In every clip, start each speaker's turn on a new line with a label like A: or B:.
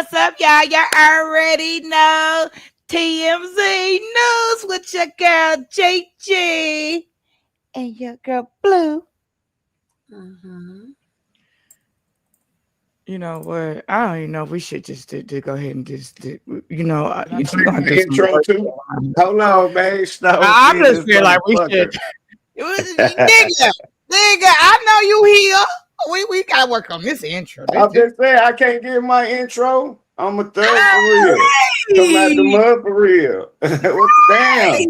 A: What's up, y'all? You already know TMZ News with your girl JG and your girl Blue.
B: Mm-hmm.
A: You know what? I don't even know if we should just go ahead and you know, you
C: Play the intro too. Hold on, man. Stop
A: I
C: seeing
A: just
C: this
A: feel like we should.
C: motherfucker.
A: Nigga, I know you here. We gotta work on this intro.
C: I'm just saying I can't get my intro. I'm a thug for real. Come out the mud for real. What damn?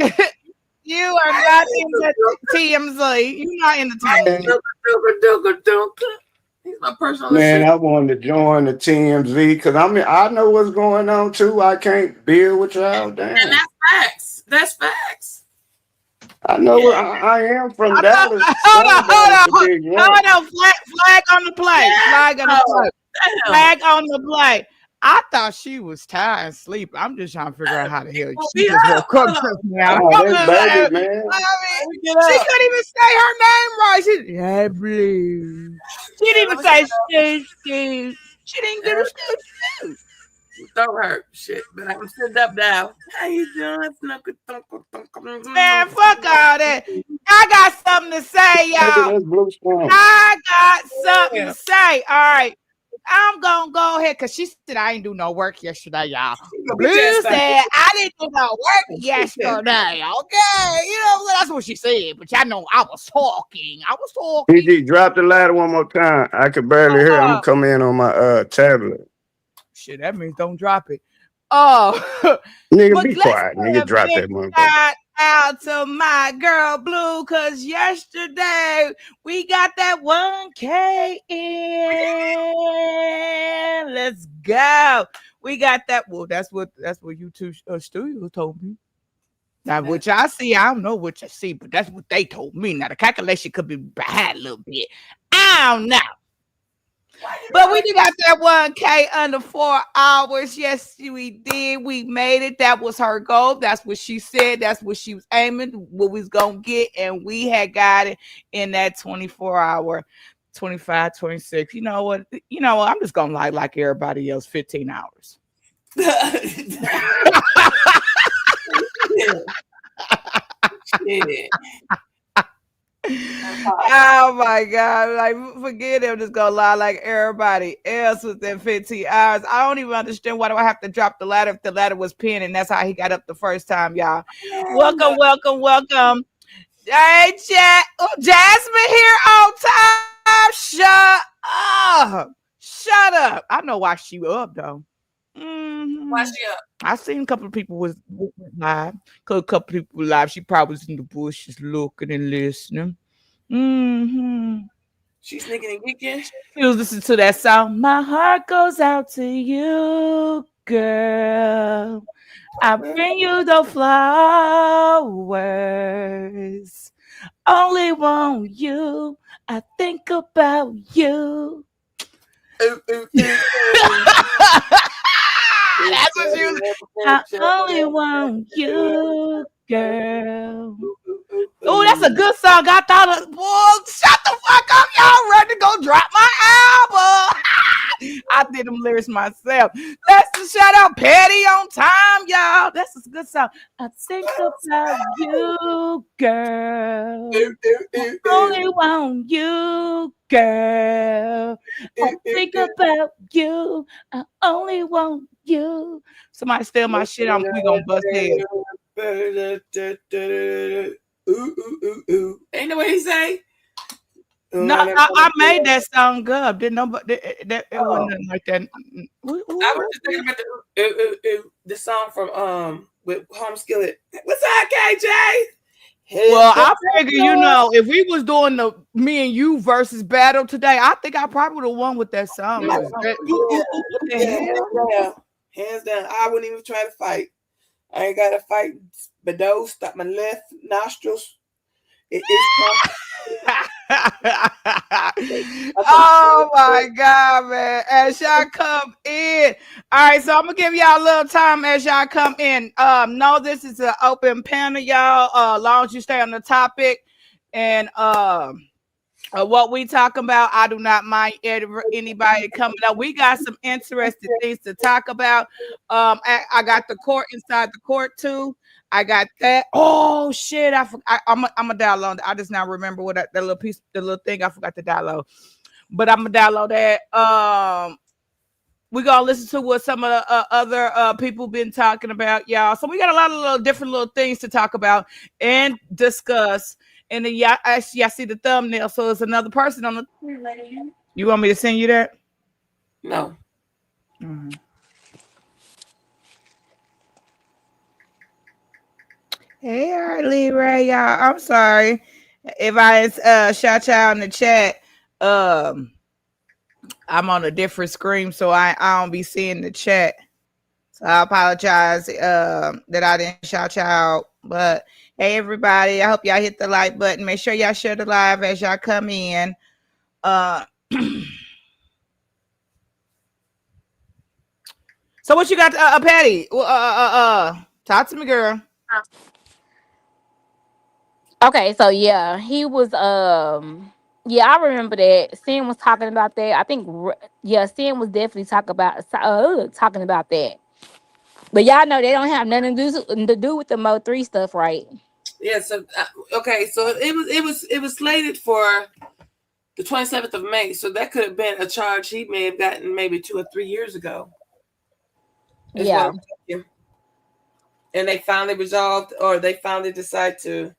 A: You are not in the TMZ. You're not in the TMZ.
B: He's my personal
C: Man,
B: assistant.
C: I wanted to join the TMZ because I know what's going on too. I can't build with y'all. Damn.
B: And that's facts. That's facts.
C: I know what I am from Dallas.
A: Hold on. Flag on the play.
B: Yeah.
A: Flag on the play. I thought she was tired and sleep. I'm just trying to figure out how the hell she just woke up just now.
C: Oh, that's baby, man.
A: She couldn't even say her name right. Yeah, Blue. She didn't even say Steve. She didn't give a Steve.
B: Don't hurt shit, but I'm sitting up now. How you doing?
A: Man, fuck all that. I got something to say, y'all. I got something to say. All right. I'm gonna go ahead because she said I ain't do no work yesterday, y'all. Blue said I didn't do no work yesterday. Okay, you know that's what she said, but y'all know I was talking.
C: PG, drop the ladder one more time. I could barely hear. I'm gonna come in on my tablet.
A: Shit, that means don't drop it. Oh,
C: nigga, be quiet. Nigga, drop that motherfucker.
A: Out to my girl Blue, cause yesterday we got that 1K in. Let's go. We got that. Well, that's what YouTube Studio told me. Now, which I see, I don't know what you see, but that's what they told me. Now the calculation could be bad a little bit. I don't know. But we got that 1K under 4 hours. Yes, we did. We made it. That was her goal. That's what she said. That's what she was aiming, what we was going to get. And we had got it in that 24-hour, 25, 26. You know what? I'm just going to lie like everybody else, 15 hours. Oh my God, like forget him, just gonna lie like everybody else within 15 hours. I don't even understand why do I have to drop the ladder if the ladder was pinned and that's how he got up the first time, y'all. Welcome. Hey, Jasmine here on time. Shut up. I know why she up though.
B: Why she up?
A: I seen a couple of people was live. A couple of people live. She probably was in the bushes looking and listening.
B: She's sneaking and geeking.
A: She was listening to that song. My heart goes out to you, girl. I bring you the flowers. Only want you. I think about you. That's what she was. I only want you, girl. Oh, that's a good song. I thought, boy, shut the fuck up, y'all. Ready to go drop my album? I did them lyrics myself. Let's shout out Patty on time, y'all. That's a good song. I think about you, girl. I only want you, girl. I think about you. I only want you. Somebody steal my shit. We gonna bust heads.
B: Ain't the way he say.
A: No, I made that song good. Didn't nobody? It wasn't nothing like that.
B: I was just thinking about the song from with Home Skillet. What's up, KJ?
A: Well, I figure if we was doing the me and you versus battle today, I think I probably would have won with that song.
B: Hands down, I wouldn't even try to fight. I ain't got to fight. Bedeau, stop my left nostrils.
A: Oh my God, man. As y'all come in. All right, so I'm gonna give y'all a little time as y'all come in. No, this is an open panel, y'all. As long as you stay on the topic. And what we talking about. I do not mind anybody coming up. We got some interesting things to talk about. I got the court inside the court too. I got that. Oh shit! I'm a download. I just now remember what that little piece, the little thing I forgot to download. But I'm gonna download that. We gonna listen to what some of the other people been talking about, y'all. So we got a lot of little different little things to talk about and discuss. And then y'all, actually, y'all see the thumbnail, so it's another person on the. You want me to send you that?
B: No.
A: Mm-hmm. Hey, all right, Leroy, y'all. I'm sorry if I shout y'all in the chat. Um, I'm on a different screen, so I don't be seeing the chat. So I apologize that I didn't shout y'all out. But hey, everybody, I hope y'all hit the like button. Make sure y'all share the live as y'all come in. Uh, so what you got, Patty? Talk to me, girl.
D: Okay, so yeah, he was yeah, I remember that. Sin was talking about that. I think yeah, Sin was definitely talking about that. But y'all know they don't have nothing to do with the Mo3 stuff, right?
B: Yeah. So okay. So it was slated for the 27th of May. So that could have been a charge he may have gotten maybe 2 or 3 years ago. Is what
D: Yeah.
B: I'm thinking. And they finally resolved, or they finally decide to.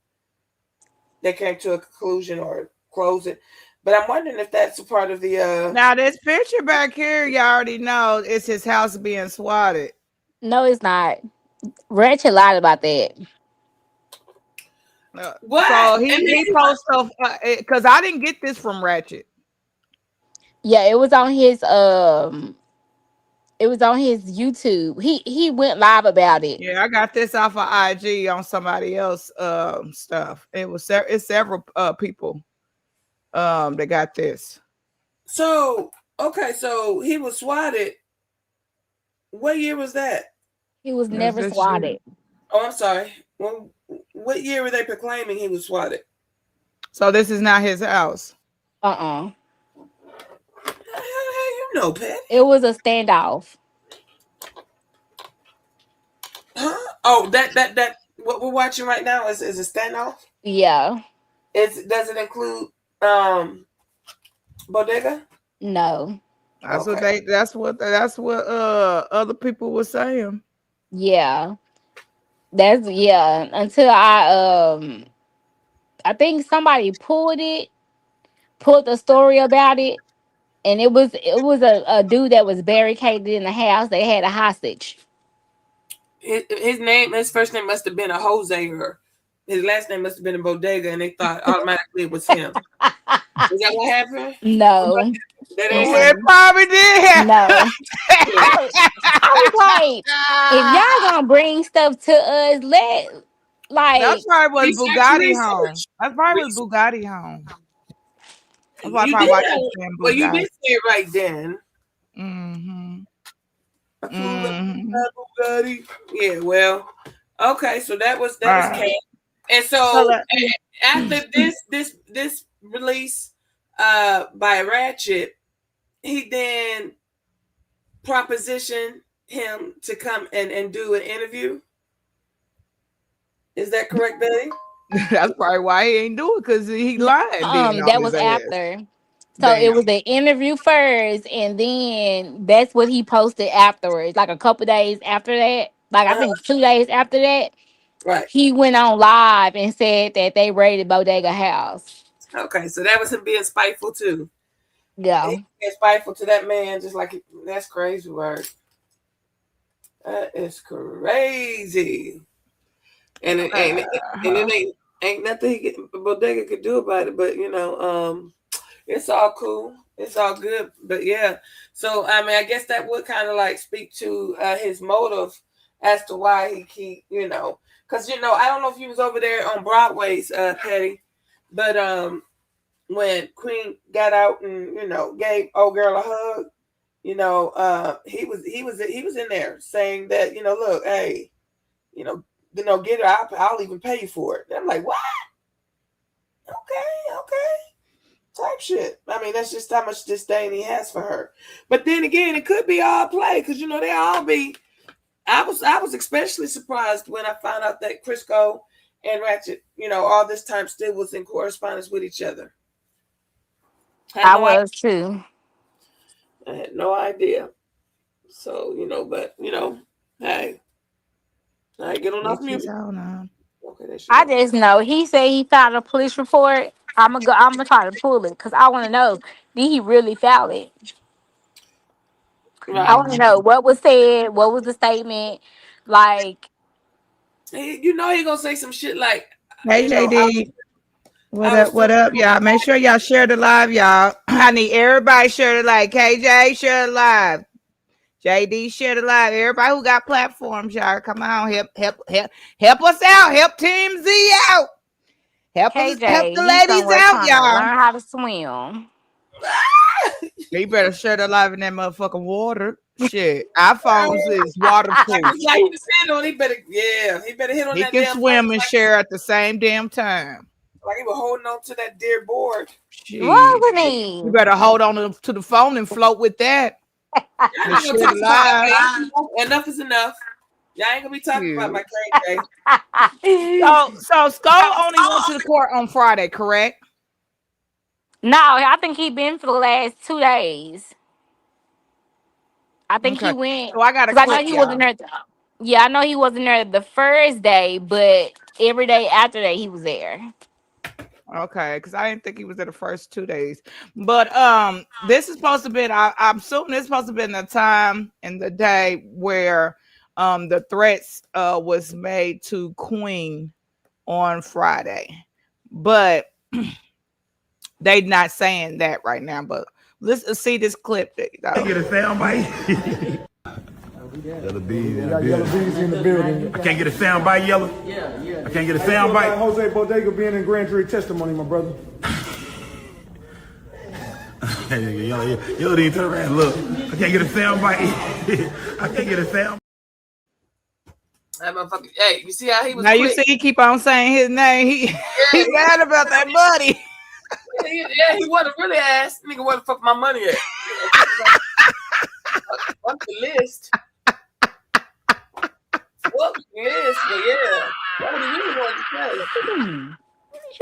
B: They came to a conclusion or close it. But I'm wondering if that's a part of the.
A: Now this picture back here, y'all already know it's his house being swatted.
D: No, it's not. Ratchet lied about that.
B: What?
A: So he posted because I didn't get this from Ratchet.
D: Yeah, it was on his YouTube. He went live about it.
A: Yeah, I got this off of IG on somebody else stuff. It's several people that got this.
B: So okay, so he was swatted. What year was that?
D: He was
A: That's
D: never
A: this year.
D: swatted.
B: Oh, I'm sorry. Well, what year were they proclaiming he was swatted?
A: So this is not his house.
D: Uh-uh.
B: How you know, Patty?
D: It was a standoff.
B: Huh? Oh, that what we're watching right now is a standoff.
D: Yeah.
B: Does it include um Bodega?
D: No.
B: Okay.
A: That's what other people were saying.
D: Yeah. That's yeah. Until I think somebody pulled the story about it, and it was a dude that was barricaded in the house. They had a hostage.
B: His first name must have been a Jose, or his last name must have been a Bodega, and they thought automatically it was him. Is that what happened?
D: No.
B: That ain't
A: It
D: Mm-mm.
B: happened.
A: probably did
D: No.
B: Yeah.
D: I was like, if y'all gonna bring stuff to us,
A: That's
D: like
A: probably was Bugatti home.
B: Research.
A: That's probably was
B: Research.
A: Bugatti home. That's why I
B: You
A: probably
B: did
A: watched
B: have,
A: this damn
B: well, you
A: Bugatti.
B: did say it right then.
A: Mm-hmm.
B: I pulled up
A: Mm-hmm.
B: that Bugatti. Yeah, well, okay, so that was
A: Uh,
B: Cat. And
A: so
B: so
A: that,
B: after this release by Ratchet, he then propositioned him to come and do an interview. Is that correct, Betty?
A: that's probably why he ain't do it because he lying then on
D: that
A: his
D: was
A: ass.
D: after. So it
A: Damn.
D: was the interview first, and then that's what he posted afterwards. Like a couple days after that, like I
B: Uh-huh.
D: think 2 days after that,
B: Right.
D: he went on live and said that they raided Bodega house.
B: Okay, so that was him being spiteful too. He
D: Yeah.
B: being spiteful to that man, just like that's crazy word. That is crazy. And it ain't and
A: Uh-huh.
B: it ain't nothing Bodega could do about it. But it's all cool. It's all good. But yeah. So I mean, I guess that would kind of like speak to his motive as to why he because I don't know if you was over there on Broadway's Petty, but when Queen got out and gave old girl a hug, he was in there saying that look, hey, you know get her. I'll even pay you for it. And I'm like, what? Okay, okay. Type shit. I mean, that's just how much disdain he has for her. But then again, it could be all play because they all be. I was especially surprised when I found out that Crisco and Ratchet, all this time still was in correspondence with each other.
D: I was too.
B: I had no idea. So, but hey, I get on off music. Okay,
D: I just know he said he filed a police report. I'm gonna try to pull it because I want to know, did he really file it? I
B: Right.
D: want to know what was said, what was the statement, like.
B: He gonna say some shit like,
A: Hey, JD. What up? What up, y'all? Make sure y'all share the live, y'all. I need everybody share the live. KJ, share the live. JD, share the live. Everybody who got platforms, y'all, come on, help us out. Help Team Z out. Help
D: KJ,
A: the
D: he's
A: ladies
D: somewhere
A: out,
D: trying to
A: y'all.
D: learn how to swim.
A: You better share the live in that motherfucking water. Shit, iPhones is waterproof.
B: Like you said, he better hit on
A: he
B: that.
A: He can
B: damn
A: swim and share at the same damn time.
B: Like he was holding on to that dear board.
D: Wasn't he?
A: You better hold on to the phone and float with that.
B: Enough is enough. Y'all ain't gonna be talking about my KJ.
A: So Skull only went to the court on Friday, correct?
D: No, I think he been for the last 2 days. I think he went.
A: So I got
D: I know he wasn't there. Yeah, I know he wasn't there the first day, but every day after that he was there.
A: Okay, because I didn't think he was there the first 2 days. But this is supposed to be. I'm assuming this is supposed to be the time and the day where the threats was made to Queen on Friday, but they not saying that right now. But let's see this clip.
E: I get a sound bite. Yellow bees in the building. I can't get a sound bite, Yellow. I can't get a sound bite.
F: Jose Bodega being in grand jury testimony, my brother.
E: Yellow didn't turn around. Look, I can't get a sound bite. I can't get a sound.
B: That motherfucker. Hey, you see how he was?
A: Now you see he keep on saying his name. He mad about that money.
B: Yeah, he wasn't really asked. Nigga, where the fuck my money at? What's the list? What's the list? But yeah, that's what he really wanted to say.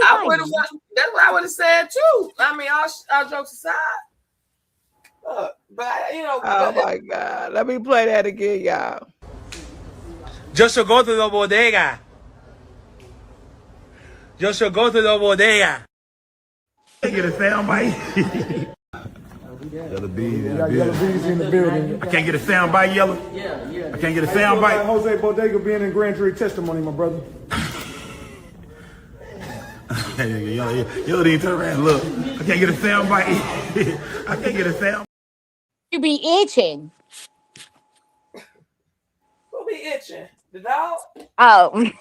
B: I would have. That's what I would have said too. I mean, all jokes aside. But
A: Oh my God! Let me play that again, y'all.
E: Yo shall go to the bodega. Yo shall go to the bodega. I can't get a sound bite. Yellow bees
F: in the building.
E: I can't get a sound bite, Yellow. I can't get a sound bite.
F: Jose Bodega being in grand jury testimony, my brother.
E: Yellow didn't turn around. Look, I can't get a sound bite. I can't get a sound.
D: You be itching.
B: Who be itching? The dog?
D: Oh.
B: You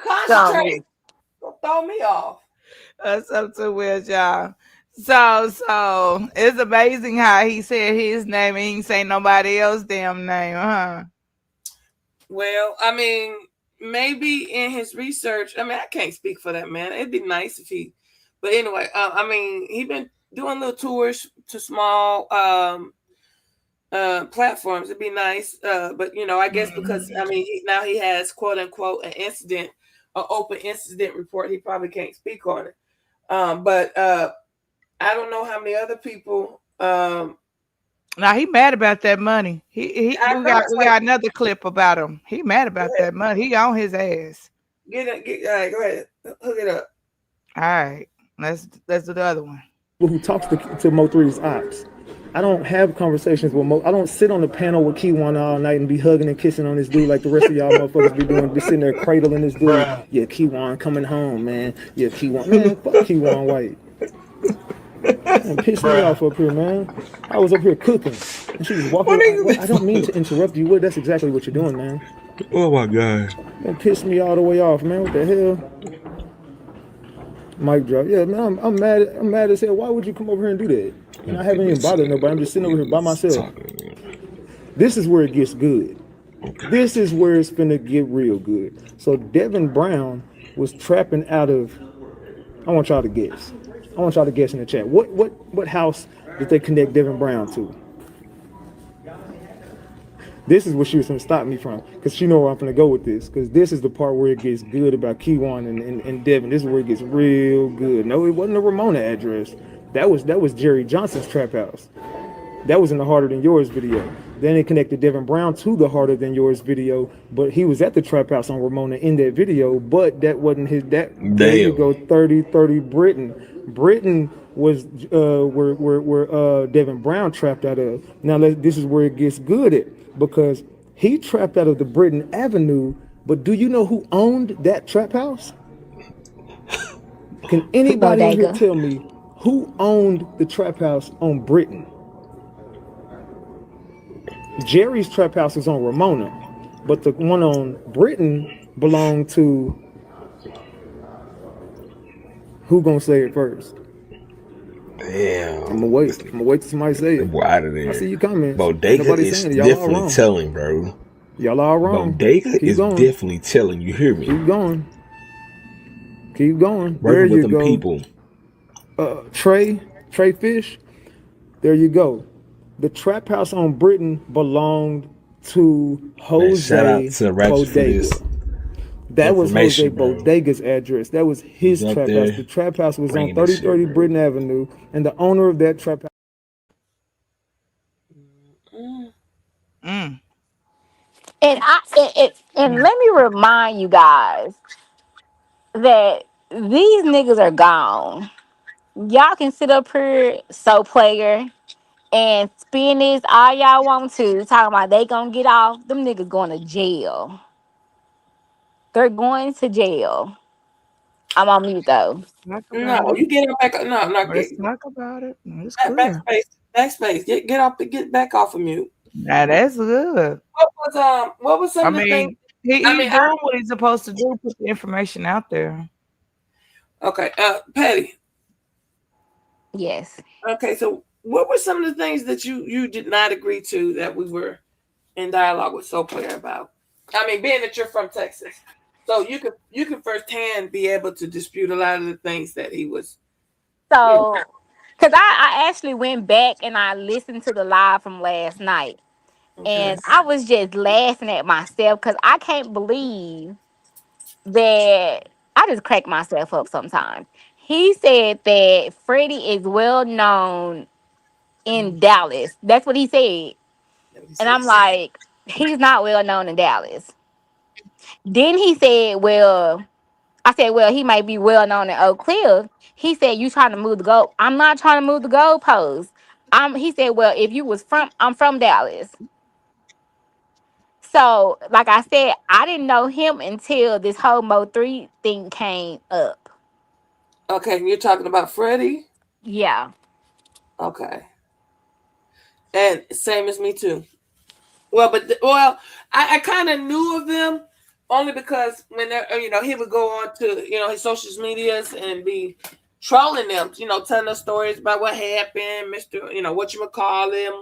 B: concentrate. Don't throw me off.
A: That's up to weird, y'all. So it's amazing how he said his name and he didn't say nobody else's damn name, huh?
B: Well, I mean, maybe in his research, I mean, I can't speak for that man. It'd be nice if he, but anyway, I mean, he been doing little tours to small platforms. It'd be nice, but I guess because I mean, now he has quote unquote an open incident report. He probably can't speak on it. But I don't know how many other people.
A: Now he mad about that money. We got another clip about him. He mad about that money. He on his ass.
B: All right, go ahead, hook it up.
A: All right, let's do the other one.
F: Who talks to Mo3's ops? I don't have conversations with Mo. I don't sit on the panel with Keywan all night and be hugging and kissing on this dude like the rest of y'all motherfuckers be doing. Be sitting there cradling this dude. Yeah, Keywan coming home, man. Yeah, Keywan. Man, fuck Keywan White. Man, pissed me off up here, man. I was up here cooking, and she was walking. I don't mean to interrupt you, but that's exactly what you're doing, man.
E: Oh my God.
F: That pissed me all the way off, man. What the hell? Mic drop. Yeah, man, I'm mad. I'm mad as hell. Why would you come over here and do that? And I haven't even bothered nobody. I'm just sitting over here by myself. This is where it gets good. This is where it's gonna get real good. So Devin Brown was trapping out of I want y'all to guess. I want y'all to guess in the chat. What house did they connect Devin Brown to? This is what she was gonna stop me from, because she know where I'm gonna go with this. Because this is the part where it gets good about Keywan and Devin. This is where it gets real good. No, it wasn't a Ramona address. That was Jerry Johnson's trap house. That was in the Harder Than Yours video. Then it connected Devin Brown to the Harder Than Yours video, but he was at the trap house on Ramona in that video, but that wasn't his. That There you go, 30-30 Britain. Britain was where Devin Brown trapped out of. Now this is where it gets good at, because he trapped out of the Britain Avenue. But do you know who owned that trap house? Can anybody in here
D: Bodega.
F: tell me who owned the trap house on Britain? Jerry's trap house was on Ramona, but the one on Britain belonged to, who gonna say it first?
G: Damn.
F: I'm gonna wait. I'm gonna wait till somebody say it.
G: We're out of there.
F: I see you comments.
G: Bodega
F: Nobody
G: is
F: saying it. Y'all all
G: definitely
F: wrong.
G: telling, bro.
F: Y'all all wrong.
G: Bodega
F: Keep
G: is
F: going.
G: definitely telling. You hear me?
F: Keep going. Keep going. There
G: Working with
F: you
G: them
F: go.
G: people.
F: Trey Fish. There you go. The trap house on Britain belonged to
G: Man,
F: Jose
G: shout out to Ratchet for
F: Bodega.
G: this
F: That was Jose
G: information, bro.
F: Bodega's address. That was his
G: He's up
F: trap
G: there
F: house. The trap house was on
G: bringing this shit,
F: 3030
G: bro.
F: Britain Avenue, and the owner of that trap house.
A: Mm.
D: And let me remind you guys that these niggas are gone. Y'all can sit up here, so player, and spin this all y'all want to, talking about they gonna get off. Them niggas going to jail. They're going to jail. I'm on mute though.
A: Talk
B: No,
A: about it.
B: you get up back. No, no,
A: Let's
B: get
A: talk about it. It's good.
B: backspace, backspace. Get off, get back off of mute.
A: Now that's good.
B: What was
A: I
B: some of the things?
A: mean, he,
B: I
A: he's
B: mean,
A: doing what he's supposed to do, put the information out there.
B: okay, Patty.
D: Yes.
B: Okay, so what were some of the things that you did not agree to that we were in dialogue with Soul Player about? I mean, being that you're from Texas, so you can firsthand be able to dispute a lot of the things that he was. You know,
D: So, because I actually went back and I listened to the live from last night.
B: okay.
D: And I was just laughing at myself because I can't believe that I just crack myself up sometimes. He said that Freddie is well known in Dallas. That's what he said.
B: Let me
D: And
B: see.
D: I'm like, he's not well known in Dallas. Then he said, well, I said, well, he might be well known in Oak Cliff. He said, you trying to move the goal. I'm not trying to move the goalpost. He said, well, if you was I'm from Dallas. So, like I said, I didn't know him until this whole Mo3 thing came up.
B: Okay, you're talking about Freddie.
D: Yeah.
B: Okay, and same as me too. Well, I kind of knew of them only because when he would go on to his social medias and be trolling them, telling us stories about what happened, Mister, what you would call him,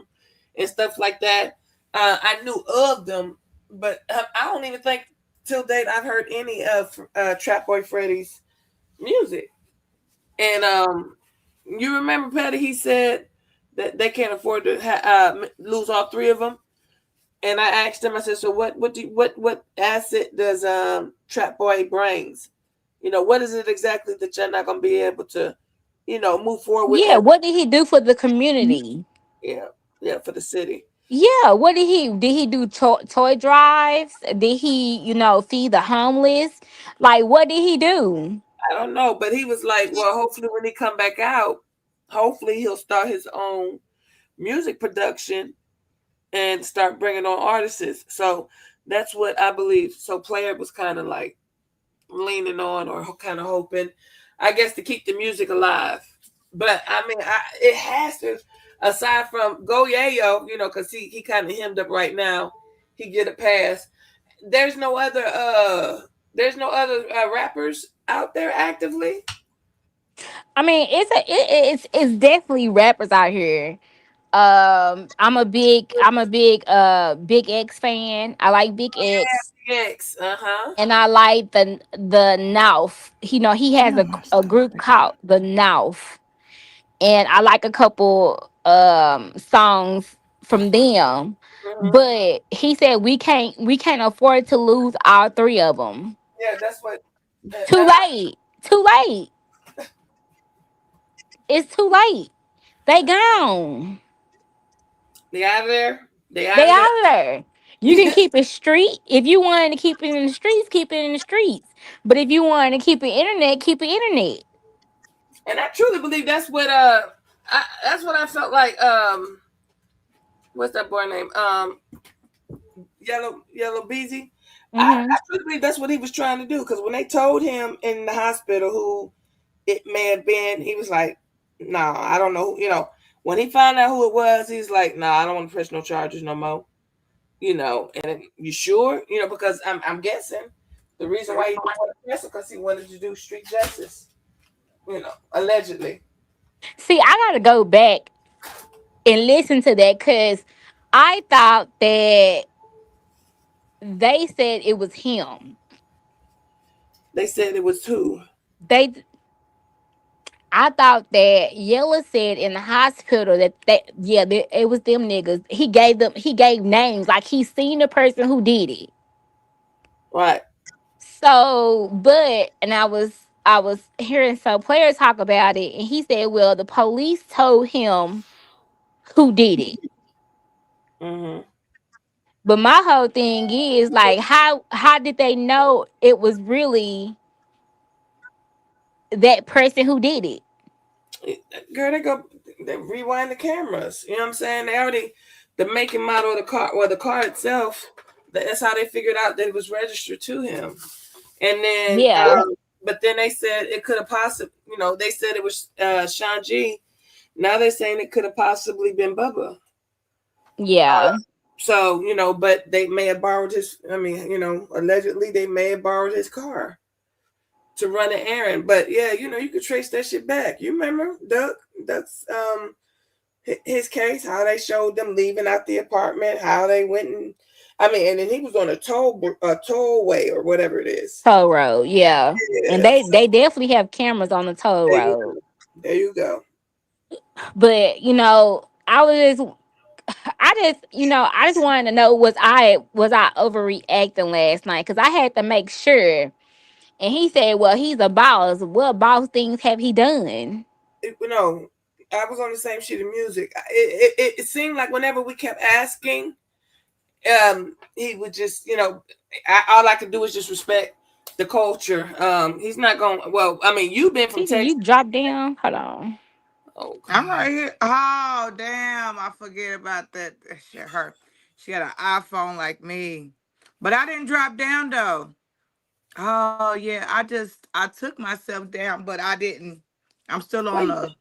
B: and stuff like that. I knew of them, but I don't even think till date I've heard any of Trap Boy Freddy's music. And you remember Patty? He said that they can't afford to lose all three of them. And I asked him, I said, so what asset does Trap Boy brings? What is it exactly that you're not gonna be able to, move forward with
D: Yeah.
B: as
D: What did he do for the community?
B: yeah, yeah, for the city.
D: Yeah. What did he do toy drives? Did he, feed the homeless? Like, what did he do?
B: I don't know, but he was like, well, hopefully when he come back out, hopefully he'll start his own music production and start bringing on artists. So that's what I believe. So Player was kind of like leaning on or kind of hoping, I guess, to keep the music alive. But I mean, it has to, aside from Go Yayo, because he kind of hemmed up right now. He get a pass. There's no other rappers out there actively.
D: I mean, it's definitely rappers out here. I'm a big Big X fan. I like Big X.
B: X.
D: And I like the Nauf. You know, he has a group called the Nauf, and I like a couple songs from them. But he said we can't afford to lose all three of them.
B: Yeah, that's what.
D: Too
B: And I,
D: late. Too late. It's too late. They gone.
B: they out of there. They
D: They
B: out of there.
D: out of there. You can keep it street. If you want to keep it in the streets, keep it in the streets. But if you want to keep it internet, keep it internet.
B: And I truly believe that's what that's what I felt like. What's that boy name? Yellow Beezy.
D: Hmm.
B: I truly believe that's what he was trying to do. Because when they told him in the hospital who it may have been, he was like, "No, I don't know." You know, when he found out who it was, he's like, "No, I don't want to press no charges no more." You know, and you sure? You know, because I'm guessing the reason why he didn't want to press it because he wanted to do street justice. You know, allegedly.
D: See, I gotta go back and listen to that because I thought that they said it was him.
B: They said it was who?
D: They, I thought that Yella said in the hospital that it was them niggas. He gave names like he seen the person who did it.
B: Right.
D: So, and I was hearing some players talk about it, and he said, well, the police told him who did it.
B: Mm-hmm.
D: But my whole thing is like, how did they know it was really that person who did it?
B: Girl, they rewind the cameras. You know what I'm saying? They already the make and model of the car, or the car itself. That's how they figured out that it was registered to him. And then,
D: Yeah,
B: but then they said it could have possibly, you know, they said it was Sean G. Now they're saying it could have possibly been Bubba.
D: yeah,
B: So, you know, but they may have borrowed his. I mean, you know, allegedly they may have borrowed his car to run an errand. But yeah, you know, you could trace that shit back. You remember That's his case, how they showed them leaving out the apartment, how they went and I mean, and then he was on a tollway or whatever it is.
D: toll road. Yeah, and
B: Yeah,
D: they definitely have cameras on the toll
B: there you
D: road.
B: there you go.
D: But I just wanted to know, was I overreacting last night? Because I had to make sure. And he said, well, he's a boss. What boss things have he done?
B: You know, I was on the same sheet of music. It seemed like whenever we kept asking, he would just, you know, all I could do is just respect the culture. He's not going. Well, I mean, you've been from
D: See, you
B: Texas.
D: drop down. Hold on.
B: Oh
A: I'm
B: God.
A: right here. Oh, damn. I forget about that. That shit hurt. She had an iPhone like me. But I didn't drop down though. Oh yeah. I took myself down, but I didn't. I'm still
B: Why
A: on
B: you
A: the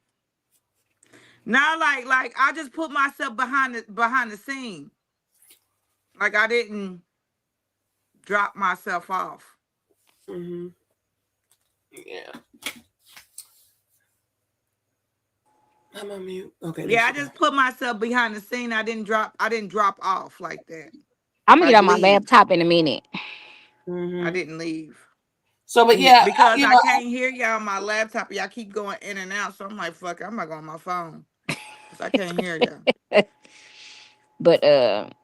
A: now like I just put myself behind the scene. Like I didn't drop myself off.
B: mm-hmm. Yeah, I'm on mute. Okay, there
A: Yeah, I
B: she go.
A: just put myself behind the scene. I didn't drop off like that.
D: I'm gonna get
A: Like
D: on my
A: leave.
D: laptop in a minute.
A: I
B: Mm-hmm.
A: didn't leave.
B: So, but yeah,
A: Because
B: you
A: I
B: know,
A: can't hear y'all on my laptop. Y'all keep going in and out. So I'm like, fuck it, I'm not going on my phone. Because I can't hear y'all.
D: But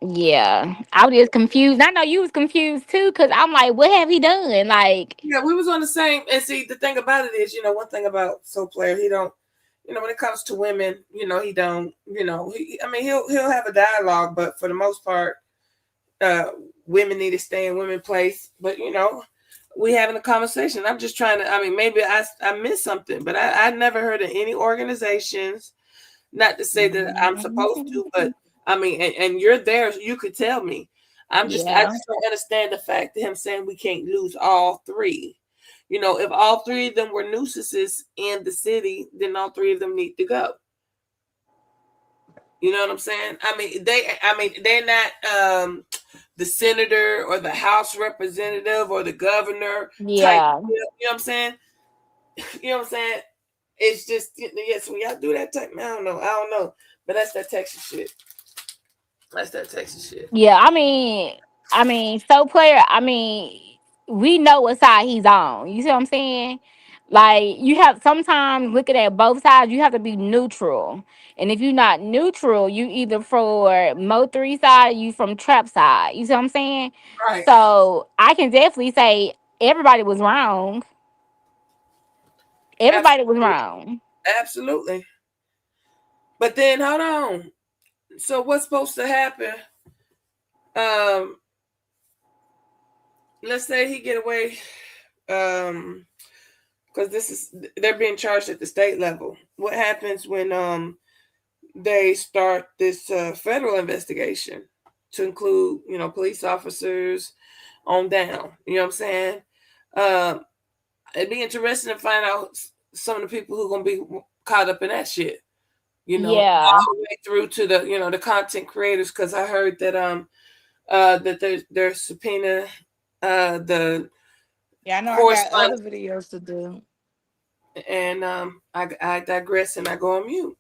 D: yeah, I was just confused. I know you was confused too, cause I'm like, what have he done? Like,
B: yeah, we was on the same. And see, the thing about it is, you know, one thing about Soul Player, he don't, you know, when it comes to women, you know, he don't, you know, I mean, he'll have a dialogue, but for the most part, uh, women need to stay in women's place. But you know, we having a conversation. I'm just trying to. I mean, maybe I missed something, but I never heard of any organizations. Not to say that I'm supposed to, but I mean, and you're there, so you could tell me. I
D: yeah,
B: just don't understand the fact that him saying we can't lose all three. You know, if all three of them were nuisances in the city, then all three of them need to go. You know what I'm saying? I mean, they're not the senator or the House representative or the governor type.
D: yeah,
B: You know what I'm saying? You know what I'm saying? It's just yes, when y'all do that type, I don't know, but that's that Texas shit. That's that Texas shit.
D: yeah. I mean, I mean, so player. I mean, we know what side he's on. You see what I'm saying? Like you have sometimes looking at both sides, you have to be neutral. And if you're not neutral, you either for Mo 3 side, you from trap side. You see what I'm saying?
B: Right.
D: So I can definitely say everybody was wrong. Everybody was
B: Absolutely.
D: wrong.
B: Absolutely. But then hold on. So what's supposed to happen? Um, let's say he get away. Because this is they're being charged at the state level. What happens when they start this federal investigation to include police officers on down? You know what I'm saying? Um, it'd be interesting to find out some of the people who are gonna be caught up in that shit.
D: Yeah.
B: All the way through to the the content creators. Because I heard that that they're subpoena the
A: Yeah, I know I got other
B: correspondence,
A: videos to do.
B: and I digress and I go on mute.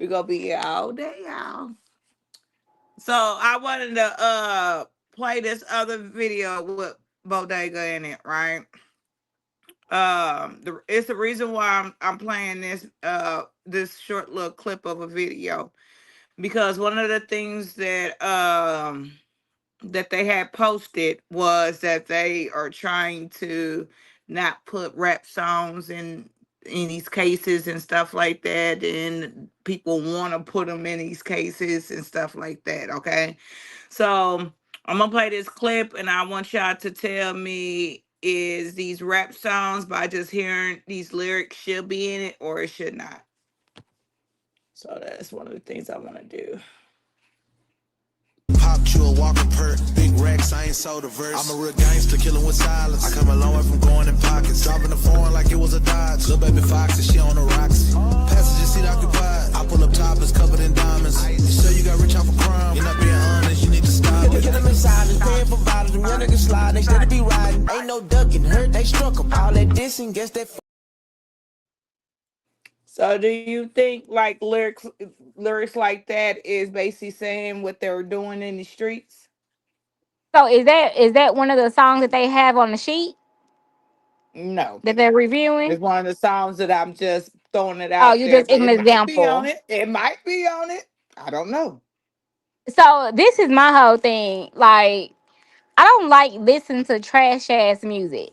A: We gonna be here all day, y'all. So I wanted to play this other video with Bodega in it, right? It's the reason why I'm playing this short little clip of a video, because one of the things that they had posted was that they are trying to not put rap songs in these cases and stuff like that, and people want to put them in these cases and stuff like that. Okay, so I'm gonna play this clip, and I want y'all to tell me, is these rap songs by just hearing these lyrics should be in it or it should not? So that's one of the things I want to do.
E: Pop you a walking perk, big racks, I ain't sold a verse. I'm a real gangster, killing with silence. I come a long way from going in pockets, driving the foreign like it was a Dodge. Little baby Foxy, she on the rocks. Passenger seat occupied. I pull up topless, covered in diamonds. You say you got rich off of crime? You're not being honest, you need to stop it. Kill them in silence, paying for bottles. Them young niggas slide, they steady be riding. Ain't no ducking, hurt, they struck them. All that dissing, guess that.
A: So do you think like lyrics like that is basically saying what they were doing in the streets?
D: So is that one of the songs that they have on the sheet
A: No.
D: that they're reviewing?
A: It's one of the songs that I'm just throwing it
D: Oh,
A: out
D: you
A: there,
D: just
A: but
D: give an
A: it might be on
D: example.
A: it. It might be on it. I don't know.
D: So this is my whole thing. Like, I don't like listening to trash ass music.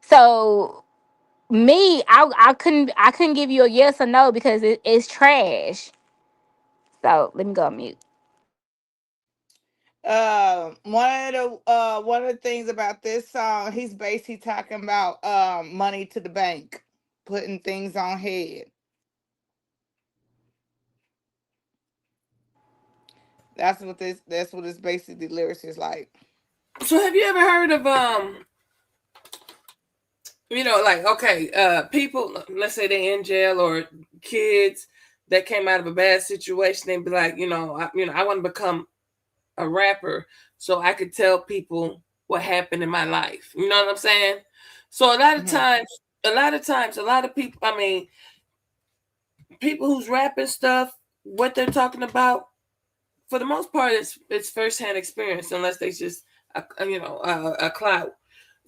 D: So me, I couldn't give you a yes or no because it's trash. So let me go on mute.
A: One of the things about this song, he's basically talking about money to the bank, putting things on head. That's what it's basically the lyrics is like.
B: So have you ever heard of like, okay, people, let's say they in jail, or kids that came out of a bad situation, they'd be like, I want to become a rapper so I could tell people what happened in my life. You know what I'm saying? So a lot of
A: Mhm.
B: times, a lot of people, I mean, people who's rapping stuff, what they're talking about, for the most part, it's firsthand experience, unless they just, a clout.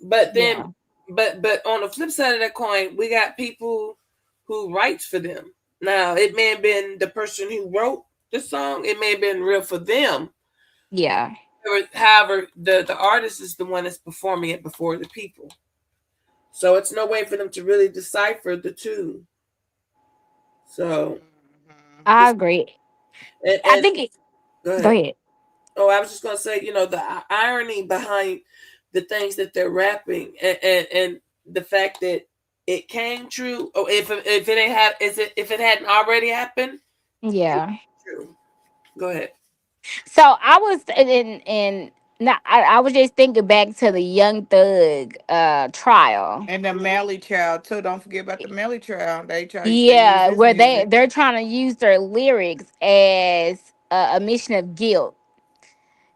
B: But then,
D: Yeah.
B: but on the flip side of that coin, we got people who writes for them. Now, it may have been the person who wrote the song. It may have been real for them.
D: Yeah.
B: However, the artist is the one that's performing it before the people. So it's no way for them to really decipher the two. So
A: Mhm.
D: I
B: it's
D: agree. I
B: and
D: think it,
B: go
D: go
B: ahead.
D: ahead.
B: Oh, I was just gonna say, the irony behind the things that they're rapping, and the fact that it came true. Or if it ain't had, is it if it hadn't already happened, it
D: Yeah.
B: true. Go ahead.
D: So I was in now I was just thinking back to the Young Thug trial.
A: And the Melly Child too. Don't forget about the Melly Child. They used to use
D: Yeah,
A: his
D: where
A: music.
D: they're trying to use their lyrics as a admission of guilt.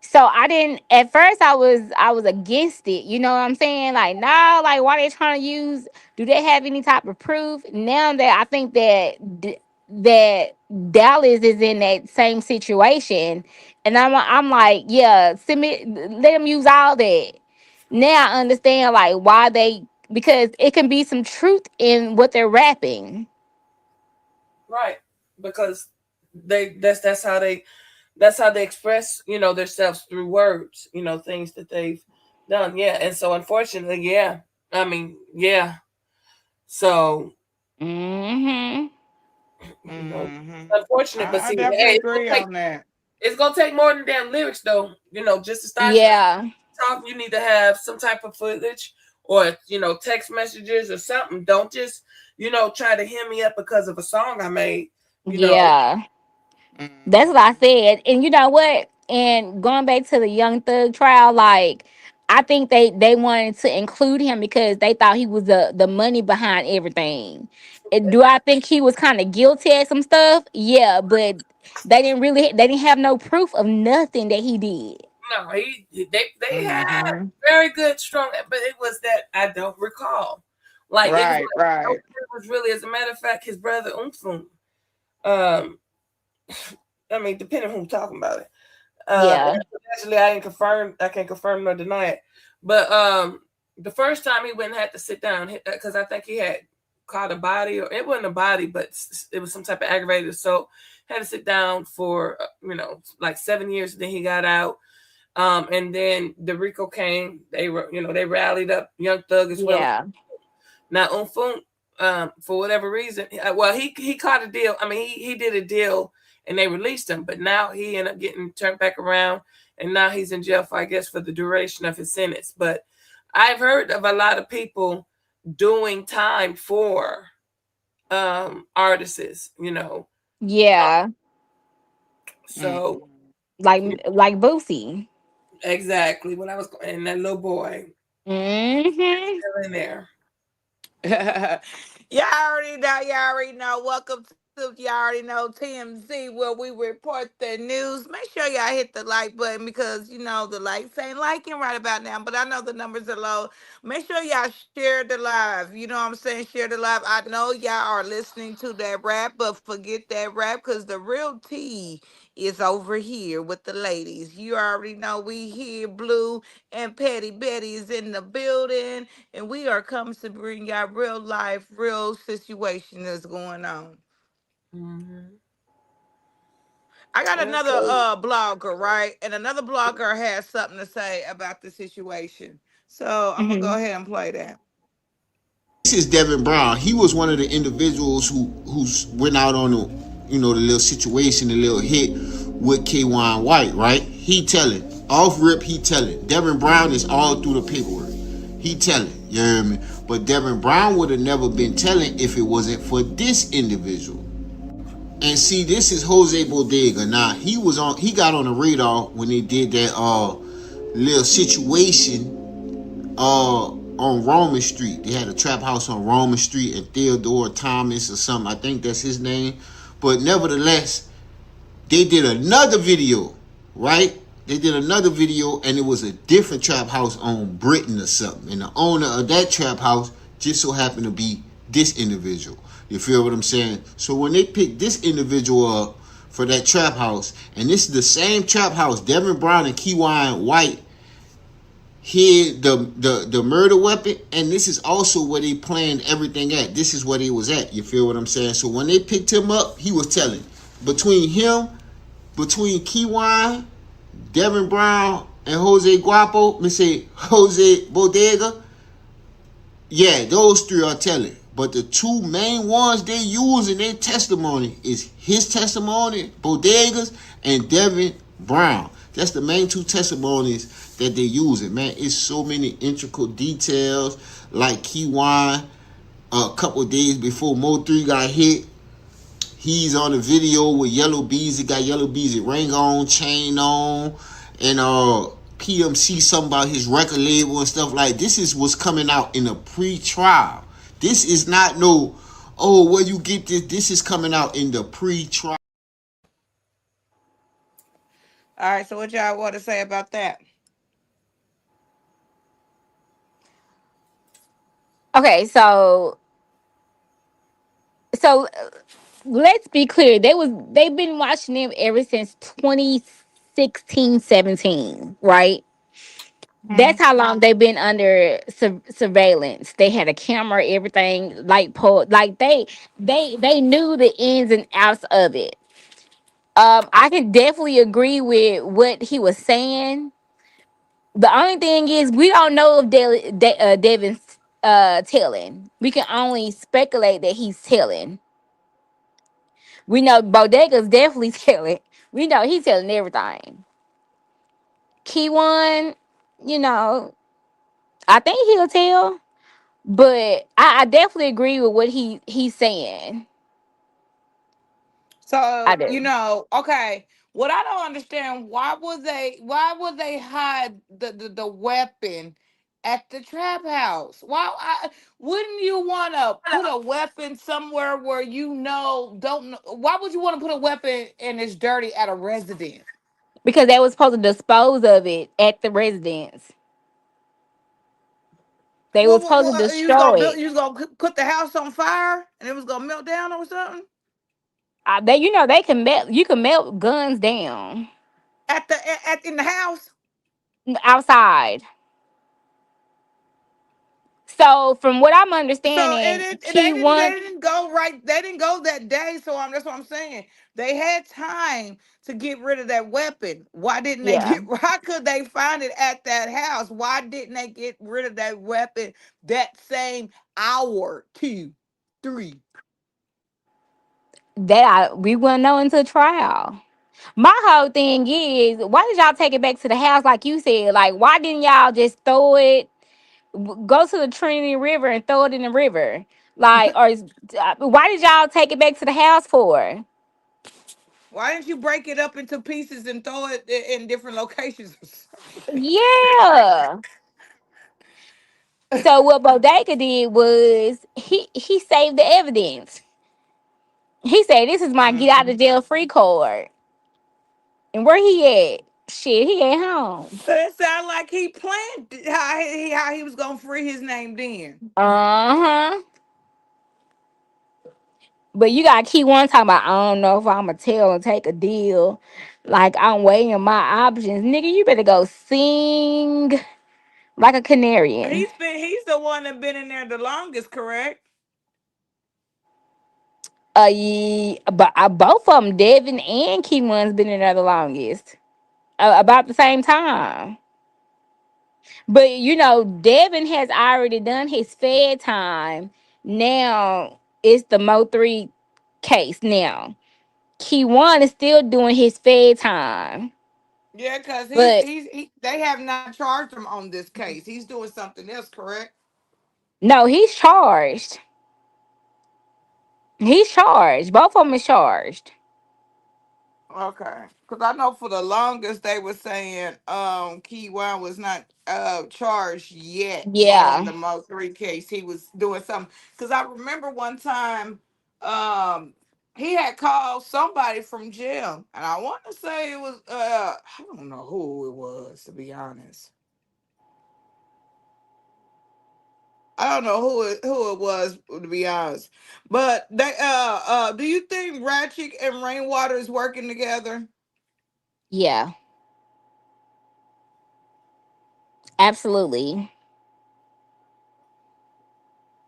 D: So I didn't at first I was against it. You know what I'm saying? Like, nah, like why they trying to use, do they have any type of proof? Now that I think that Dallas is in that same situation, and I'm like, yeah, send me, let them use all that. Now I understand like why they, because it can be some truth in what they're rapping.
B: Right. Because that's how they express, themselves through words, things that they've done. Yeah. And so unfortunately, yeah. I mean, yeah. So,
D: Hmm.
B: you know,
A: Hmm.
B: unfortunate, but
A: I
B: see,
A: definitely
B: hey,
A: agree on that.
B: it's gonna take more than damn lyrics though, just to start
D: Yeah,
B: talking, you need to have some type of footage or text messages or something. Don't just try to hem me up because of a song I made. You know,
D: yeah. That's what I
A: Hmm.
D: said. And you know what? And going back to the Young Thug trial, like I think they wanted to include him because they thought he was the money behind everything. And do I think he was kind of guilty at some stuff? Yeah, but they didn't have no proof of nothing that he did.
B: no, they had
A: Hmm.
B: very good strong, but it was that I don't recall. Like it was
A: Right,
B: like no,
A: right.
B: it was really, as a matter of fact, his brother Umfum. Um, I mean, depending on who's talking about it.
D: Yeah.
B: Actually, I can't confirm nor deny it. But the first time he went and had to sit down because I think he had caught a body, or it wasn't a body, but it was some type of aggravated assault. Had to sit down for like 7 years. Then he got out. And then the Rico came. They were, they rallied up Young Thug as well.
D: Yeah.
B: Now Umfung, for whatever reason, well, he caught a deal. I mean, he did a deal, and they released him. But now he ended up getting turned back around, and now he's in jail for, I guess, for the duration of his sentence. But I've heard of a lot of people doing time for artists.
D: Yeah.
B: So
A: Hmm.
D: Like Boosie.
B: exactly when I was, and that little boy
D: Hmm.
B: still in there.
A: Y'all already know. Welcome to, y'all already know, TMZ, where we report the news. Make sure y'all hit the like button because the likes ain't liking right about now. But I know the numbers are low. Make sure y'all share the live. You know what I'm saying? Share the live. I know y'all are listening to that rap, but forget that rap because the real tea is over here with the ladies. You already know we here, Blue and Petty Betty is in the building, and we are coming to bring y'all real life, real situation that's going on.
B: Mm-hmm.
A: I got another
B: Okay.
A: blogger, right? And another blogger has something to say about the situation. So I'm gonna go
D: Hmm.
A: ahead and play that.
C: This is Devin Brown. He was one of the individuals who went out on the the little situation, the little hit with K1 White, right? He telling off rip. He telling Devin Brown is all through the paperwork. He telling, you hear me? But Devin Brown would have never been telling if it wasn't for this individual. And see, this is Jose Bodega. Now he got on the radar when they did that little situation on Roman Street. They had a trap house on Roman Street and Theodore Thomas or something. I think that's his name. But nevertheless, they did another video, right? They did another video and it was a different trap house on Britain or something. And the owner of that trap house just so happened to be this individual. You feel what I'm saying? So when they picked this individual up for that trap house, and this is the same trap house, Devin Brown and Keywan White hid the murder weapon, and this is also where they planned everything at. This is where he was at. You feel what I'm saying? So when they picked him up, he was telling between him, between Keywan, Devin Brown, and Jose Guapo, let me say Jose Bodega. Yeah, those three are telling. But the two main ones they use in their testimony is his testimony, Bodegas, and Devin Brown. That's the main two testimonies that they use. It man, it's so many intricate details. Like Keywan, a couple of days before Mo3 got hit, he's on a video with Yellow Beezy, got Yellow Beezy ring on, chain on, and PMC something about his record label and stuff like this is what's coming out in a pre-trial. This is not no, oh, where you get this. This is coming out in the pre-trial.
A: All right. So what y'all want to say about that?
D: Okay, so let's be clear. They've been watching them ever since 2016, 17, right? That's
A: Mhm.
D: how long they've been under surveillance. They had a camera, everything, like like they knew the ins and outs of it. I can definitely agree with what he was saying. The only thing is, we don't know if Devin's telling. We can only speculate that he's telling. We know Bodega's definitely telling. We know he's telling everything. Key one, you know, I think he'll tell. But I definitely agree with what he's saying. I
A: So,
D: do.
A: okay. What I don't understand, why would they hide the weapon at the trap house? Wouldn't you want to put a weapon somewhere where don't know, why would you want to put a weapon and it's dirty at a residence?
D: Because they was supposed to dispose of it at the residence. They was supposed to
A: You was gonna
D: destroy
A: build,
D: it.
A: you was gonna put the house on fire and it was gonna melt down or something
D: They can melt. You can melt guns down
A: in the house.
D: outside. So from what I'm
A: So
D: understanding,
A: they
D: key
A: didn't they
D: one,
A: didn't go right. They didn't go that day. So that's what I'm saying. They had time to get rid of that weapon. Why didn't they
D: yeah,
A: get? Why could they find it at that house? Why didn't they get rid of that weapon that same hour, two, three?
D: we wouldn't know until trial. My whole thing is, why did y'all take it back to the house like you said? Like, why didn't y'all just throw it? Go to the Trinity River and throw it in the river. Like, why did y'all take it back to the house for?
A: Why didn't you break it up into pieces and throw it in different locations or something?
D: Yeah. So what Bodega did was he saved the evidence. He said, "This is my get out of
A: Mhm.
D: jail free card." And where he at? Shit, he at home.
A: So it sounded like he planned how he was gonna free his name then.
D: Uh huh. But you got to keep one talking about. I don't know if I'm gonna tell and take a deal. Like I'm weighing my options, nigga. You better go sing like a canarian.
A: He's the one that been in there the longest, correct?
D: But both of them, Devin and Key One's been in there the longest, about the same time. But Devin has already done his Fed time. Now it's the Mo 3 case. Now Key One is still doing his Fed time,
A: Yeah, because
D: but
A: they have not charged him on this case. He's doing something else, correct?
D: no, he's charged. He's charged. Both of them is charged.
A: Okay. Because I know for the longest they were saying Key One was not charged yet on
D: Yeah,
A: the Mo 3 case. He was doing something. Because I remember one time he had called somebody from jail. And I want to say it was I don't know who it was, to be honest. I don't know who it was, to be honest. But they do you think Ratchet and Rainwater is working together?
D: yeah, absolutely.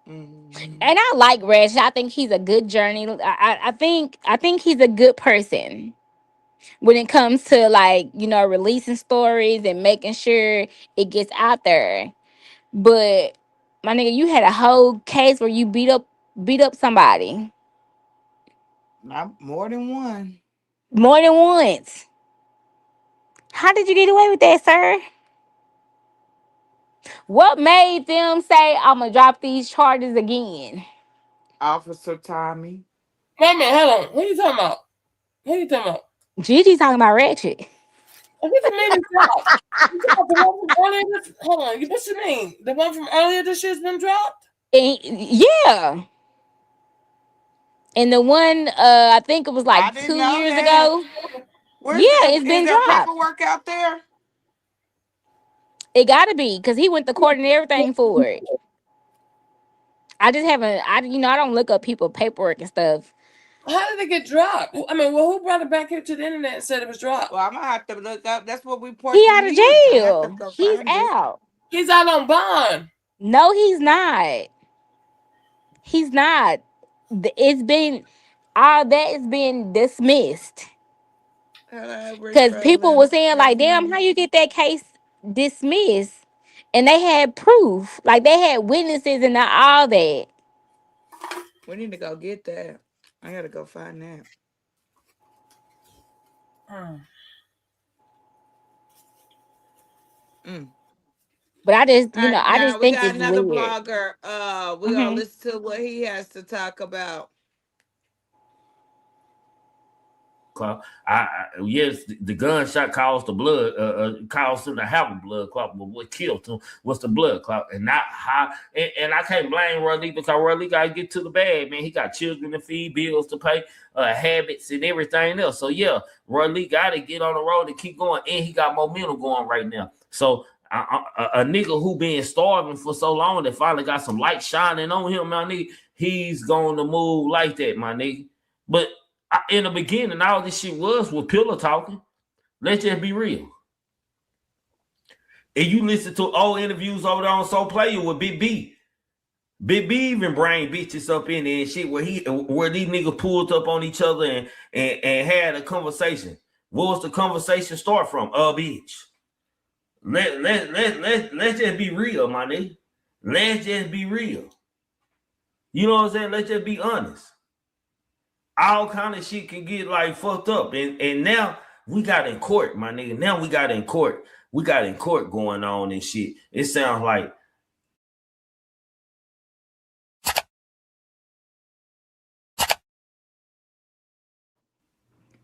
A: Hmm.
D: And I like Ratchet. I think he's a good journey. I think he's a good person when it comes to like releasing stories and making sure it gets out there. But my nigga, you had a whole case where you beat up somebody
A: Not more than one.
D: more than once. How did you get away with that, sir? What made them say I'm gonna drop these charges again?
A: Officer Tommy.
B: Wait a minute, hold on. Who you talking about? Who you talking about?
D: Gigi talking about Ratchet.
B: What you mean it's dropped? You talking about the one from earlier this? Hold on. What you mean? The one from earlier this year's been dropped?
D: Yeah. And the one I think it was
A: I
D: like
A: didn't
D: 2
A: know
D: years
A: that.
D: ago.
A: Where's
D: Yeah,
A: the,
D: it's
A: is
D: been
A: there
D: dropped.
A: paperwork out there?
D: It gotta be because he went to court and everything for it. I just haven't. I don't look up people paperwork and stuff.
B: How did it get dropped? I mean, well, who brought it back here to the internet and said it was dropped?
A: Well, I'm gonna have to look up. That's what we
D: He
A: Portuguese
D: out of
A: use. I have to
D: jail.
A: go
D: He's
A: find it.
D: out.
B: He's out on bond.
D: No, he's not. He's not. It's been all that has been dismissed. Because people were saying, like, damn, how you get that case dismissed? And they had proof. Like, they had witnesses and all that.
A: We need to go get that. I gotta go find that. Mm.
D: But I just,
A: All right,
D: I
A: now
D: just
A: we
D: think
A: got
D: it's
A: another
D: weird.
A: blogger. We gonna
D: Hmm.
A: listen to what he has to talk about.
H: Yes, the gunshot caused the blood, caused him to have a blood clot, but what killed him was the blood clot, and not how. And I can't blame Raleigh because Raleigh got to get to the bag, man. He got children to feed, bills to pay, habits, and everything else. So yeah, Raleigh got to get on the road and keep going, and he got momentum going right now. So a nigga who been starving for so long that finally got some light shining on him, my nigga, he's going to move like that, my nigga. But in the beginning, all this shit was with pillow talking. Let's just be real. And you listen to old interviews over there on Soul Player with Big B. Big B even bring bitches up in there and shit where these niggas pulled up on each other and had a conversation. What was the conversation start from? Bitch. Let's just be real, my nigga. Let's just be real. You know what I'm saying? Let's just be honest. All kind of shit can get like fucked up. And now we got in court, my nigga. Now we got in court. We got in court going on and shit. It sounds like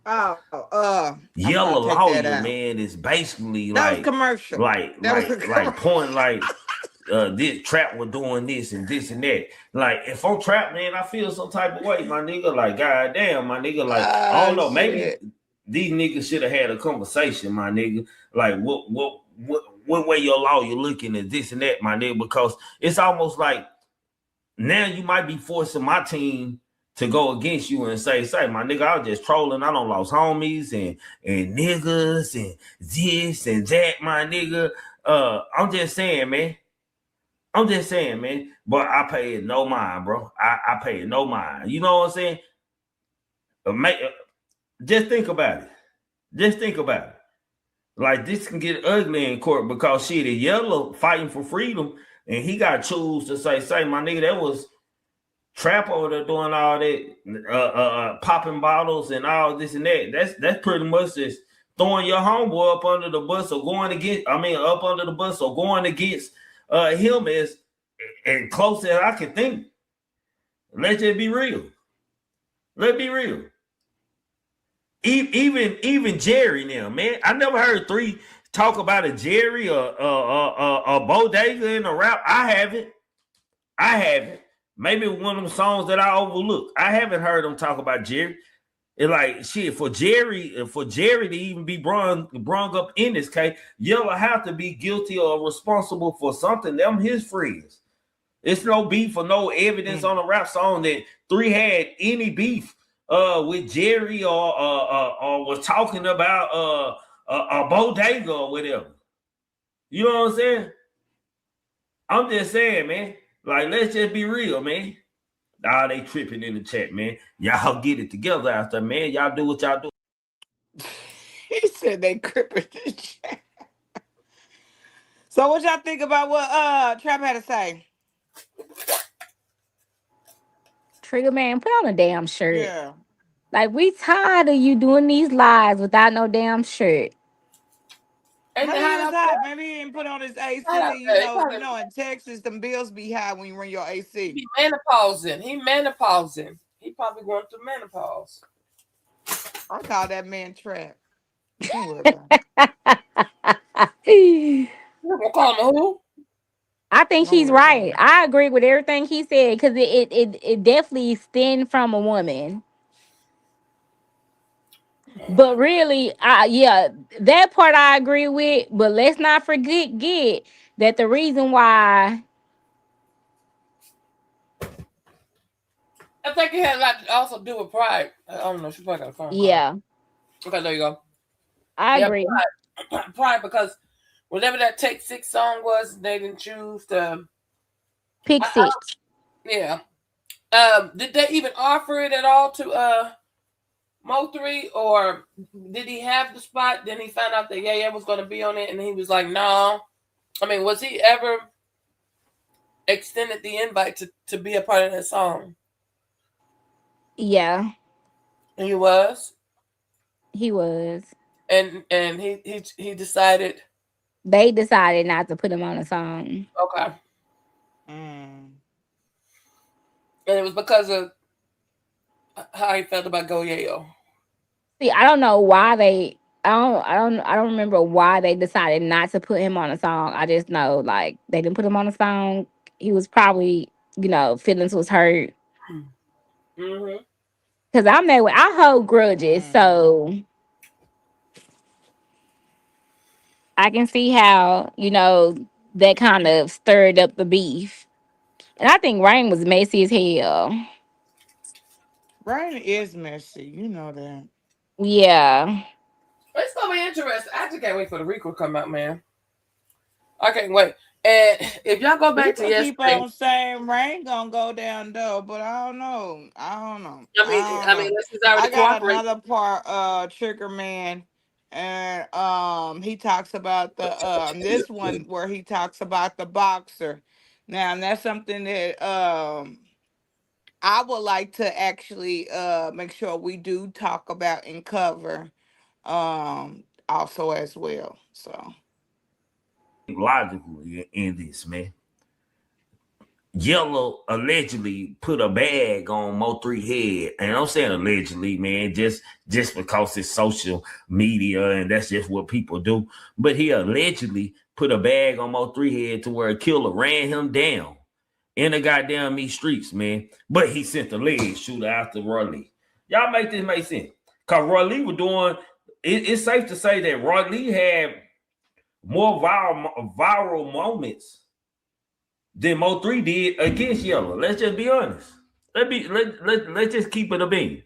A: I'm gonna
H: Yellow
A: take that
H: Lawyer,
A: out.
H: man, is basically
A: That was
H: like
A: commercial. That was a commercial.
H: pointing like this trap was doing this and this and that. Like, if I'm trapped, man, I feel some type of way, my nigga. Like, goddamn, my nigga. Like, I don't know. Maybe these niggas should have had a conversation, my nigga. Like, what way your lawyer looking at this and that, my nigga? Because it's almost like now you might be forcing my team to go against you and say, my nigga, I was just trolling. I don't lost homies and niggas and this and that, my nigga. I'm just saying, man. I'm just saying, man. But I pay it no mind, bro. I pay it no mind. You know what I'm saying? Just think about it. Just think about it. Like, this can get ugly in court because shit, the Yellow fighting for freedom, and he got choose to say, my nigga, that was Trap over there doing all that, popping bottles and all this and that. That's pretty much just throwing your homeboy up under the bus or going against. I mean, up under the bus or going against him as close as I can think. Let's just be real. Let's be real. Even Jerry now, man. I never heard three talk about a Jerry or a Bodega in a rap. I haven't. Maybe one of them songs that I overlooked. I haven't heard them talk about Jerry. It's like shit for Jerry to even be brung up in this case, Yellow have to be guilty or responsible for something. Them his friends. It's no beef or no evidence on a rap song that three had any beef with Jerry or was talking about a bodega or whatever. You know what I'm saying? I'm just saying, man. Like, let's just be real, man. Nah, they tripping in the chat, man. Y'all get it together after, man. Y'all do what y'all do.
A: He said they crippin' the chat. So what y'all think about what Trap had to say?
D: Trigger man, put on a damn shirt.
A: Yeah.
D: Like, we tired of you doing these lives without no damn shirt.
A: Maybe he was hot. Maybe he didn't put on his AC. You know, in Texas, them bills be high when you run your AC.
B: He menopausing. He probably going through menopause.
A: I call that man Trap. Don't worry about it.
B: You gonna call him who?
D: I think he's right. I agree with everything he said because it definitely stemmed from a woman. But really, yeah, that part I agree with. But let's not forget that the reason why.
B: I think it had a lot to also do with pride. I don't know. She probably got a phone call.
D: Yeah,
B: Okay, there you go.
D: I agree.
B: Pride, because whatever that Take Six song was, they didn't choose to
D: Pick six.
B: yeah. Did they even offer it at all to Mo3, or did he have the spot? Then he found out that Yeah was going to be on it, and he was like, "No." I mean, was he ever extended the invite to be a part of that song?
D: Yeah,
B: He was,
D: he was.
B: and he decided.
D: They decided not to put him on a song.
B: Okay,
A: Mm.
B: and it was because of how he felt about Go Yayo.
D: See, I don't know why they. I don't remember why they decided not to put him on a song. I just know like they didn't put him on a song. He was probably, feelings was hurt.
B: Mm-hmm.
D: Cause I hold grudges, so I can see how that kind of stirred up the beef. And I think Rain was messy as hell.
A: Rain is messy, you know that.
D: Yeah.
B: It's gonna be interesting. I just can't wait for the record to come out, man. I can't wait. And if y'all go back to
A: People keep
B: yesterday,
A: on saying Rain gonna go down though, but I don't know.
B: unless he's already
A: I got
B: cooperating.
A: another part, Trigger Man, and he talks about the this one where he talks about the boxer. Now that's something that I would like to actually make sure we do talk about and cover also as well. So
H: Logically in this, man. Yellow allegedly put a bag on Mo3 head, and I'm saying allegedly, man, just because it's social media and that's just what people do. But he allegedly put a bag on Mo3 head to where a killer ran him down in the goddamn me streets, man. But he sent the leg shooter after Roy Lee. Y'all make this make sense? Cause Roy Lee was doing. It's safe to say that Roy Lee had more viral moments than Mo3 did against Yellow. Let's just be honest. Let's just keep it a bean.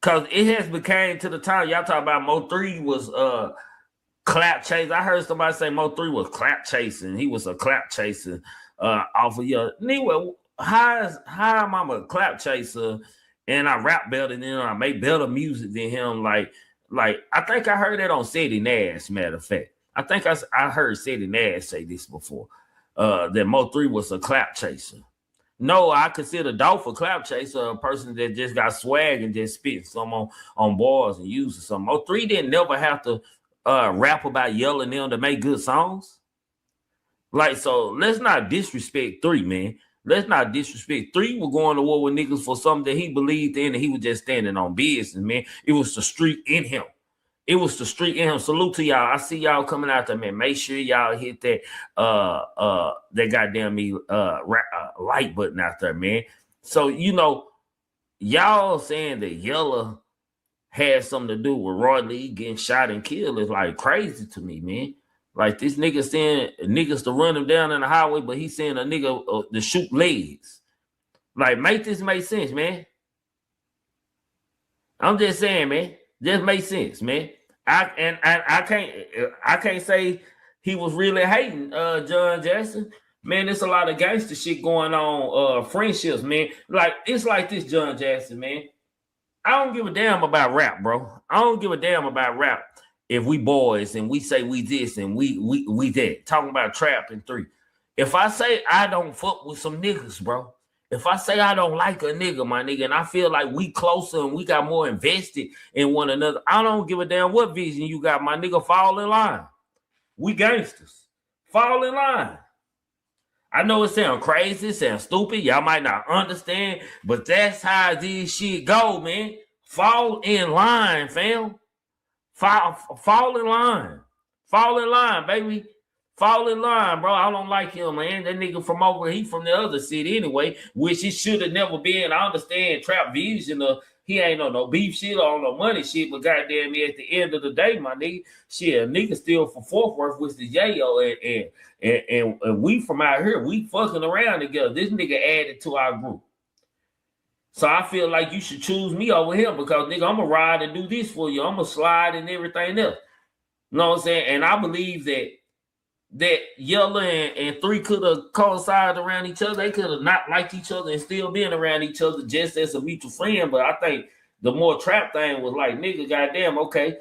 H: Cause it has became to the time y'all talk about Mo3 was clap chasing. I heard somebody say Mo3 was clap chasing. He was a clap chaser off of Yellow. Anyway, how am I a clap chaser and I rap better than him? I make better music than him. Like I think I heard that on Sadie Nash, matter of fact. I think I heard Sadie Nash say this before. That Mo3 was a clap chaser. No, I consider Dolph a clap chaser, a person that just got swag and just spit some on bars and uses some. Mo3 didn't never have to rap about yelling them to make good songs. Like, so let's not disrespect 3, man. Let's not disrespect 3. Was going to war with niggas for something that he believed in, and he was just standing on business, man. It was the street in him. It was the street in him. Salute to y'all. I see y'all coming out there, man. Make sure y'all hit that that goddamn like button out there, man. So y'all saying that Yella had something to do with Roy Lee getting shot and killed is like crazy to me, man. Like this nigga saying niggas to run him down in the highway, but he's saying a nigga to shoot legs. Like, make this make sense, man. I'm just saying, man. Just make sense, man. I can't say he was really hating John Jackson. Man, there's a lot of gangster shit going on, friendships, man. Like, it's like this, John Jackson, man. I don't give a damn about rap, bro. I don't give a damn about rap if we boys and we say we this and we that. Talking about trap and 3. If I say I don't fuck with some niggas, bro. If I say I don't like a nigga, my nigga, and I feel like we closer and we got more invested in one another, I don't give a damn what vision you got, my nigga. Fall in line. We gangsters. Fall in line. I know it sounds crazy, it sounds stupid. Y'all might not understand, but that's how this shit go, man. Fall in line, fam. Fall in line. Fall in line, baby. Fall in line, bro. I don't like him, man. That nigga from over, he from the other city anyway, which he should have never been. I understand Trap Vision, he ain't on no beef shit or on no money shit, but goddamn me, at the end of the day, my nigga, shit, a nigga still for Fort Worth with the J.O. And we from out here, we fucking around together. This nigga added to our group. So I feel like you should choose me over him because nigga, I'm gonna ride and do this for you. I'm gonna slide and everything else. You know what I'm saying? And I believe that Yella and Three could have coincided around each other. They could have not liked each other and still been around each other just as a mutual friend. But I think the more trap thing was like, nigga, goddamn, okay,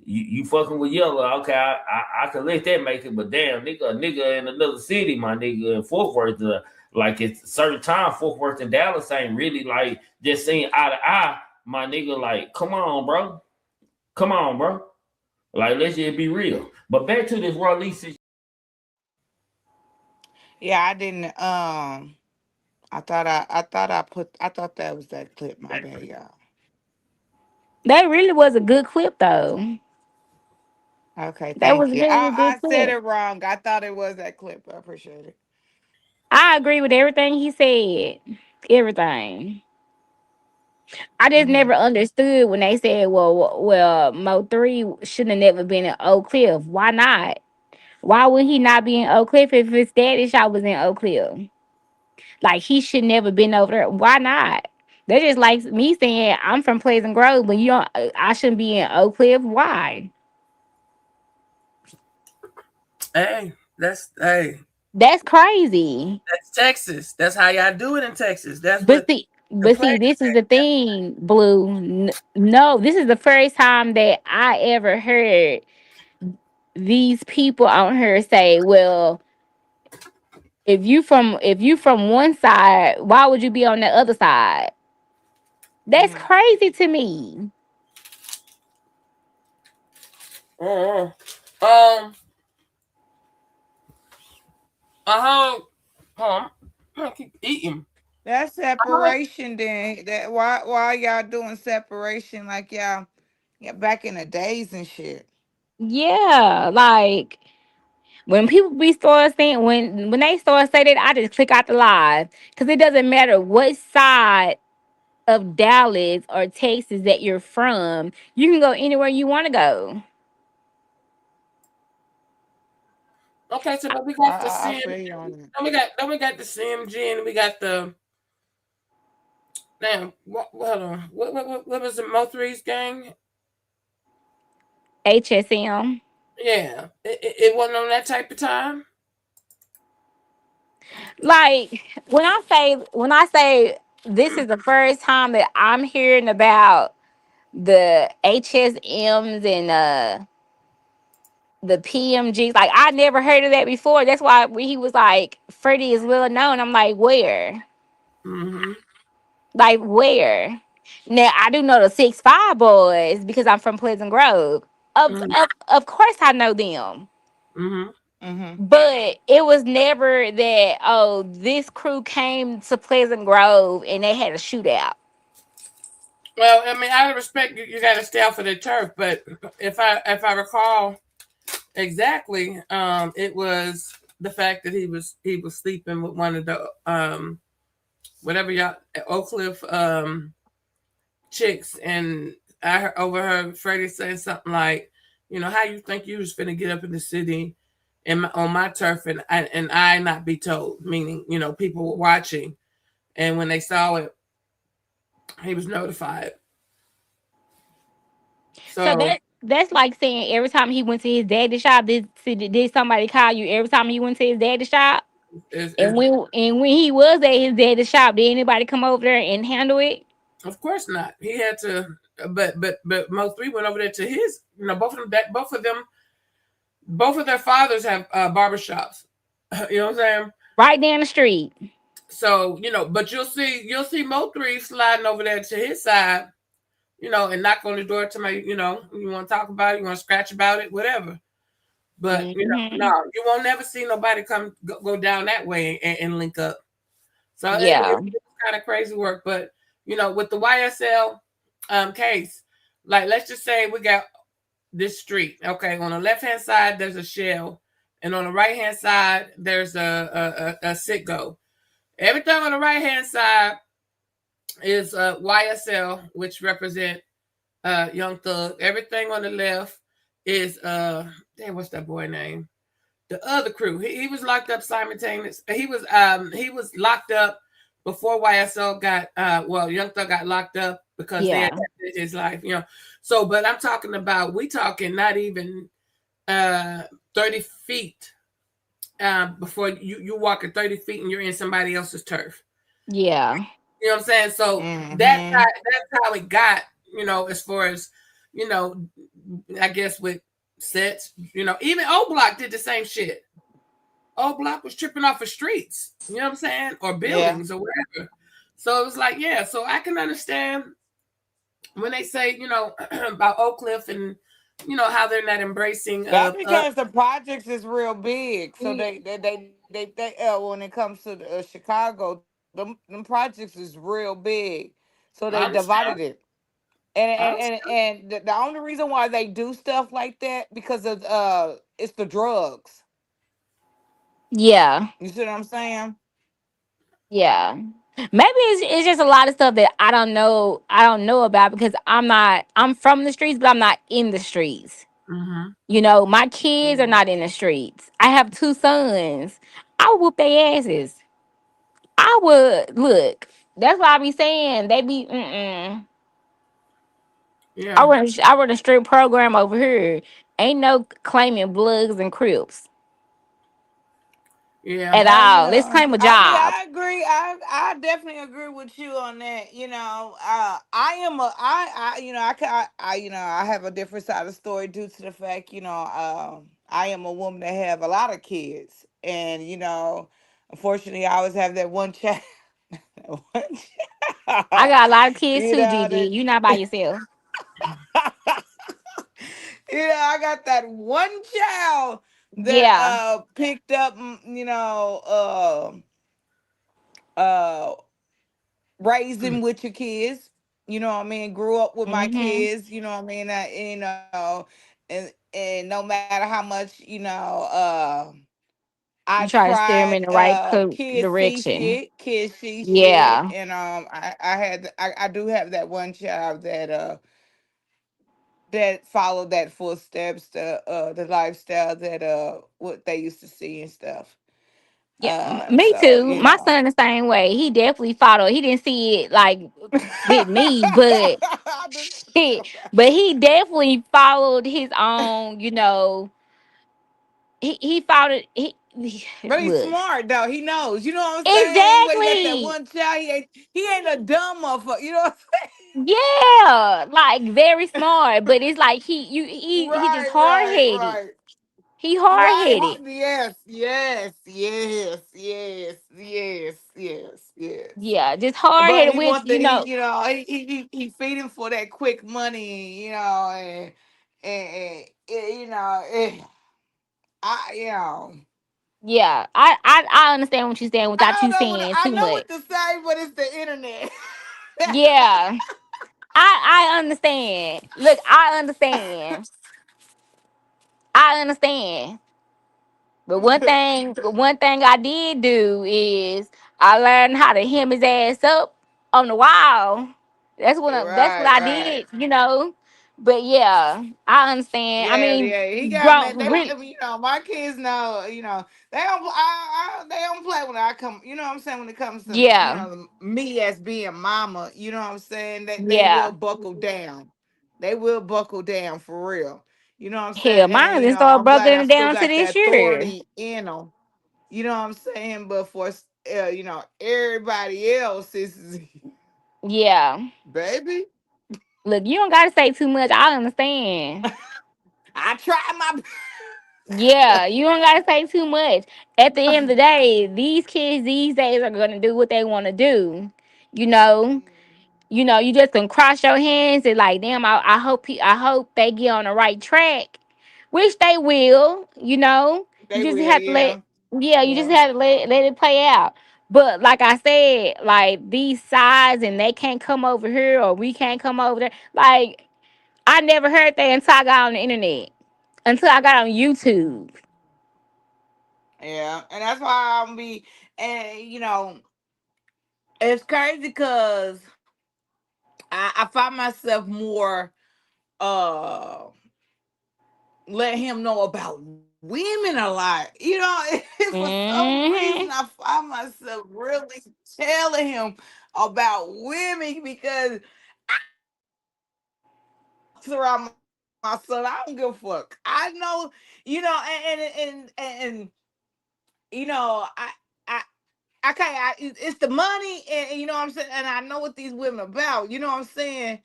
H: you fucking with Yella, okay, I can let that make it. But damn, nigga, a nigga in another city, my nigga in Fort Worth, like at certain time, Fort Worth and Dallas ain't really like just seeing eye to eye, my nigga. Like, come on, bro, come on, bro. Like, let's just be real. But back to this Raleigh situation.
A: Yeah, I didn't. I thought that was that clip. My bad, y'all.
D: That really was a good clip, though.
A: Okay,
D: That was
A: thank you.
D: really a good
A: I said
D: clip.
A: it wrong. I thought it was that clip. I appreciate it.
D: I agree with everything he said. Everything. I just
A: Hmm.
D: never understood when they said, well, Mo3 shouldn't have never been in Oak Cliff. Why not? Why would he not be in Oak Cliff if his daddy shop was in Oak Cliff? Like, he should never been over there. Why not? They're just like me saying I'm from Pleasant Grove, but you don't. I shouldn't be in Oak Cliff. Why?
B: Hey,
D: That's crazy.
B: that's Texas. That's how y'all do it in Texas. That's
D: But
B: what
D: see,
B: the
D: but
B: plan.
D: see, this is the thing, Blue. No, this is the first time that I ever heard these people on here say, "Well, if you from one side, why would you be on the other side?" That's
A: Hmm.
D: crazy to me.
B: Uh-uh. Um, I keep eating.
A: That
B: Uh-huh.
A: separation, then that why y'all doing separation like y'all, yeah, back in the days and shit.
D: Yeah, like when people be start saying when they start saying that, I just click out the live because it doesn't matter what side of Dallas or Texas that you're from, you can go anywhere you want to go.
B: Okay, so but we
A: I
B: got the
A: I, I
B: CM.
A: feel you on it.
B: Then we got the CMG, and we got the damn. Hold on. What was the Mo3's gang?
D: HSM.
B: Yeah, it wasn't on that type of time.
D: Like when I say this is the first time that I'm hearing about the HSMs and the PMGs. Like I never heard of that before. That's why when he was like Freddie is well known, I'm like, where?
B: Mm-hmm.
D: Like where? Now I do know the 6'5" boys because I'm from Pleasant Grove. Of
B: Mm-hmm.
D: of of course I know them.
B: Mm-hmm.
A: Hmm.
D: But it was never that, oh, this crew came to Pleasant Grove and they had a shootout.
B: Well, I mean, out of respect, you got to stay off of the turf. But if I recall exactly, it was the fact that he was sleeping with one of the whatever y'all Oak Cliff chicks, and overheard Freddie saying something like, how you think you was finna get up in the city and on my turf, and I not be told, meaning people were watching, and when they saw it, he was notified.
D: So
B: So
D: that's like saying every time he went to his daddy's shop, did somebody call you every time he went to his daddy's shop? And
B: it's
D: when he was at his daddy's shop, did anybody come over there and handle it?
B: of course not. He had to, but Mo3 went over there to his. Both of their fathers have barbershops. You know what I'm saying?
D: Right down the street.
B: So but you'll see Mo3 sliding over there to his side, and knock on the door to my, you want to talk about it, you want to scratch about it, whatever. But
D: Hmm.
B: no, you won't never see nobody go down that way and link up. So
D: Yeah.
B: it's kind of crazy work. But with the YSL case, like let's just say we got this street. Okay, on the left hand side there's a Shell, and on the right hand side there's a Citgo. Everything on the right hand side is YSL, which represent Young Thug. Everything on the left is damn, what's that boy name? The other crew. He was locked up simultaneous. He was locked up before YSL got Young Thug got locked up because they
D: Yeah.
B: attempted his life. So but I'm talking about, we talking not even uh 30 feet before you walking 30 feet and you're in somebody else's turf.
D: Yeah.
B: You know what I'm saying? So
A: Mm-hmm.
B: that's how it got, as far as, you know, I guess with sets, even O Block did the same shit. O Block was tripping off of streets, you know what I'm saying? Or
A: Yeah.
B: buildings or wherever. So it was like, yeah, so I can understand when they say, about Oak Cliff and how they're not embracing
A: That's
B: of
A: because the projects is real big. So when it comes to Chicago, them projects is real big. So they
B: I
A: divided
B: understand.
A: it. And
B: I
A: and and,
B: understand.
A: and the only reason why they do stuff like that because of it's the drugs.
D: Yeah.
A: You see what I'm saying?
D: Yeah. Maybe it's just a lot of stuff that I don't know about because I'm from the streets, but I'm not in the streets.
B: Mm-hmm.
D: My kids are
A: Mm.
D: not in the streets. I have two sons. I would whoop their asses. I would look. That's why I be saying they be. Mm-mm. I
B: Yeah.
D: run. I run a strict program over here. Ain't no claiming Bloods and Crips
B: Yeah.
D: at all. Let's claim a job.
A: I agree. I definitely agree with you on that. I am a I have a different side of the story due to the fact I am a woman that have a lot of kids, and unfortunately I always have that one child. That one
D: I
A: child,
D: got a lot of kids
A: you
D: too,
A: know
D: Gigi.
A: that.
D: You not by yourself.
A: I got that one child that
D: Yeah.
A: picked up, uh raising with your kids. What I mean? Grew up with my
D: Mm-hmm.
A: kids. You know what I mean? And no matter how much I
D: You try to steer them in
A: tried,
D: the right direction.
A: kids see shit,
D: Yeah.
A: and I do have that one child that followed that footsteps, the lifestyle that what they used to see and stuff.
D: Yeah, me
A: So
D: too. My son the same way. He definitely followed. He didn't see it like with me, but
A: I do
D: he,
A: too.
D: but he definitely followed his own. He followed.
A: But he's
D: Look,
A: smart though. He knows. You know what I'm saying? But he got that
D: exactly.
A: one child. He ain't a dumb motherfucker. You know what I'm
D: Yeah, like very smart. But it's like
A: saying?
D: he just
A: Right,
D: hard
A: right,
D: headed.
A: right.
D: He hard
A: Right.
D: headed.
A: Yes, yes, yes, yes, yes, yes, yes.
D: Yeah, just hard
A: But
D: headed.
A: he
D: Which
A: want the he feeding for that quick money, and I
D: yeah, I understand what you're saying without you saying
A: I
D: too
A: know
D: much.
A: what to say, but it's the internet.
D: Yeah. I understand. Look, I understand. I understand. But one thing I did do is I learned how to hem his ass up on the wall. That's what
A: Right,
D: I
A: right.
D: did. But yeah, I understand. I
A: Yeah,
D: mean,
A: yeah. He got man.
D: grown
A: They,
D: really,
A: my kids know. They don't play when I come. You know what I'm saying? When it comes to
D: yeah,
A: me as being mama, you know what I'm saying? They will
D: yeah.
A: buckle down. They will buckle down for real. You know what I'm
D: Hell,
A: saying?
D: mine
A: And
D: didn't start
A: I'm glad I
D: buckling
A: still
D: down to
A: got
D: this
A: that
D: year.
A: authority in them. You know what I'm saying? But for everybody else is
D: Yeah.
A: baby.
D: Look, you don't gotta say too much. I understand.
A: I try my.
D: Yeah, you don't gotta say too much. At the end of the day, these kids these days are gonna do what they want to do. You know, you just can cross your hands and like, damn. I hope they get on the right track, which they will. You
A: They
D: just
A: will,
D: have to let,
A: yeah.
D: yeah, you just
A: Yeah.
D: have to let it play out. But like I said, like these sides and they can't come over here or we can't come over there. Like I never heard that until I got on the internet, until I got on YouTube.
A: Yeah, and that's why I'm be, and it's crazy because I find myself more uh let him know about life. women a lot. For some reason,
D: Hmm.
A: I find myself really telling him about women because around my son, I don't give a fuck. I know, and I okay, it's the money, and you know what I'm saying, and I know what these women about. You know what I'm saying,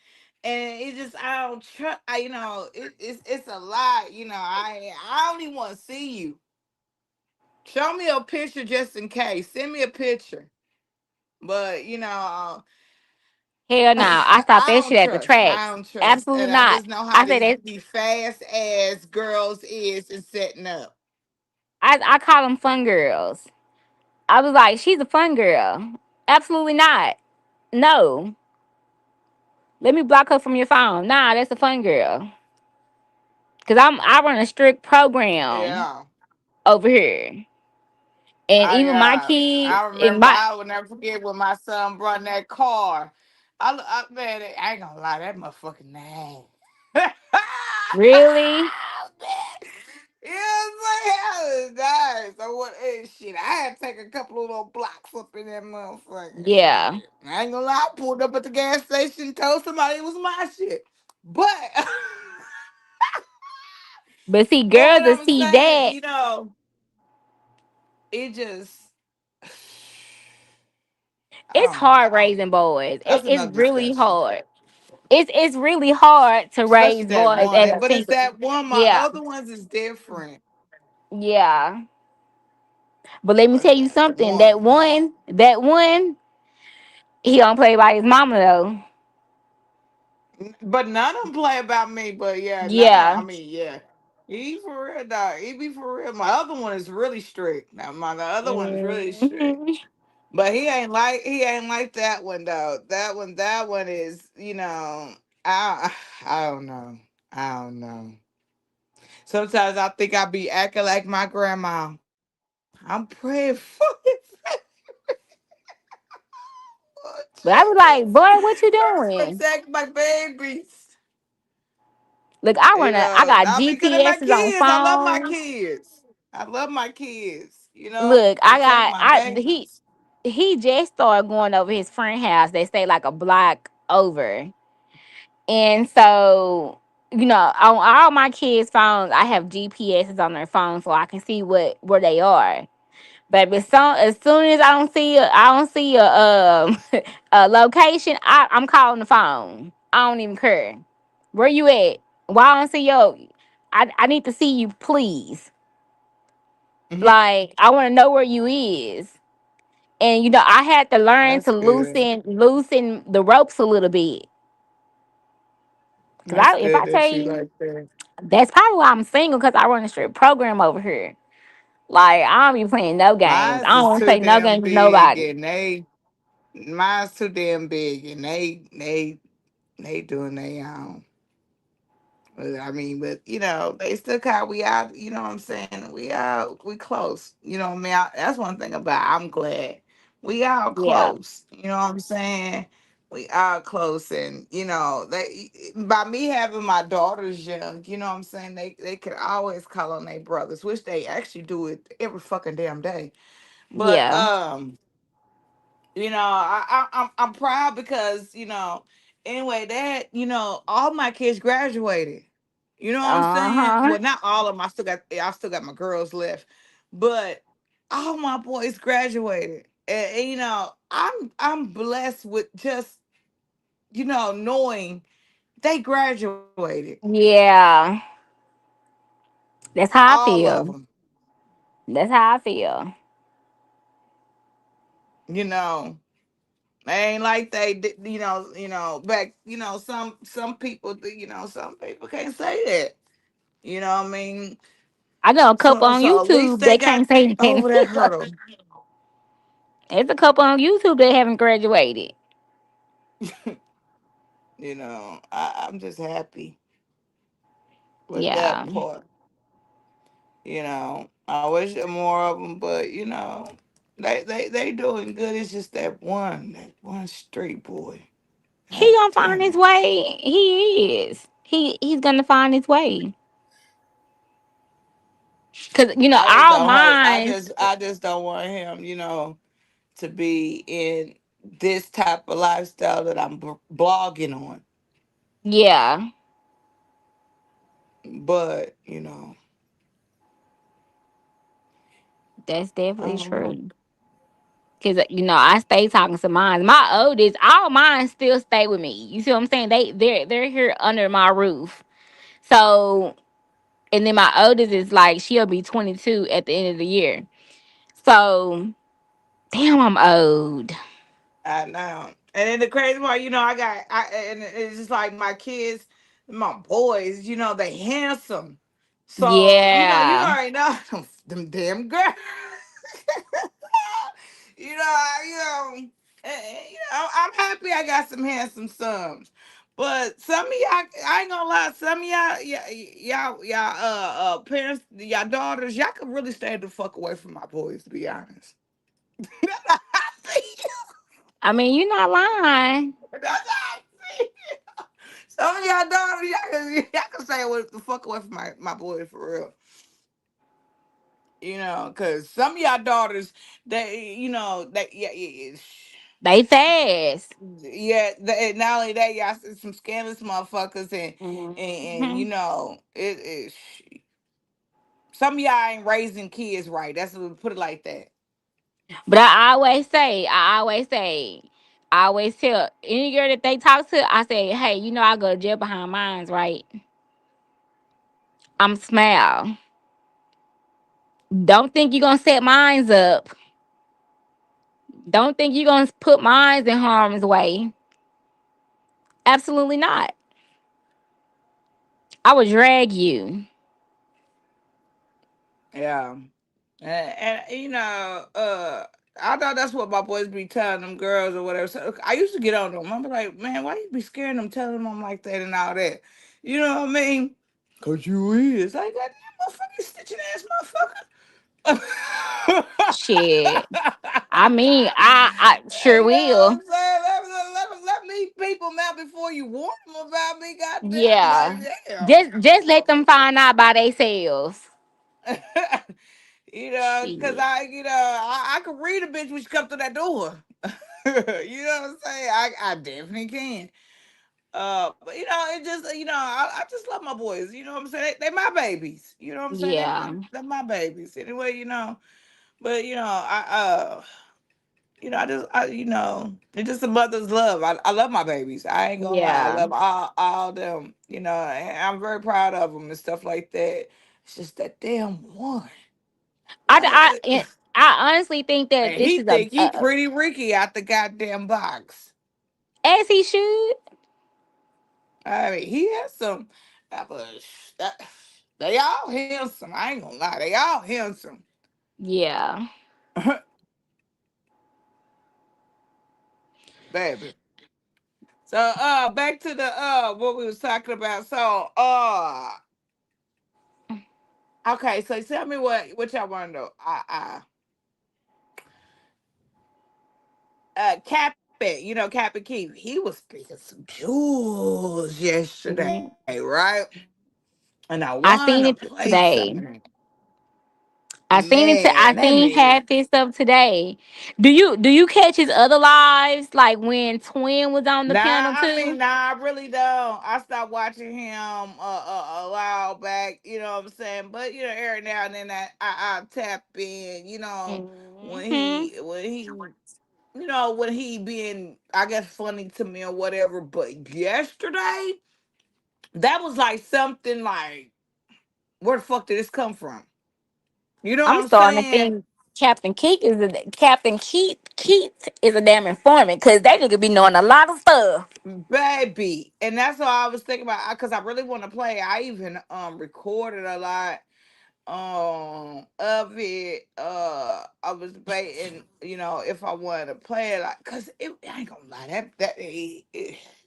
A: and it just I don't trust. It's a lot. I don't even want to see you. Show me a picture just in case. Send me a picture. But
D: Hell no. I stopped
A: I
D: that
A: don't
D: shit at the
A: trust. I
D: tracks.
A: don't trust.
D: Absolutely
A: And I
D: not.
A: just know how
D: I said that
A: these fast ass girls is in setting up.
D: I call them fun girls. I was like, she's a fun girl. Absolutely not. No. Let me block her from your phone. Nah, that's a fun girl. Cause I run a strict program
A: Yeah.
D: over here. And even my kids
A: I
D: in
A: remember
D: my
A: I will never forget when my son brought in that car. Man, I ain't gonna lie, that motherfucking name. Man.
D: really,
A: Yeah, it's like hell is nice. So what is shit? I had to take a couple of little blocks up in that motherfucker
D: yeah.
A: shit. I ain't gonna lie, I pulled up at the gas station, told somebody it was my shit. But
D: But see,
A: but
D: girls
A: what
D: that
A: I'm
D: see
A: saying,
D: that,
A: it just I
D: it's
A: don't
D: hard
A: know.
D: raising boys.
A: That's
D: It's
A: another
D: really
A: discussion.
D: hard. It's really hard to
A: Especially
D: raise
A: that
D: boys
A: one.
D: as a
A: But it's
D: single.
A: that one. My
D: Yeah,
A: other ones is different.
D: yeah. But let me
A: But it's
D: tell you
A: that
D: something.
A: one.
D: That one, he don't play by his mama though.
A: But none of them play about me. But yeah, none of.
D: Yeah.
A: I mean, yeah. He for real, dog. He be for real. My other one is really strict. Now my the other one is really strict.
D: Hmm.
A: But he ain't like that one though. That one is I I don't know. I don't know. Sometimes I think I be acting like my grandma. I'm praying for it. Oh,
D: But I was like,
A: Jesus.
D: boy, what you doing?
A: Protect my babies.
D: Look, I got
A: I mean, cause they're my
D: GPSs on
A: kids. I love my
D: phones.
A: kids. I love my kids.
D: Look,
A: Protect my babies.
D: he just started going over his friend house. They stay like a block over. And so, on all my kids' phones, I have GPSs on their phones so I can see where they are. But as soon as I don't see a location, I'm calling the phone. I don't even care. Where you at? Why I don't see yo? I need to see you, please.
A: Mhm.
D: Like I want to know where you is. And I had to learn to
A: That's good.
D: loosen the ropes a little bit. Cause
A: That's
D: if
A: good
D: I tell
A: that you
D: you,
A: like that.
D: that's probably why I'm single. Cause I run a strict program over here. Like I don't be playing no games.
A: Mine's
D: I don't
A: is
D: want to
A: too
D: play no
A: damn
D: games with
A: big,
D: nobody.
A: and mine's too damn big, and they doing their own. I mean, but they still kind we out. You know what I'm saying? We out. We close. You know what I mean? That's one thing about. I'm glad we are
D: Yeah,
A: close. You know what I'm saying? We are close, and they by me having my daughters young. You know what I'm saying? They could always call on their brothers, which they actually do it every fucking damn day. But
D: yeah.
A: I'm proud because anyway that all my kids graduated. You know what I'm
D: Uh
A: saying?
D: huh.
A: Well, not all of them. I still got my girls left, but all my boys graduated, and I'm blessed with just knowing they graduated,
D: Yeah, that's how I
A: all of
D: feel.
A: them.
D: That's how I feel.
A: You know. They ain't like they did, back, some people, some people can't say that. You know what I mean?
D: I know a couple
A: So
D: on
A: so at least
D: YouTube
A: they
D: that
A: got
D: can't say that.
A: over that hurdle.
D: There's a couple on YouTube that haven't graduated.
A: I'm just happy with
D: Yeah,
A: that part. I wish there more of them, but they doing good. It's just that one street boy.
D: he
A: God
D: gonna find his
A: damn.
D: way. He is. He's gonna find his way. Because
A: I just
D: our
A: don't hope.
D: minds.
A: I just don't want him, to be in this type of lifestyle that I'm blogging on.
D: Yeah,
A: But
D: that's
A: I
D: definitely
A: don't know.
D: true. Cause I stay talking to mine. My oldest, all mine still stay with me. You see what I'm saying? They're here under my roof. So, and then my oldest is like she'll be 22 at the end of the year. So, damn, I'm old.
A: I know. And then the crazy part, and it's just like my kids, my boys, they handsome. So, you
D: Yeah,
A: already know them damn girls. I'm happy I got some handsome sons. But some of y'all, I ain't gonna lie, some of y'all, parents, y'all daughters, y'all could really stay the fuck away from my boys, to be honest. That's how I feel.
D: I mean you're not lying.
A: That's how I feel. Some of y'all daughters, y'all can stay away the fuck away from my boys for real. Cause some of y'all daughters,
D: They fast.
A: yeah, not only that, y'all some scandalous motherfuckers, and
D: Mhm.
A: it is. Some of y'all ain't raising kids right. That's what we put it like that.
D: But I always tell any girl that they talk to, I say, hey, I go to jail behind mines, right? I'm smile. Don't think you're gonna set mines up. Don't think you're gonna put mines in harm's way. Absolutely not. I would drag you.
A: Yeah, and I thought that's what my boys be telling them girls or whatever. So I used to get on them. I'm like, man, why you be scaring them, telling them like that and all that? You know what I mean? Cause you is like that motherfucking stitching ass motherfucker.
D: Shit. I mean, I sure
A: You know what
D: will.
A: I'm saying? Let me people out before you warn them about me. Goddamn,
D: Yeah.
A: like
D: Just let them find out by themselves.
A: damn. Because
D: Shit.
A: I could read a bitch when she come through that door. You know what I'm saying? I definitely can. But it just I just love my boys. You know what I'm saying? They my babies. You know what I'm saying?
D: Yeah.
A: They're my babies. Anyway, But it's just a mother's love. I love my babies. I ain't gonna lie. I
D: Yeah.
A: love all them. And I'm very proud of them and stuff like that. It's just that damn one.
D: I honestly think that
A: And
D: this
A: he
D: is a,
A: think he pretty Ricky out the goddamn box.
D: as he should.
A: I mean, he has some. But they all handsome. I ain't gonna lie. They all handsome,
D: Yeah.
A: baby. So back to the what we was talking about. So okay. So tell me what y'all want to know. Cap it. Cap and Keith. He was speaking some jewels yesterday,
D: Mhm.
A: right? And I
D: I
A: wanna
D: seen it
A: play
D: today.
A: something. Man,
D: I
A: that
D: seen
A: nigga.
D: half his stuff today. Do you catch his other lives like when Twin was on the
A: Nah,
D: panel too?
A: I really don't. I stopped watching him a while back. You know what I'm saying? But every now and then I tap in. When
D: Hmm.
A: he being, I guess, funny to me or whatever. But yesterday, that was like something like, where the fuck did this come from? You know what
D: I'm
A: I'm
D: starting to
A: saying?
D: think Captain Keith is a damn informant because that nigga be knowing a lot of stuff.
A: Baby, and that's what I was thinking about because I really want to play. I even recorded a lot of it. I was debating, if I wanted to play it, like, cause I ain't gonna lie,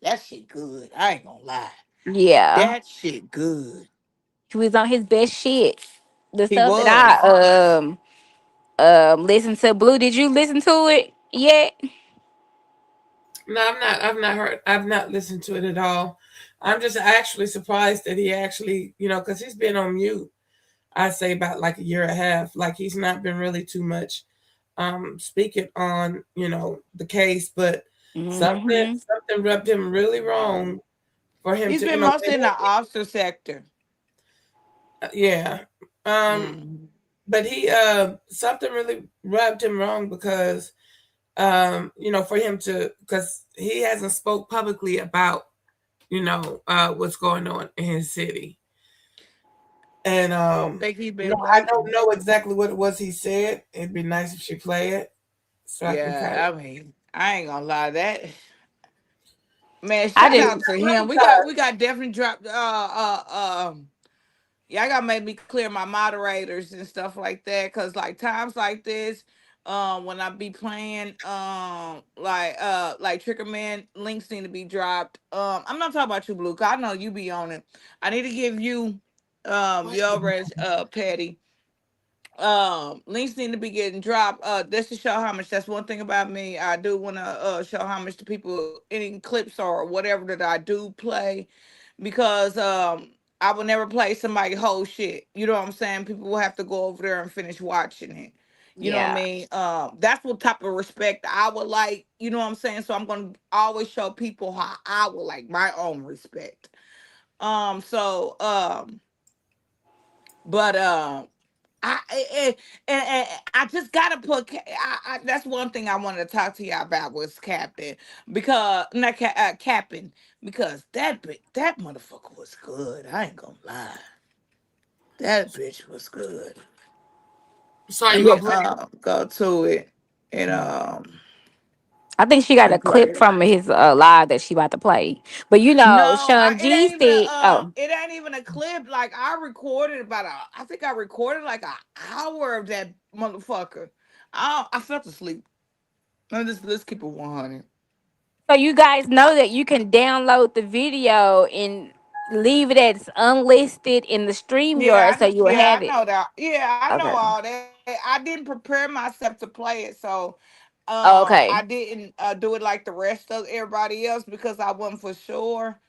A: that shit good. I ain't gonna lie,
D: Yeah,
A: that shit good.
D: he was on his best shit. The
A: He
D: stuff that
A: was.
D: I listened to. Blue, did you listen to it yet?
B: No, I'm not. I've not heard. I've not listened to it at all. I'm just actually surprised that he actually, because he's been on mute. I say about like a year and a half. Like he's not been really too much speaking on, the case, but
A: Mm-hmm.
B: something rubbed him really wrong for him
A: He's
B: to,
A: been mostly in the officer sector.
B: yeah. Um,
A: Mm.
B: but he something really rubbed him wrong because for him to, because he hasn't spoke publicly about, what's going on in his city. And
A: Think he's
B: no,
A: been
B: I don't
A: waiting.
B: know exactly what it was he said. It'd be nice if she play it so I can kind of.
A: Yeah, I mean, I ain't gonna lie. That man,
D: I
A: shout
D: just
A: out to him. We got definitely dropped. Yeah, I gotta make me clear my moderators and stuff like that, cause like times like this, when I be playing, like Trigger Man links need to be dropped. I'm not talking about you, Blue. 'Cause I know you be on it. I need to give you, your Patty. Links need to be getting dropped. That's to show how much. That's one thing about me. I do want to show how much to people any clips or whatever that I do play, because I will never play somebody whole shit. You know what I'm saying? People will have to go over there and finish watching it. You know what I
D: yeah.
A: mean? That's what type of respect I would like. You know what I'm saying? So I'm gonna always show people how I would like my own respect. So but and I just gotta put. That's one thing I wanted to talk to y'all about was Captain, because not Captain, because that motherfucker was good. I ain't gonna lie, that bitch was good.
B: So are
A: Let
B: you
A: me
B: gonna
D: Yeah.
B: play?
A: go to it and
D: I think she got a
A: and play
D: clip
A: it.
D: from his live that she about to play. But
A: No,
D: Sean
A: it
D: G
A: ain't even
D: said, oh,
A: it ain't even a clip. Like I recorded I think I recorded like an hour of that motherfucker. I felt asleep. Let's keep it 100.
D: so you guys know that you can download the video and leave it as unlisted in the stream yard so you'll
A: Yeah,
D: have
A: I
D: it.
A: know that. Yeah, I know
D: Okay.
A: all that. I didn't prepare myself to play it, so
D: Oh,
A: I
D: okay.
A: didn't do it like the rest of everybody else because I wasn't for sure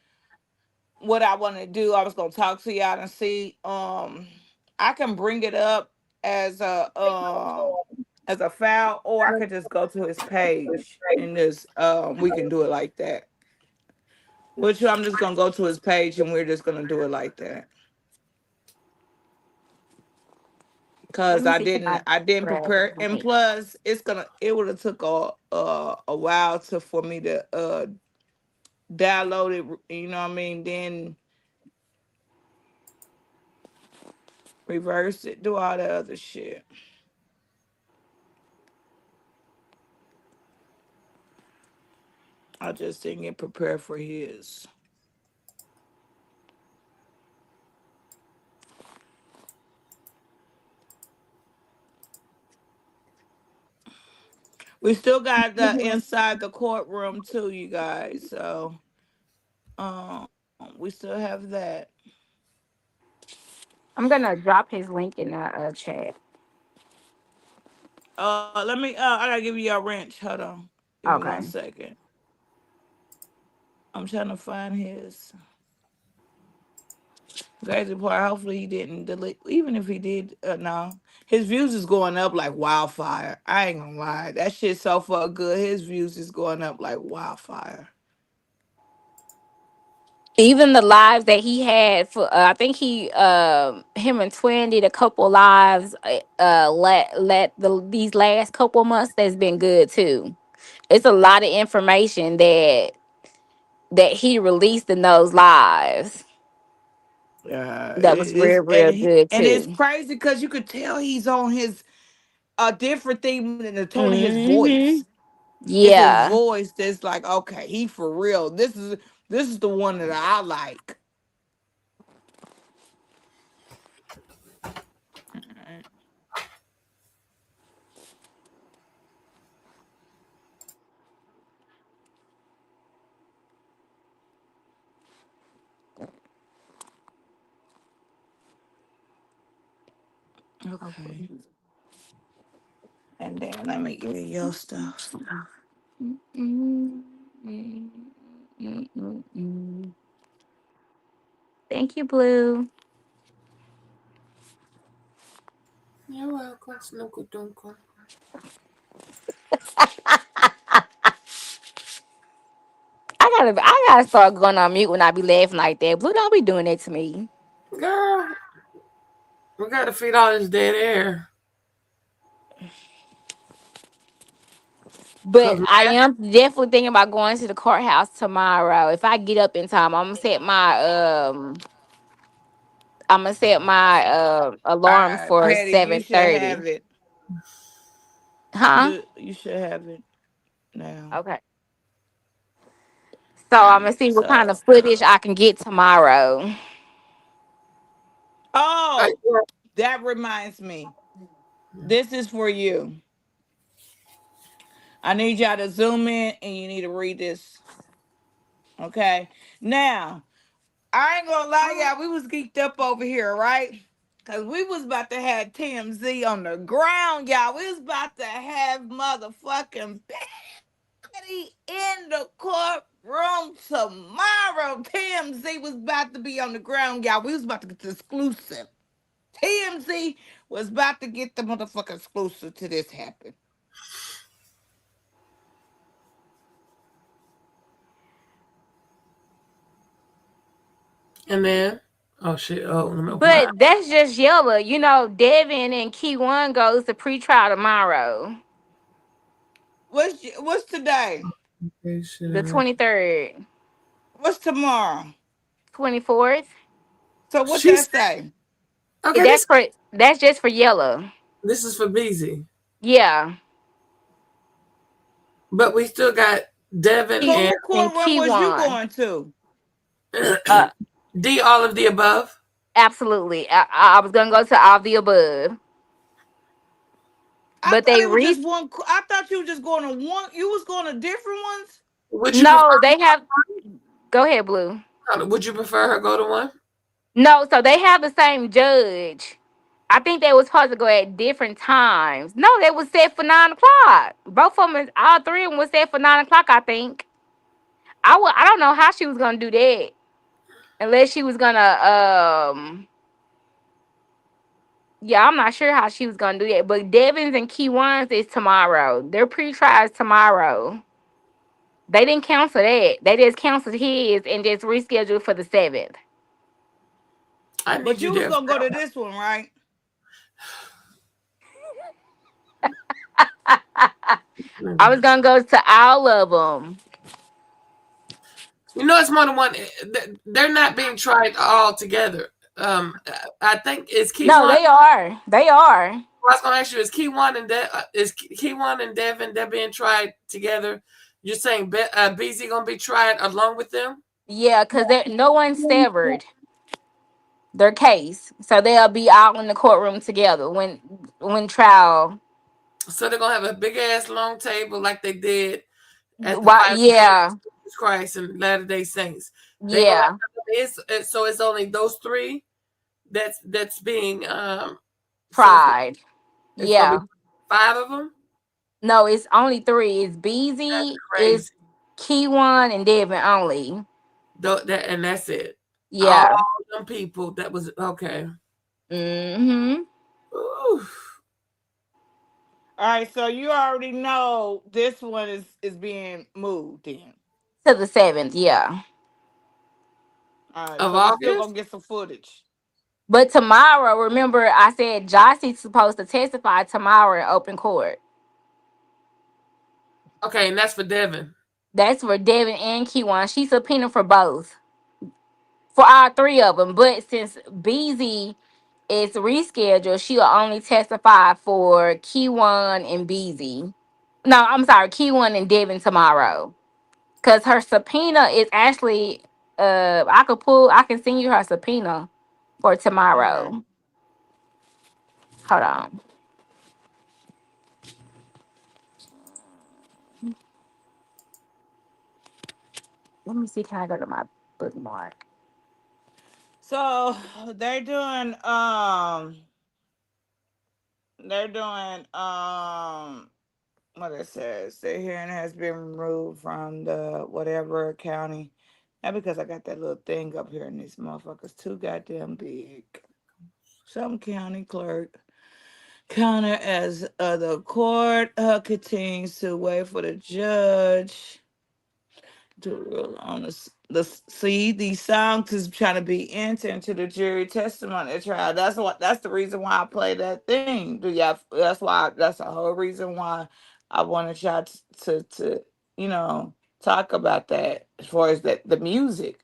A: what I want to do. I was gonna talk to y'all and see. I can bring it up as a file, or I could just go to his page and just we can do it like that. Which I'm just gonna go to his page and we're just gonna do it like that.
D: Let
A: Cause
D: me
A: I
D: see if
A: didn't
D: I
A: I didn't
D: grab
A: prepare,
D: the
A: and
D: link.
A: plus it would have took a while to for me to download it, you know what I mean, then reverse it, do all that other shit. I just didn't get prepared for his. We still got the inside the courtroom too, you guys. So we still have that.
D: I'm gonna drop his link in the chat.
A: Let me I gotta give you a wrench. Hold on. Give me one
D: Okay.
A: second. I'm trying to find his. Crazy part. Hopefully he didn't delete. Even if he did, no, his views is going up like wildfire. I ain't gonna lie, that shit so far good. His views is going up like wildfire.
D: Even the lives that he had for, I think him and Twin did a couple lives. These last couple months that's been good too. It's a lot of information that he released in those lives. That was real, real good
A: And it's
D: too.
A: crazy because you could tell he's on his a different thing in the tone of his
D: Hmm.
A: voice. It's his
D: Yeah.
A: voice that's like, okay, he for real. This is the one that I like. Okay,
D: Okay.
A: and then let me get your stuff.
D: Mm, mm, mm. Thank you, Blue.
B: You're welcome, Snooker Dunker.
D: I gotta start going on mute when I be laughing like that. Blue, don't be doing that to me.
B: Girl, we gotta feed all this dead air. Cause
D: But I am definitely thinking about going to the courthouse tomorrow. If I get up in time, I'm gonna set my
A: All
D: alarm
A: right,
D: for
A: Patty, you should
D: 7:30.
A: have it.
D: Huh?
A: You should have it now.
D: Okay. So I'm gonna see what kind
A: So,
D: of footage I can get tomorrow.
B: I,
A: oh, that reminds me. This is for you. I need y'all to zoom in and you need to read this. Okay. Now, I ain't gonna lie, y'all. We was geeked up over here, right? Cause we was about to have TMZ on the ground, y'all. We was about to have motherfucking Patty in the courtroom tomorrow. TMZ was about to be on the ground, y'all. We was about to get the exclusive. TMZ was about to get the motherfucking exclusive to this happen.
B: and then, oh shit! Oh, let me open my.
D: But that's just Yella. You know, Devin and Key One goes to pretrial tomorrow,
A: What's today?
D: the
B: Application.
D: 23rd,
A: What's tomorrow?
D: 24th.
A: So what
B: She
A: that
B: said,
A: say?
B: okay,
D: That's just for Yella.
B: this is for BZ,
D: Yeah,
B: but we still got Devin
A: So
D: Key
B: and
A: who
D: and
A: courtroom
D: Key
A: was you
D: One.
A: going to?
D: Uh,
B: D. All of the above.
D: absolutely. I was gonna go to all the above,
A: I
D: but
A: thought
D: they
A: it was just
D: re
A: one. I thought you were just going to one. You was going to different ones.
B: Would you prefer?
D: no, they have. Go ahead, Blue.
B: Would you prefer her go to one?
D: No, so they have the same judge. I think they was supposed to go at different times. No, they was set for 9 o'clock. Both of them, all three of them was set for 9 o'clock. I think. I don't know how she was gonna do that unless she was gonna. Yeah, I'm not sure how she was gonna do that. But Devins and Key Ones is tomorrow. Their pre-trial is tomorrow. They didn't cancel that. They just canceled his and just rescheduled for the 7th.
B: I
A: But
B: need you
A: you was
B: there.
A: gonna go to this one, right?
D: I was gonna go to all of them.
B: You know, it's more than one. They're not being tried all together. I think it's Key
D: No,
B: One.
D: they are. They are.
B: I was going to ask you: is Key One and is Key One and Devin they're being tried together? You're saying BZ gonna be tried along with them,
D: Yeah, because no one severed their case, so they'll be all in the courtroom together when trial.
B: so they're gonna have a big ass long table like they did at the
D: Why?
B: Five Days
D: Yeah,
B: of Jesus Christ and Latter Day Saints. They gonna
D: yeah,
B: so it's only those three that's being so
D: pride.
B: it's gonna be
D: Yeah.
B: five of them.
D: No, it's only three. It's
B: That's
D: BZ, it's
B: crazy.
D: Key One, and Devin only.
B: And that's it. All
D: Yeah.
B: them people that was okay.
D: Mm-hmm.
B: Ooh.
A: All right. So you already know this one is being moved. Then.
D: To the 7th, yeah.
A: All right.
B: Of
A: So we still
B: August.
A: gonna get some footage.
D: But tomorrow, remember I said Jossie's supposed to testify tomorrow in open court.
B: Okay, and that's for Devin.
D: That's for Devin and Keywan. She subpoenaed for both. For all three of them. But since BZ is rescheduled, she'll only testify for Keywan and BZ. No, I'm sorry, Keywan and Devin tomorrow. Cause her subpoena is actually I can send you her subpoena for
A: Okay.
D: tomorrow. Hold on. Let me see. Can I go to my bookmark?
A: So they're doing they're doing what it says. The hearing has been removed from the whatever county. Not because I got that little thing up here and these motherfuckers too goddamn big. Some county clerk Counter as the court continues to wait for the judge to rule on the see these songs is trying to be entered into the jury testimony trial. That's the reason why I play that thing. Do y'all? That's the whole reason why I wanted y'all to you know talk about that as far as the music.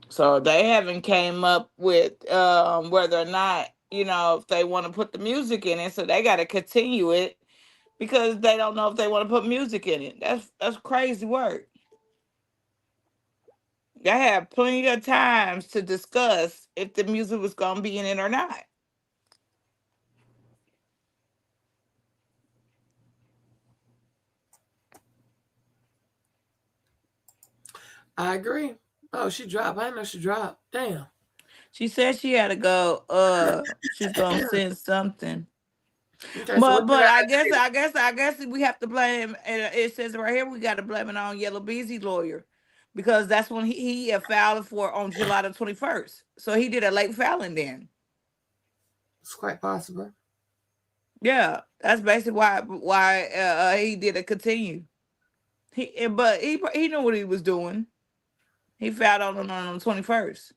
A: So they haven't came up with whether or not if they want to put the music in it. So they got to continue it because they don't know if they want to put music in it. That's crazy work. They have plenty of times to discuss if the music was going to be in it or not.
B: I agree. Oh, she dropped. I didn't know she dropped. Damn.
A: She said she had to go. She's gonna send something.
B: Okay, so
A: But
B: what you
A: but
B: got
A: I guess we have to blame. It says right here we got to blame it on Yellow Beezy lawyer, because that's when he filed for on July the 21st. So he did a late filing then.
B: It's quite possible.
A: Yeah, that's basically why he did a continue. But he knew what he was doing. He filed on the 21st.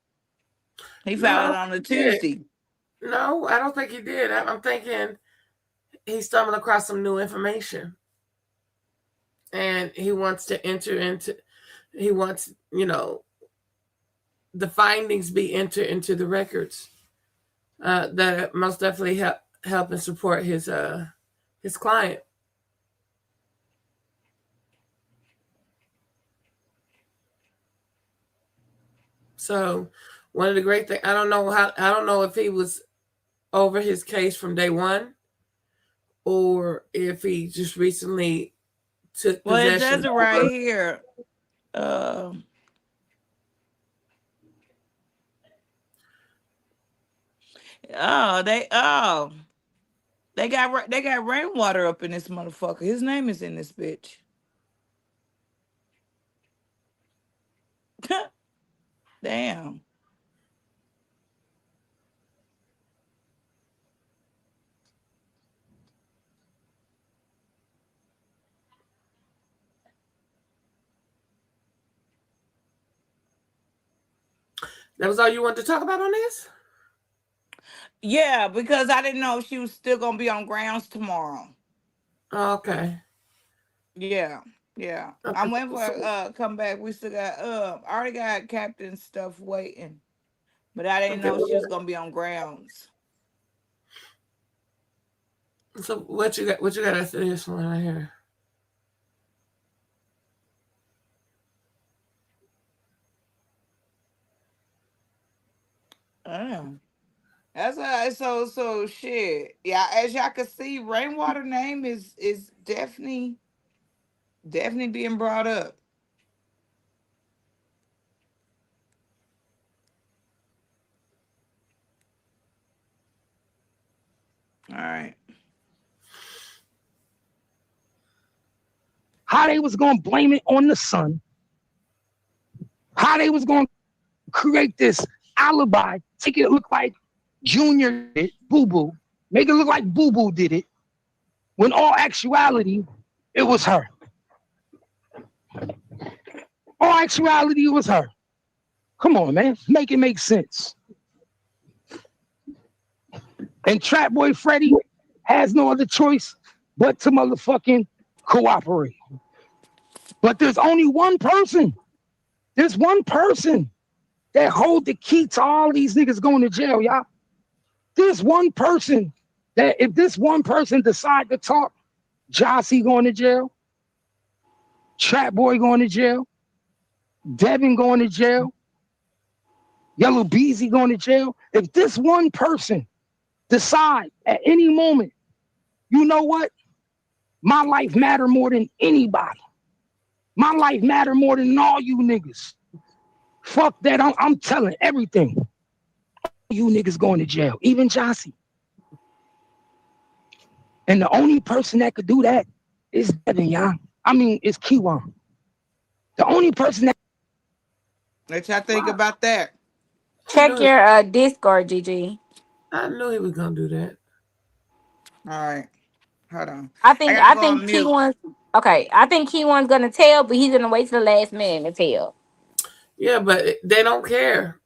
A: He
B: No, I
A: filed
B: don't
A: it on the
B: think he did.
A: Tuesday.
B: No, I don't think he did. I'm thinking he stumbled across some new information, and he wants to enter into. He wants, the findings be entered into the records. That most definitely help and support his client. So one of the great things, I don't know if he was over his case from day one, or if he just recently took
A: Well, it
B: possession
A: says it right here. Uh, oh, they got rainwater up in this motherfucker. His name is in this bitch. Damn.
B: That was all you wanted to talk about on this?
A: Yeah, because I didn't know if she was still gonna be on grounds tomorrow.
B: Okay.
A: Yeah, yeah.
B: Okay.
A: I'm waiting for come back. We still got I already got captain stuff waiting, but I didn't
B: Okay.
A: know she was gonna be on grounds.
B: So what you got? What you got after this one right here?
A: Oh. So shit. Yeah, as y'all can see, rainwater name is definitely being brought up. All right.
I: How they was gonna blame it on the son, how they was gonna create this alibi, make it look like Junior did, Boo Boo, make it look like Boo Boo did it, when all actuality, it was her. All actuality, it was her. Come on, man, make it make sense. And Trap Boy Freddy has no other choice but to motherfucking cooperate. But there's only one person. There's one person that hold the key to all these niggas going to jail, y'all. There's one person that if this one person decide to talk, Jossie going to jail, Trap Boy going to jail, Devin going to jail, Yellow Beezy going to jail. If this one person decide at any moment, you know what? My life matter more than anybody. My life matter more than all you niggas. Fuck that. I'm telling everything. You niggas going to jail, even Jossie. And the only person that could do that is Devin, y'all. I mean, it's Kiwan. The only person that.
A: What y'all think about that?
B: I knew
D: Check
B: he,
D: your Discord, GG.
B: I knew he was gonna do that.
A: All right. Hold on.
D: I
A: I
D: think
A: gotta
D: I
A: go
D: think
A: on
D: Key
A: mute.
D: One's okay. I think Key One's gonna tell, but he's gonna wait till the last minute to tell.
B: Yeah, but they don't care.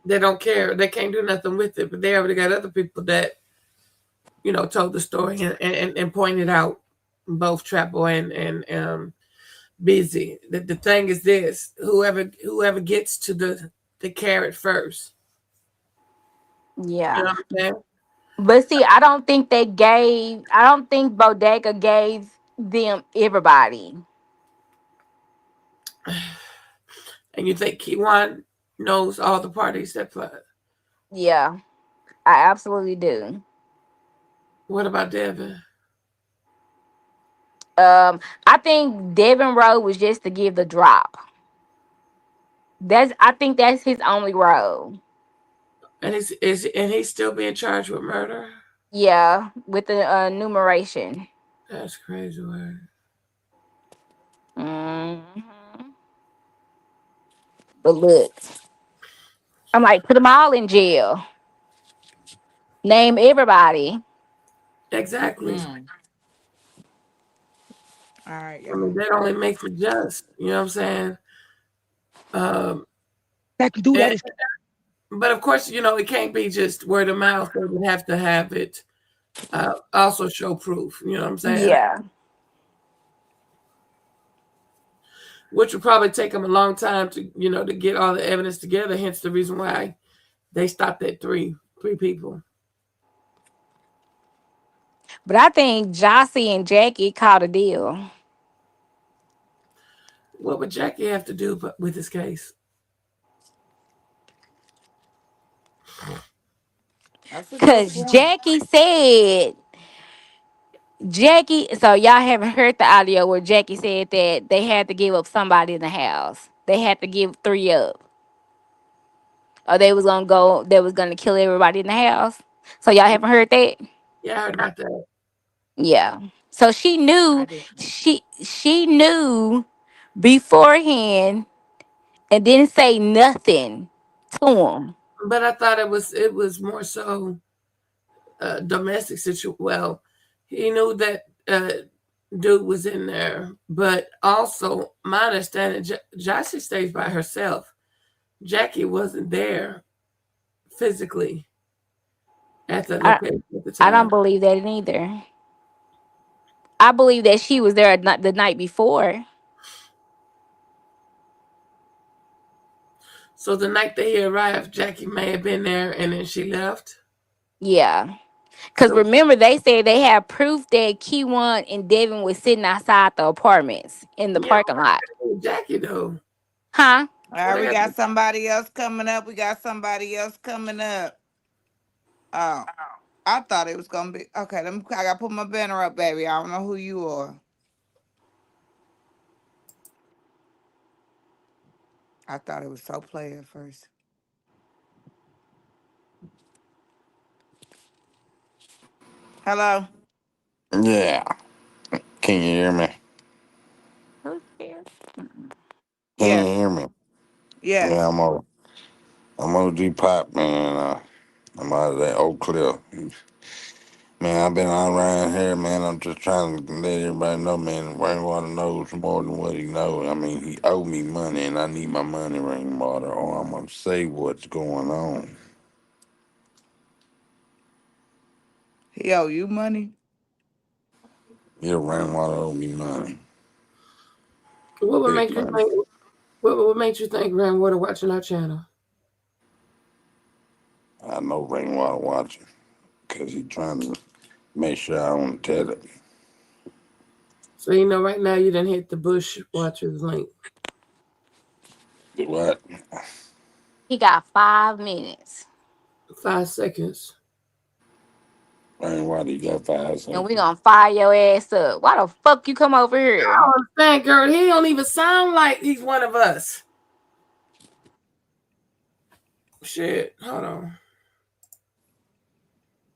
B: They don't care. They can't do nothing with it. But they already got other people that told the story and pointed out both Trap Boy and Busy. The thing is this: whoever gets to the carrot first. You
D: Yeah.
B: know what I'm saying?
D: But see, I don't think Bodega gave them everybody.
B: And you think Kiwan knows all the parties that play?
D: Yeah, I absolutely do.
B: What about Devin?
D: I think Devin Rowe was just to give the drop. I think that's his only role.
B: And he's still being charged with murder?
D: Yeah, with the numeration.
B: That's crazy word.
D: Hmm. But look, I'm like, put them all in jail. Name everybody.
B: Exactly.
A: Mm. All right,
B: I mean,
A: y'all.
B: that only makes it just. You know what I'm saying? Um,
I: That can do that
B: and,
I: is
B: but of course, it can't be just word of mouth. They would have to have it also show proof. You know what I'm saying?
D: Yeah.
B: Which would probably take them a long time to get all the evidence together. Hence the reason why they stopped at three people.
D: But I think Jossie and Jackie caught a deal.
B: What would Jackie have to do with this case?
A: That's a good
D: Cause
A: point.
D: So y'all haven't heard the audio where Jackie said that they had to give up somebody in the house. They had to give three up. Or they was gonna kill everybody in the house. So y'all haven't heard that?
B: Yeah, I heard about that.
D: Yeah. So
A: I didn't.
D: she knew beforehand and didn't say nothing to him.
B: But I thought it was more so domestic situation. Well, he knew that dude was in there, but also my understanding, Jossie stays by herself. Jackie wasn't there physically at the
D: I
B: location at the
D: I don't
B: time.
D: believe that either. I believe that she was there the night before.
B: So the night that he arrived, Jackie may have been there, and then she left.
D: Yeah. Because
B: So
D: remember, they said they had proof that Keyone and Devin was sitting outside the apartments in the
B: yeah,
D: parking lot.
B: Jackie though.
D: Huh?
A: All
B: What
A: right,
B: I
A: we
B: got?
A: got somebody else coming up. We got somebody else coming up. Oh, I thought it was gonna be okay. I gotta put my banner up, baby. I don't know who you are. I thought it was so play at first. Hello.
J: Yeah. Can you hear me?
D: Who cares?
J: Can you
A: Yes.
J: hear me? Yeah,
A: Yes.
J: I'm OG Pop, man. I'm out of that Oak Cliff. Man, I've been all around here, man. I'm just trying to let everybody know, man, Rainwater knows more than what he knows. I mean, he owe me money, and I need my money, Rainwater, or I'm going to say what's going on.
A: He owe you money.
J: Yeah, Rainwater owe me money.
B: What would
J: Big
B: make you
J: money.
B: think? What would make you think Rainwater watching our channel?
J: I know Rainwater watching because he trying to make sure I don't tell it.
B: So right now you didn't hit the Bush Watchers link.
J: Do what?
D: He got 5 minutes.
B: 5 seconds.
J: Rainwater, you got 5 seconds.
D: And we gonna fire your ass up. Why the fuck you come over here?
B: I understand, girl. He don't even sound like he's one of us. Shit. Hold on.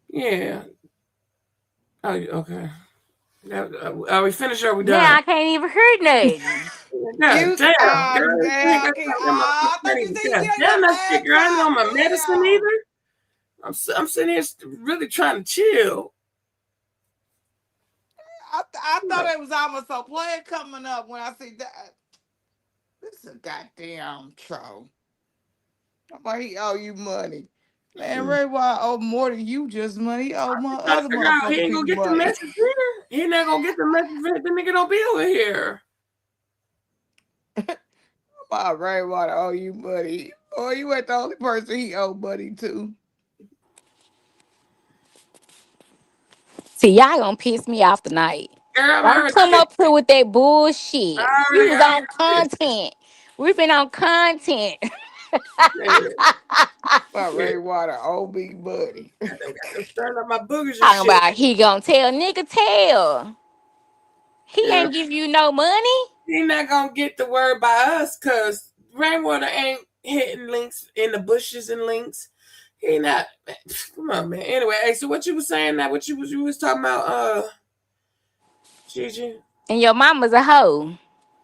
B: Yeah. Oh, okay. Are we finished or are we
D: Now
B: done?
D: I can't even hear nothing.
B: God
I: You
B: damn, girl. You ain't
I: damn,
B: got
I: okay.
B: something in my
I: I thought you
B: money.
I: said you
B: God
I: drank
B: damn,
I: that
B: that shit,
I: last
B: girl. I ain't on
I: time.
B: my medicine
I: Damn.
B: either. I'm sitting here really trying to chill.
I: I thought it was almost a play coming up when I see that. This is a goddamn troll. Somebody he owe you money. Man,
B: Mm.
I: Ray Why owe more than you just money. He owe my
B: Trying to
I: other
B: figure out he
I: motherfucking
B: ain't gonna
I: people
B: get the
I: money.
B: message here. He not gonna get the message. The nigga don't be over here.
I: My Ray Why owe you money. Boy, you ain't the only person he owe money to.
D: See, y'all gonna piss me off tonight.
B: Girl, I
D: Don't
B: already
D: come
B: said.
D: up here with that bullshit.
B: I
D: We
B: already,
D: was
B: I
D: on
B: already
D: content. We've been on content.
B: said.
I: My
B: Shit.
I: Ray Water owe me money.
B: I done got them stirring up my boogers and
D: Talking
B: shit.
D: about he gonna tell nigga tell. He
B: Girl,
D: ain't give you no money.
B: he not gonna get the word by us because Rainwater ain't hitting links in the bushes and links. He not. Come on, man. Anyway, hey, so what you was saying now? What you was talking about? Gigi.
D: And your mama's a hoe.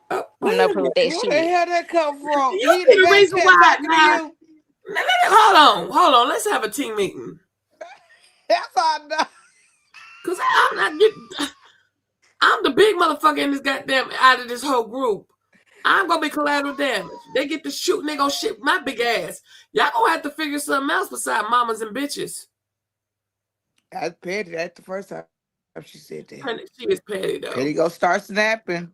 B: Oh,
D: I'm
B: wait
D: no
B: a
D: proof
B: minute.
D: of that
I: Where the
D: shit.
I: hell that come from?
B: You
I: He in
B: see
I: the
B: the
I: back
B: reason
I: chat
B: why
I: talking to
B: now?
I: you?
B: Hold on. Let's have a team meeting.
I: That's all I know.
B: Cause I'm not getting. I'm the big motherfucker in this goddamn out of this whole group. I'm gonna be collateral damage. They get to shoot and they gonna shit my big ass. Y'all gonna have to figure something else beside mamas and bitches.
I: That's petty. That's the first time she said that.
B: She is petty
I: Petty
B: though.
I: go start snapping.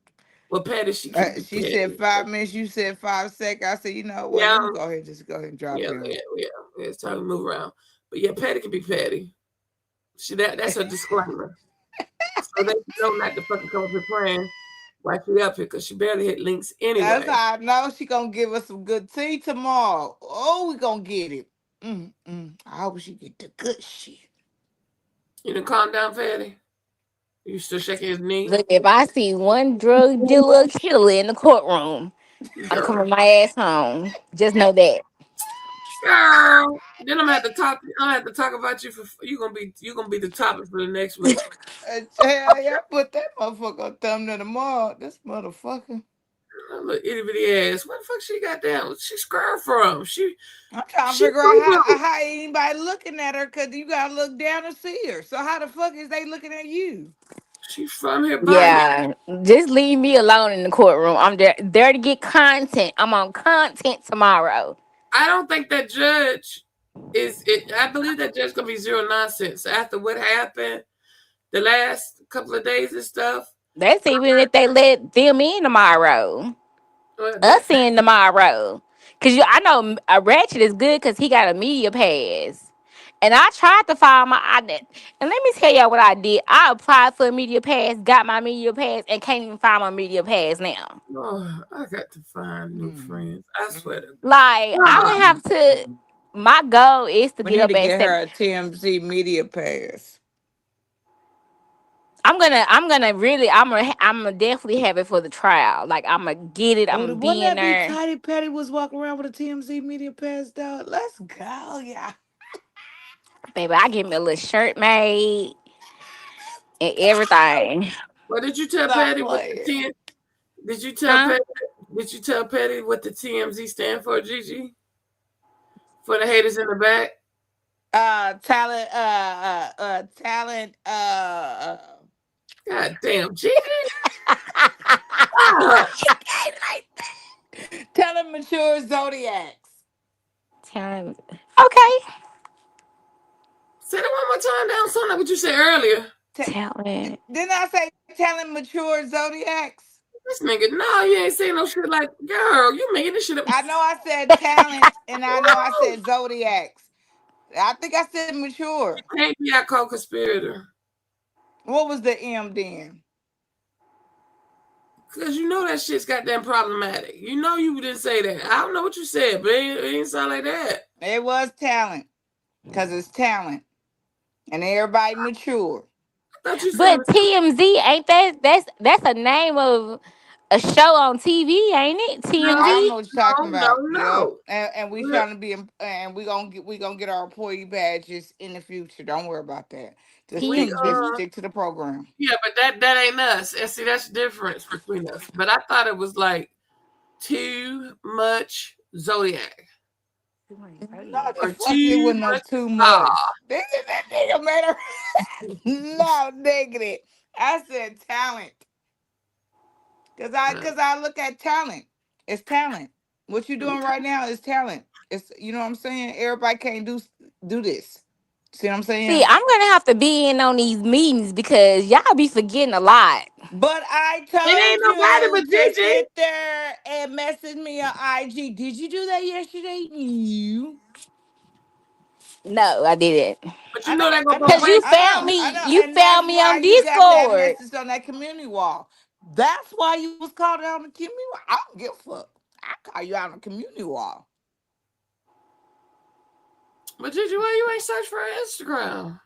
B: Well, petty, she can be
I: She said
B: petty.
I: 5 minutes. You said 5 seconds. I said, you know what?
B: Yeah,
I: Let me go ahead. Just go ahead and drop
B: yeah,
I: him.
B: yeah, yeah. It's time to move around. But yeah, petty can be petty. That's a disclaimer. So they know not to fucking come up here playing while she up here because she barely hit links
I: That's
B: anyway.
I: how I know she gonna give us some good tea tomorrow. Oh, we gonna get it. I hope she get the good shit.
B: You done calm down, petty. You still shaking his knee,
D: Look, if I see one drug dealer killer in the courtroom, I'm
B: girl.
D: coming my ass home. Just know that.
B: Girl. Then I'm gonna have to talk. I'm gonna have to talk about you for you gonna be the topic for the next week.
I: Hell yeah, put that motherfucker on thumbnail tomorrow. This motherfucker.
B: Little itty bitty ass. What the fuck she got down? She scared from?
I: I'm trying to
B: She
I: figure out
B: from
I: how anybody looking at her because you gotta look down to see her. So how the fuck is they looking at you?
B: she from here by here.
D: Yeah, just leave me alone in the courtroom. I'm there to get content. I'm on content tomorrow.
B: I don't think that judge is it. I believe that judge gonna be zero nonsense after what happened the last couple of days and stuff.
D: That's even if they let them in tomorrow.
B: Well,
D: Us in tomorrow. Cause I know a Ratchet is good because he got a media pass. And I tried to find my identity. And let me tell y'all what I did. I applied for a media pass, got my media pass, and can't even find my media pass now.
B: oh, I got to find new
I: Mm,
B: friends. I swear to
I: mm,
D: Like I'm
B: God.
D: gonna have to. My goal is to
I: we
D: get
I: need
D: up
I: to
D: at
I: get
D: seven.
I: her a TMZ media pass.
D: I'm gonna definitely have it for the trial. Like I'm gonna get it. I'm
I: Oh,
D: gonna
I: wouldn't
D: be in
I: that be
D: there,
I: tight if Patty was walking around with a TMZ media pass, dog? Let's go, yeah.
D: baby. I get me a little shirt made and everything,
B: What did you tell
I: Stop
B: Patty what the
I: playing.
B: 10? Did you tell
D: huh?
B: Patty? Did you tell Patty what the TMZ stand for, Gigi? For the haters in the back?
I: Talent,
B: God damn, Gigi. Ah,
I: talent mature zodiacs.
D: Time. Okay.
B: say that one more time down, son. Like what you said earlier.
D: Talent.
I: Didn't I say talent mature zodiacs?
B: This nigga, no, you ain't saying no shit like, girl, you making this shit up.
I: I know I said talent and I know I said zodiacs. I think I said mature.
B: Can't be our co-conspirator.
I: What was the M then?
B: Cause you know that shit's goddamn problematic. You know you didn't say that. I don't know what you said, but it ain't sound like that.
I: It was talent because it's talent and everybody mature.
B: I thought you said
D: But TMZ ain't that's a name of a show on TV, ain't it?
I: I don't
D: TMZ.
I: know what you're talking
B: no,
I: about. Yep.
B: no.
I: And we trying to be and we gonna get our employee badges in the future. Don't worry about that. Just
B: We
I: stick just
D: TMZ.
I: stick to the program.
B: yeah, but that ain't us. And see, that's the difference between us. But I thought it was like too much Zodiac
I: Not the
B: or
I: fuck it
B: too
I: was no
B: much
I: too
B: Star?
I: much. That nigga made her no negative. I said talent. Cause I look at talent. It's talent. What you doing right now is talent. It's you know what I'm saying? Everybody can't do this. See what I'm
D: See,
I: saying?
D: I'm gonna have to be in on these meetings because y'all be forgetting a lot.
I: But I
B: It ain't
I: told
B: nobody but
I: you to
B: Gigi.
I: sit there and message me on IG. Did you do that yesterday? You.
D: No, I didn't.
B: But you
I: I
B: know
I: know,
B: they
I: I
B: gonna go
D: Cause
I: know,
B: blame
D: you
I: I
D: found
I: know,
B: you.
I: I
D: me.
I: know.
D: You
I: And
D: found
I: that's
D: me on
I: why you got that
D: Discord.
I: message on that community wall. That's why you was called out on the community wall. I don't give a fuck. I call you out on the community wall.
B: But Gigi, why you ain't search for her Instagram?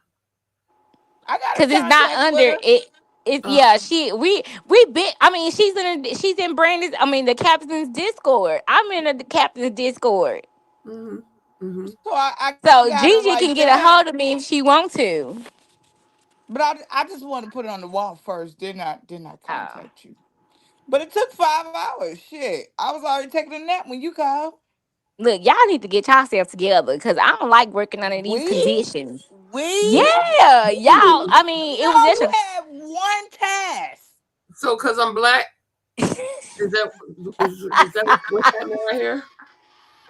I: I got
D: Cause
I: a
D: it's not
I: contact with
D: under
I: her.
D: it. It's
B: Uh,
D: yeah. We been. I mean, she's in Brandon's. I mean, the captain's Discord. I'm in the captain's Discord.
B: mm-hmm, mm-hmm.
I: So I got
D: So
I: her
D: Gigi
I: like
D: can get a
I: that.
D: hold of me if she want to.
I: But I just want to put it on the wall first. Didn't I
D: Oh.
I: contact you? But it took 5 hours. Shit. I was already taking a nap when you called.
D: Look, y'all need to get yourself together because I don't like working under these
I: We?
D: conditions.
I: We?
D: Yeah, y'all. I mean, it was
I: No,
D: just
I: you had one task.
B: So, cause I'm black, is that what's happening right here?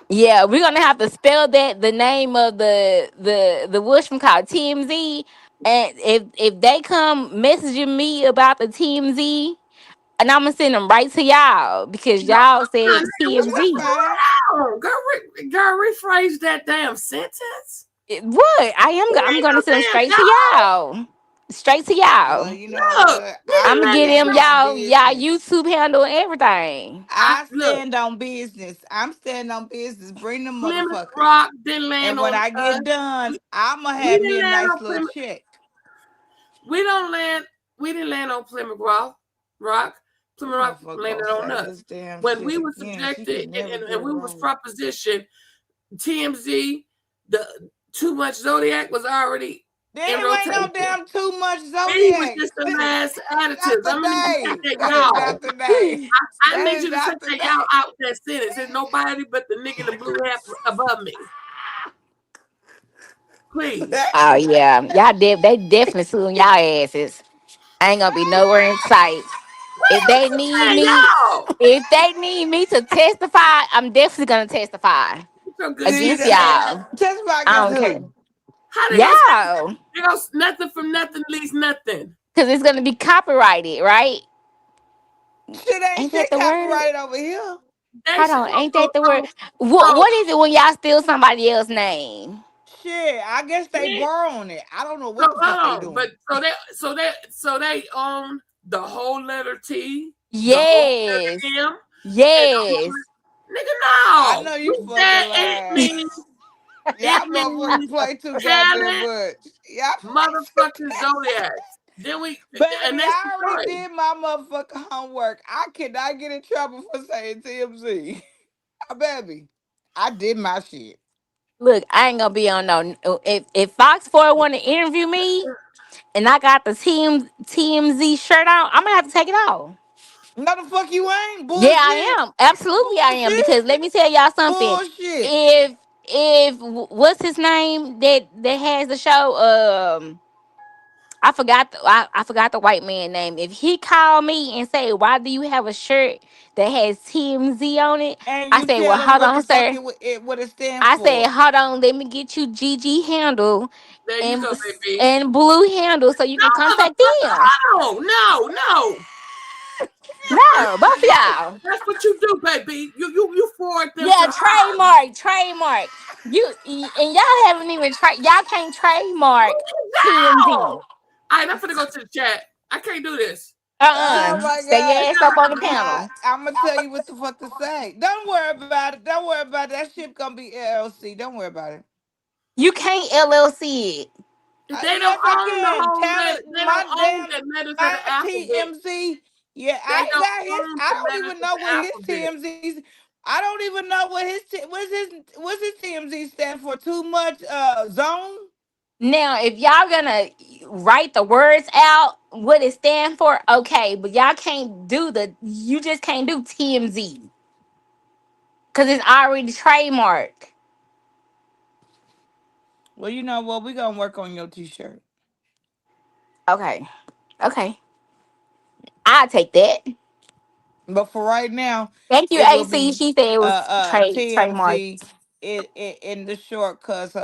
D: yeah. We're gonna have to spell that the name of the wishman called TMZ. And if they come messaging me about the TMZ, and I'm gonna send them right to y'all because
B: No,
D: y'all
B: nah,
D: said
B: nigga,
I: Well,
B: what's
I: that's
D: TMZ.
I: fine.
B: going on? Girl, rephrase that damn sentence.
D: What
B: It
D: I'm
B: ain't
D: gonna
B: no
D: send them
B: damn
D: straight to
B: y'all.
D: y'all, straight to
I: Well,
D: y'all.
I: you know
B: Look,
I: what?
B: nigga,
I: I
D: I'm gonna
B: let
D: get
B: me
D: them
I: stand
B: know.
I: on
D: y'all
I: business.
D: YouTube handle and everything.
B: I
I: I
B: look.
I: stand on business. I'm standing on business. Bring them
B: Plymouth
I: motherfuckers.
B: Rock didn't
I: And
B: land
I: when
B: on
I: I
B: us.
I: get done, I'ma
B: We
I: have me
B: didn't
I: a
B: land
I: nice
B: on
I: little
B: Plymouth.
I: check.
B: We don't land. We didn't land on Plymouth Rock.
I: This
B: Plymouth Rock
I: motherfucker
B: landed
I: gonna
B: on
I: say
B: us
I: this damn
B: when
I: shit
B: we were
I: again. She
B: subjected
I: can never
B: and
I: get it
B: we was
I: right.
B: propositioned. TMZ, the too much Zodiac was already in
I: Damn, ain't no
B: rotation.
I: damn too much
B: He was
I: zodiac.
B: just the last
I: That's not
B: additives.
I: the
B: I'm gonna need you to take
I: day.
B: that
I: That is
B: y'all.
I: not the day.
B: I
I: That
B: need
I: is
B: you to take
I: not the
B: that y'all
I: day.
B: out that sentence. There's nobody but the nigga in the blue hat above me. Please.
D: Oh yeah, they definitely suing y'all asses. I ain't gonna be nowhere in sight. If
B: Where
D: they
B: you
D: need
B: saying
D: me,
B: y'all?
D: if they need me to testify, I'm definitely gonna testify
B: Get your good
I: See,
B: self
D: against
B: out.
D: y'all.
I: testify
D: I
I: against
D: don't care.
I: who?
B: How they gonna say
D: Yeah,
B: they gonna nothing from nothing leaves nothing?
D: because it's gonna be copyrighted, right?
I: Shit ain't
D: Ain't that
I: shit
D: the word?
I: copyrighted over here.
B: They
D: Hold
B: should
D: on, ain't
B: so
D: that the word?
B: so
D: What
B: so
D: what is it when y'all steal somebody else's name?
I: Shit, I guess they
B: we
I: borrowing it. I don't know
B: so
I: what the fuck they
B: hold on,
I: doing.
B: but so they own the whole letter T, the whole
D: Yes,
B: letter M, and the whole
D: yes.
B: nigga
I: I
B: no.
I: know you
B: We
I: fucking
B: said it
I: lying.
B: means it
I: Y'all motherfuckers
B: means
I: play too goddamn
B: talent,
I: much. Y'all play too
B: motherfucking zodiacs. Then we and
I: Baby,
B: that's
I: I already
B: Detroit.
I: did my motherfucking homework. I cannot get in trouble for saying TMZ. Baby, I did my shit.
D: Look, I ain't gonna be on no. If Fox 4 want to interview me and I got the TMZ shirt on, I'm gonna have to take it off.
I: No, the fuck you ain't.
D: Yeah, I
I: Bullshit.
D: am. Absolutely, I am.
I: Bullshit.
D: Because let me tell y'all something.
I: Bullshit.
D: If what's his name that has the show? I forgot the white man name. If he called me and say, "Why do you have a shirt that has TMZ on it?"
I: And
D: I
I: you
D: say, "Well,
I: tell them
D: hold
I: what
D: on,
I: the fuck
D: sir."
I: what it stand
D: I said,
I: for.
D: "Hold on, let me get you GG handle
B: There you
D: and
B: go, baby.
D: blue handle so you
B: No,
D: can contact
B: motherfucker,
D: them."
B: hold on. No.
D: No, both of y'all.
B: That's what you do, baby. You forward them to
D: Yeah,
B: her.
D: trademark. And y'all haven't even y'all can't trademark
B: No.
D: TMZ.
B: All right, I'm finna go to the chat. I can't do this.
I: Oh my
D: Stay your
I: god.
D: ass up on the
I: Nah,
D: panel.
I: I'm gonna tell you what the fuck to say. Don't worry about it. Don't worry about it. That shit gonna be LLC. Don't worry about it.
D: You can't LLC it.
B: They don't
I: Yes, I
B: own the
I: can.
B: whole letter.
I: Talent,
B: They don't
I: my
B: own
I: damn
B: the letters of
I: my
B: the alphabet.
I: TMZ. Yeah,
B: They
I: I
B: don't
I: got his.
B: own
I: I
B: the
I: don't
B: letters
I: even
B: of
I: know
B: the
I: what his
B: alphabet.
I: TMZs. I don't even know what his TMZ stand for. Too much zone.
D: Now, if y'all gonna write the words out, what it stand for, okay, but y'all can't do you just can't do TMZ. Cause it's already trademarked.
A: Well, you know what? We're gonna work on your t-shirt.
D: Okay. Okay. I'll take that.
A: But for right now,
D: Thank you,
A: it will
D: AC.
A: be
D: She said it was trademarked.
A: TMZ in the short cause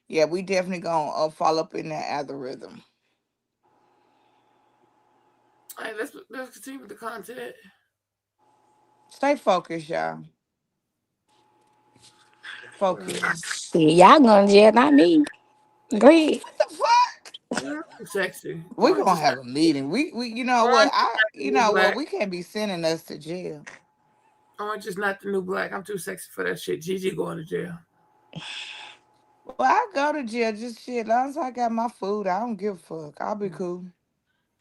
A: yeah, we definitely gonna follow up in that algorithm.
B: All right, let's continue with the content.
A: Stay focused, y'all. Focus.
D: See, y'all going to jail, not me. Go ahead.
A: What the fuck?
B: Well, sexy.
A: We're gonna have a meeting. We you know what?
B: Orange is not the
A: You
B: new
A: know what,
B: black.
A: we can't be sending us to jail.
B: Orange is not the new black. I'm too sexy for that shit. Gigi going to jail.
A: Well, I go to jail just shit. As long as I got my food, I don't give a fuck. I'll be cool.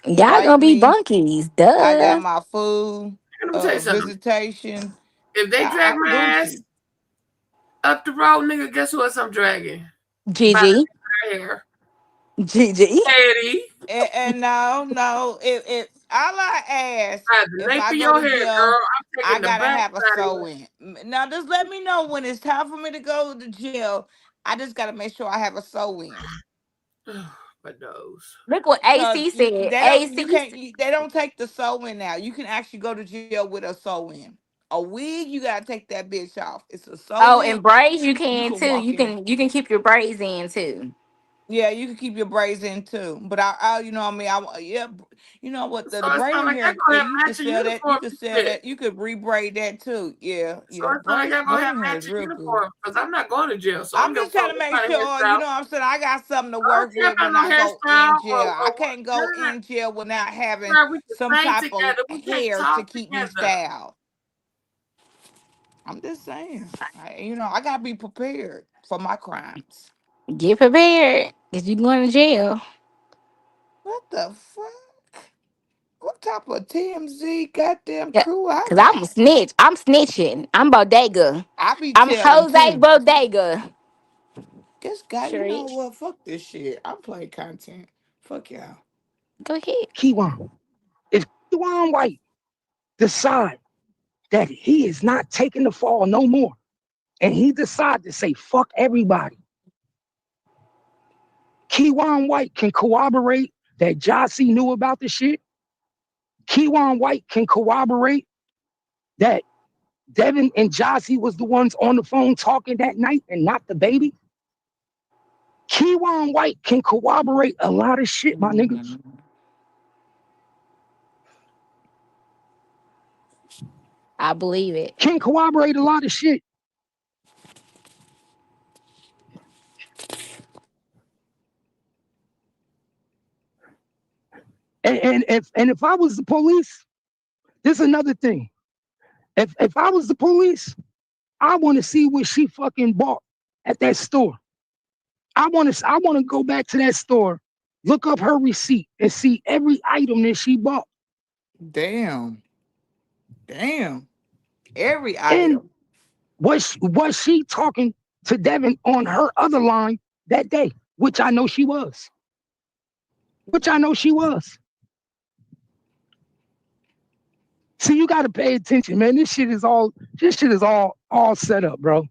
D: Y'all
A: Invite
D: gonna be
A: me.
D: bunkies.
A: I got
D: Duh.
A: my food,
B: Let me tell you something.
A: visitation.
B: If they drag
A: I'm
B: my ass
A: Gucci.
B: up the road, nigga, guess who else I'm dragging? By
D: Gigi.
B: the hair.
D: Gigi.
B: Eddie.
A: And no. If all I ask,
B: By the
A: if
B: nape
A: I
B: of
A: go
B: your
A: to
B: hair,
A: jail,
B: girl. I'm
A: I
B: taking the
A: gotta
B: back
A: have a
B: side
A: sew in. Now just let me know when it's time for me to go to jail. I just gotta make sure I have a sew in.
B: of your my nose.
D: Look what
A: Because
D: AC said.
A: they don't you
D: AC.
A: can't they don't take the sew in now. You can actually go to jail with a sew in. A wig, you gotta take that bitch off. It's a sew
D: Oh,
A: in.
D: and braids you
A: You
D: can
A: can
D: too.
A: walk
D: You
A: in.
D: can keep your braids in too.
A: Yeah, you can keep your braids in too. But you know what I mean. Yeah, you know what
B: So
A: the
B: it's not
A: braiding
B: like y'all
A: hair.
B: gonna have
A: You could
B: matching
A: sell that. You
B: uniforms
A: could
B: and
A: sell
B: shit.
A: that. You could rebraid that too. Yeah,
B: So
A: yeah.
B: it's not like y'all gonna have
A: Braiding hair is
B: matching
A: real good.
B: uniforms because I'm not going to jail. So I don't
A: I'm
B: give a
A: just
B: fuck
A: trying to
B: what
A: make
B: kind of
A: sure. You
B: hairstyle.
A: know what I'm saying. I got something to
B: I don't
A: work
B: care
A: with
B: about
A: when
B: no
A: I go in
B: hairstyle
A: jail. I
B: or what.
A: can't go in jail without having
B: Girl, we can
A: some
B: sing
A: type of
B: together. We can
A: hair to
B: talk
A: keep me
B: together.
A: styled. I'm just saying. I gotta be prepared for my crimes.
D: Get prepared. Cause you going to jail.
A: What the fuck? What type of TMZ goddamn
D: Yeah.
A: crew I
D: Cause I'm a
A: got?
D: snitch. I'm snitching. I'm Bodega.
A: I be
D: I'm
A: telling
D: Jose
A: too.
D: Bodega.
A: This guy, you
D: Sure
A: know
D: is.
A: what? Fuck this shit. I'm playing content. Fuck y'all.
D: Go ahead.
I: Keywan. If Keywan White decide that he is not taking the fall no more, and he decide to say fuck everybody, Keywan White can corroborate that Jossie knew about the shit. Keywan White can corroborate that Devin and Jossie was the ones on the phone talking that night and not the baby. Keywan White can corroborate a lot of shit, my niggas.
D: I believe it.
I: Can corroborate a lot of shit. And if I was the police, this is another thing. If I was the police, I want to see what she fucking bought at that store. I want to go back to that store, look up her receipt, and see every item that she bought.
A: Damn. Damn. Every
I: And
A: item.
I: was she talking to Devin on her other line that day, which I know she was. Which I know she was. So you got to pay attention, man. This shit is all set up, bro.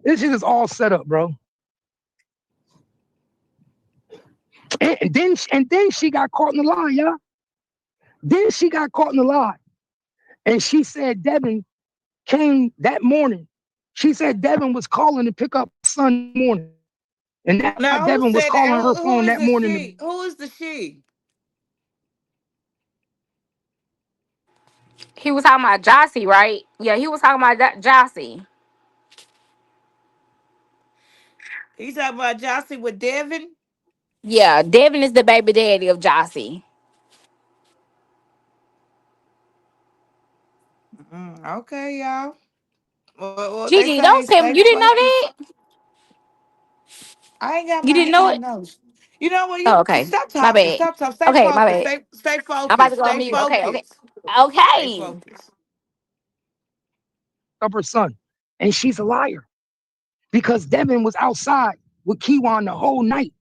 I: This shit is all set up, bro. And then she got caught in the lie, y'all. Then she got caught in the lie. And she said Devin came that morning. She said Devin was calling to pick up son morning. And that's why
A: Now who
I: Devin was
A: said that?
I: calling her
A: Who
I: phone
A: is
I: that
A: the
I: morning.
A: she? Who is the she?
D: He was talking about Jossie, right? Yeah, he was talking about Jossie.
A: He's talking about Jossie with Devin.
D: Yeah, Devin is the baby daddy of Jossie.
A: Okay, y'all. Well, they
D: Gigi, don't
A: say
D: tell me
A: stay
D: you didn't know
A: focused.
D: that.
A: I ain't got
D: You didn't know
A: my
D: it.
A: notes. You know what?
D: Oh,
A: You
D: okay.
A: stop
D: My
A: talking.
D: bad.
A: Stop talking. Stay
D: Okay, my
A: focused.
D: bad.
A: Stay
D: I'm about
A: focused.
D: to go on
A: Stay
D: mute. Okay, okay,
A: focused. Stay
D: okay.
A: focused.
I: Of her son. And she's a liar. Because Devin was outside with Kiwan the whole night.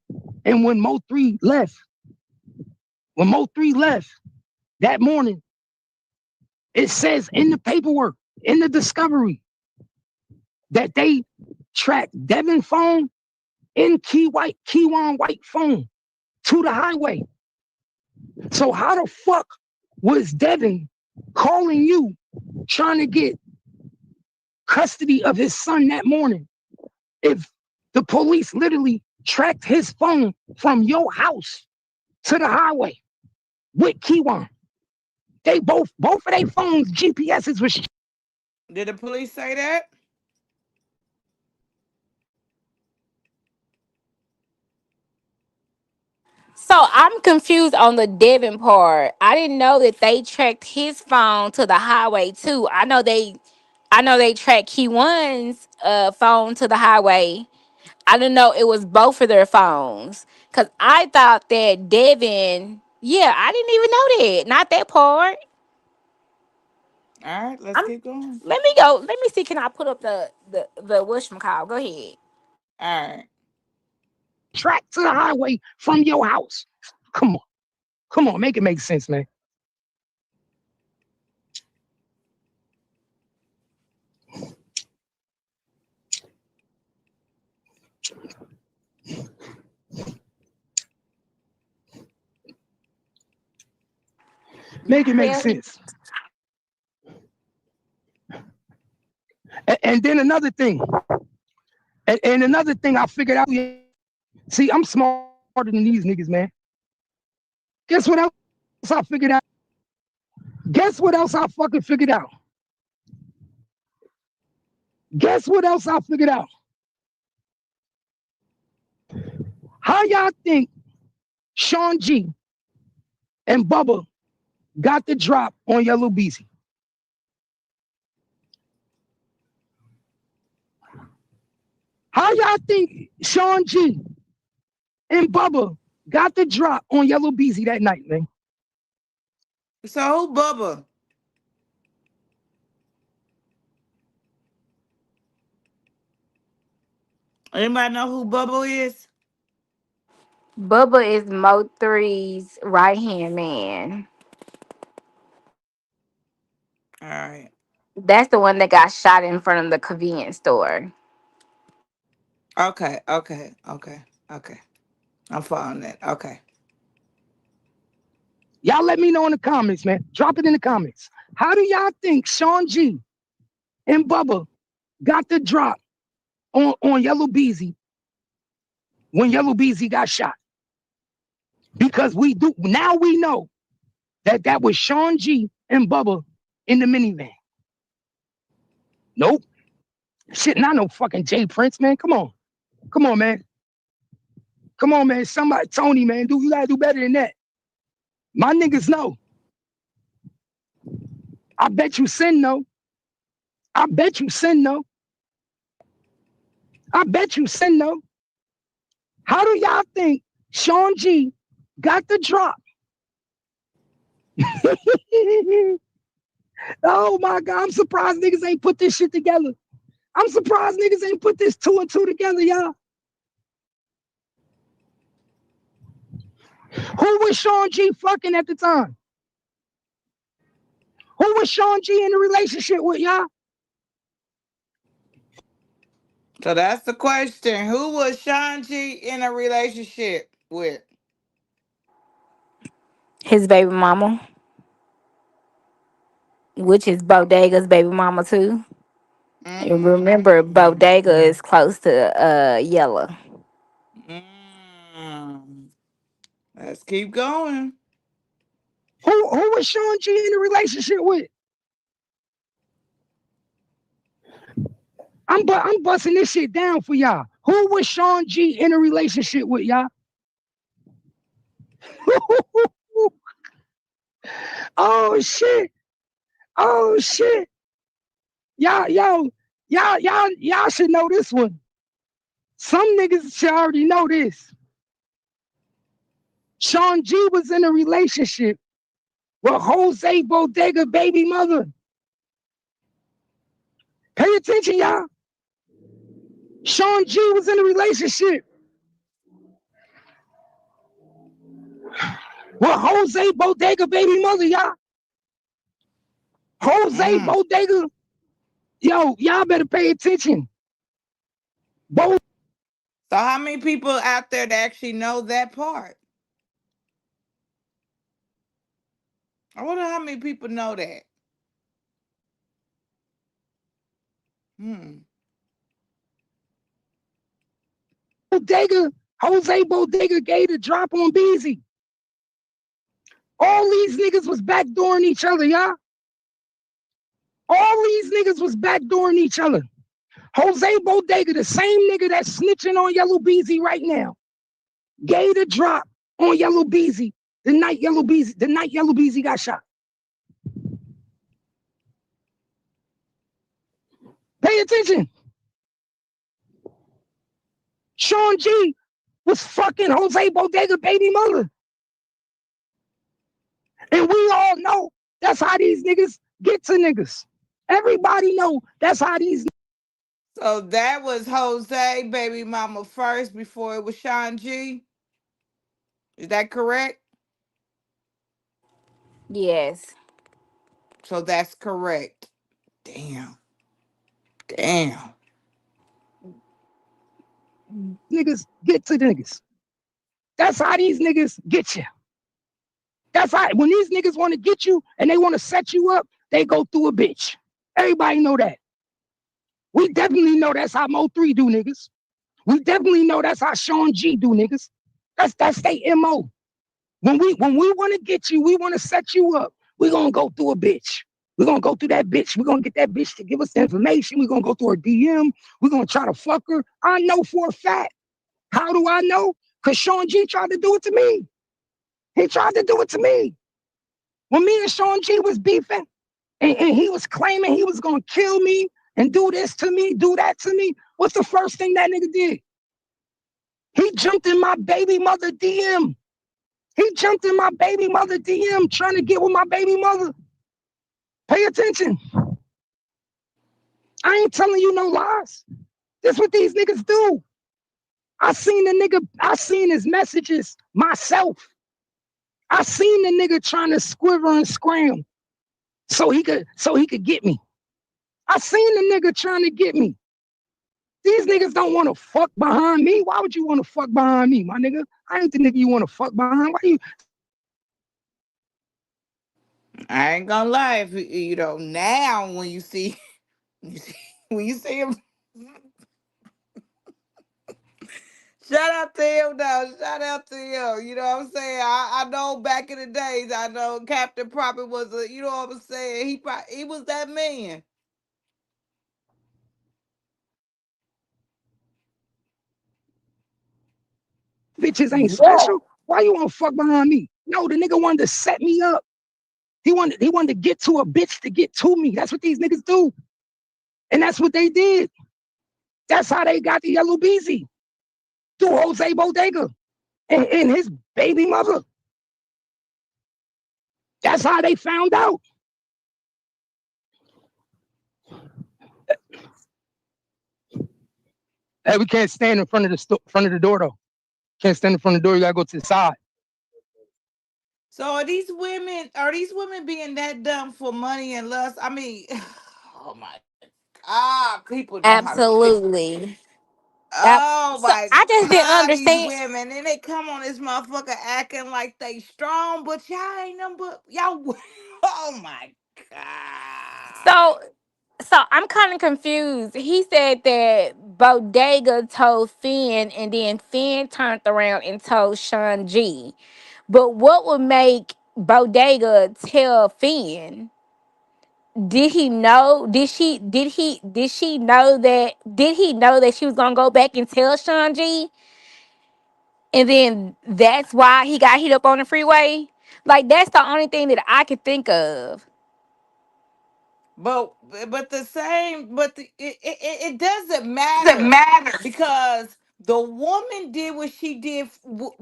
I: And when Mo 3 left that morning, it says in the paperwork, in the discovery, that they tracked Devin phone and Keywan White phone to the highway. So how the fuck was Devin calling you trying to get custody of his son that morning if the police literally tracked his phone from your house to the highway with Keywan? They both of their phones GPSs was.
A: Did the police say that?
D: So I'm confused on the Devin part. I didn't know that they tracked his phone to the highway too. I know they tracked Key One's phone to the highway. I didn't know it was both of their phones. Cause I thought that Devin, yeah, I didn't even know that. Not that part.
A: All right, let's
D: I'm
A: keep going.
D: let me go. Let me see. Can I put up the whatchamacallit? Go ahead.
A: All right.
I: Tracked to the highway from your house. Come on. Come on, make it make sense, man. Make it make
D: Hell,
I: sense. And then another thing. And another thing I figured out. See, I'm smarter than these niggas, man. Guess what else I figured out? Guess what else I fucking figured out? Guess what else I figured out? How y'all think Sean G and Bubba got the drop on Yellow Beezy? How y'all think Sean G and Bubba got the drop on Yellow Beezy that night, man?
A: So who Bubba? Anybody know who Bubba is?
D: Bubba is Mo3's right hand man.
A: All right.
D: That's the one that got shot in front of the convenience store.
A: Okay. I'm following that. Okay.
I: Y'all let me know in the comments, man. Drop it in the comments. How do y'all think Sean G and Bubba got the drop on Yellow Beezy when Yellow Beezy got shot? Because we know that was Sean G and Bubba in the minivan. Nope. Shit, not no fucking Jay Prince, man. Come on, man. Come on, man. Somebody, Tony, man, you gotta do better than that. My niggas know. I bet you Sin know. I bet you Sin know. How do y'all think Sean G got the drop? Oh my God, I'm surprised niggas ain't put this shit together. I'm surprised niggas ain't put this 2 and 2 together, y'all. Who was Sean G fucking at the time? Who was Sean G in a relationship with, y'all?
A: So that's the question. Who was Sean G in a relationship with?
D: His baby mama, which is Bodega's baby mama too. And remember, Bodega
A: Mm.
D: is close to Yellow.
A: Mm. Let's keep going.
I: Who was Sean G in a relationship with? I'm busting this shit down for y'all. Who was Sean G in a relationship with, y'all? Oh shit. Oh shit. Y'all should know this one. Some niggas should already know this. Sean G was in a relationship with Jose Bodega baby mother. Pay attention, y'all. Sean G was in a relationship with Jose Bodega baby mother, y'all. Jose Bodega. Yo, y'all better pay attention. Both
A: So how many people out there that actually know that part? I wonder how many people know that. Hmm.
I: Bodega, Jose Bodega gave the drop on Beezy. All these niggas was backdooring each other, y'all. All these niggas was backdooring each other. Jose Bodega, the same nigga that's snitching on Yellow Beezy right now, gave the drop on Yellow Beezy the night Yellow Beezy got shot. Pay attention. Sean G was fucking Jose Bodega baby mother. And we all know that's how these niggas get to niggas. Everybody know that's how these.
A: So that was Jose baby mama first before it was Sean G. Is that correct?
D: Yes.
A: So that's correct. Damn. Damn.
I: niggas get to niggas. That's how these niggas get you. That's how when these niggas want to get you and they want to set you up, they go through a bitch. Everybody know that. We definitely know that's how Mo3 do niggas. We definitely know that's how Sean G do niggas. That's they MO. When we want to get you, we want to set you up. We gonna go through a bitch. We're gonna go through that bitch. We're gonna get that bitch to give us the information. We're gonna go through her DM. We're gonna try to fuck her. I know for a fact. How do I know? Because Sean G tried to do it to me. He tried to do it to me. When me and Sean G was beefing, and he was claiming he was gonna kill me and do this to me, do that to me, what's the first thing that nigga did? He jumped in my baby mother DM. He jumped in my baby mother DM trying to get with my baby mother. Pay attention. I ain't telling you no lies. That's what these niggas do. I seen his messages myself. I seen the nigga trying to squiver and scram so he could get me. I seen the nigga trying to get me. These niggas don't want to fuck behind me. Why would you want to fuck behind me, my nigga? I ain't the nigga you want to fuck behind. Why you?
A: I ain't gonna lie, if now when you see, when you see him, shout out to him though. Shout out to him. You know what I'm saying? I know back in the days, I know Captain Prophet was a, you know what I'm saying? He was that man.
I: Bitches ain't special. Why you want to fuck behind me? No, the nigga wanted to set me up. He wanted to get to a bitch to get to me. That's what these niggas do. And that's what they did. That's how they got the Yellow Beezy. Through Jose Bodega and his baby mother. That's how they found out. Hey, we can't stand in front of the door though. Can't stand in front of the door. You gotta go to the side.
A: So are these women being that dumb for money and lust? I mean, oh my God, people know how to fix.
D: Absolutely.
A: Oh
D: So
A: my
D: I just didn't
A: God, these
D: understand.
A: women. And they come on this motherfucker acting like they strong, but y'all ain't nothing but y'all. Oh my God.
D: So I'm kind of confused. He said that Bodega told Finn, and then Finn turned around and told Sean G. But what would make Bodega tell Finn? Did he know? Did she know that? Did he know that she was gonna go back and tell Sean G? And then that's why he got hit up on the freeway. Like that's the only thing that I could think of.
A: But but the same, but it doesn't
D: Doesn't
A: matter
D: matter.
A: because the woman did what she did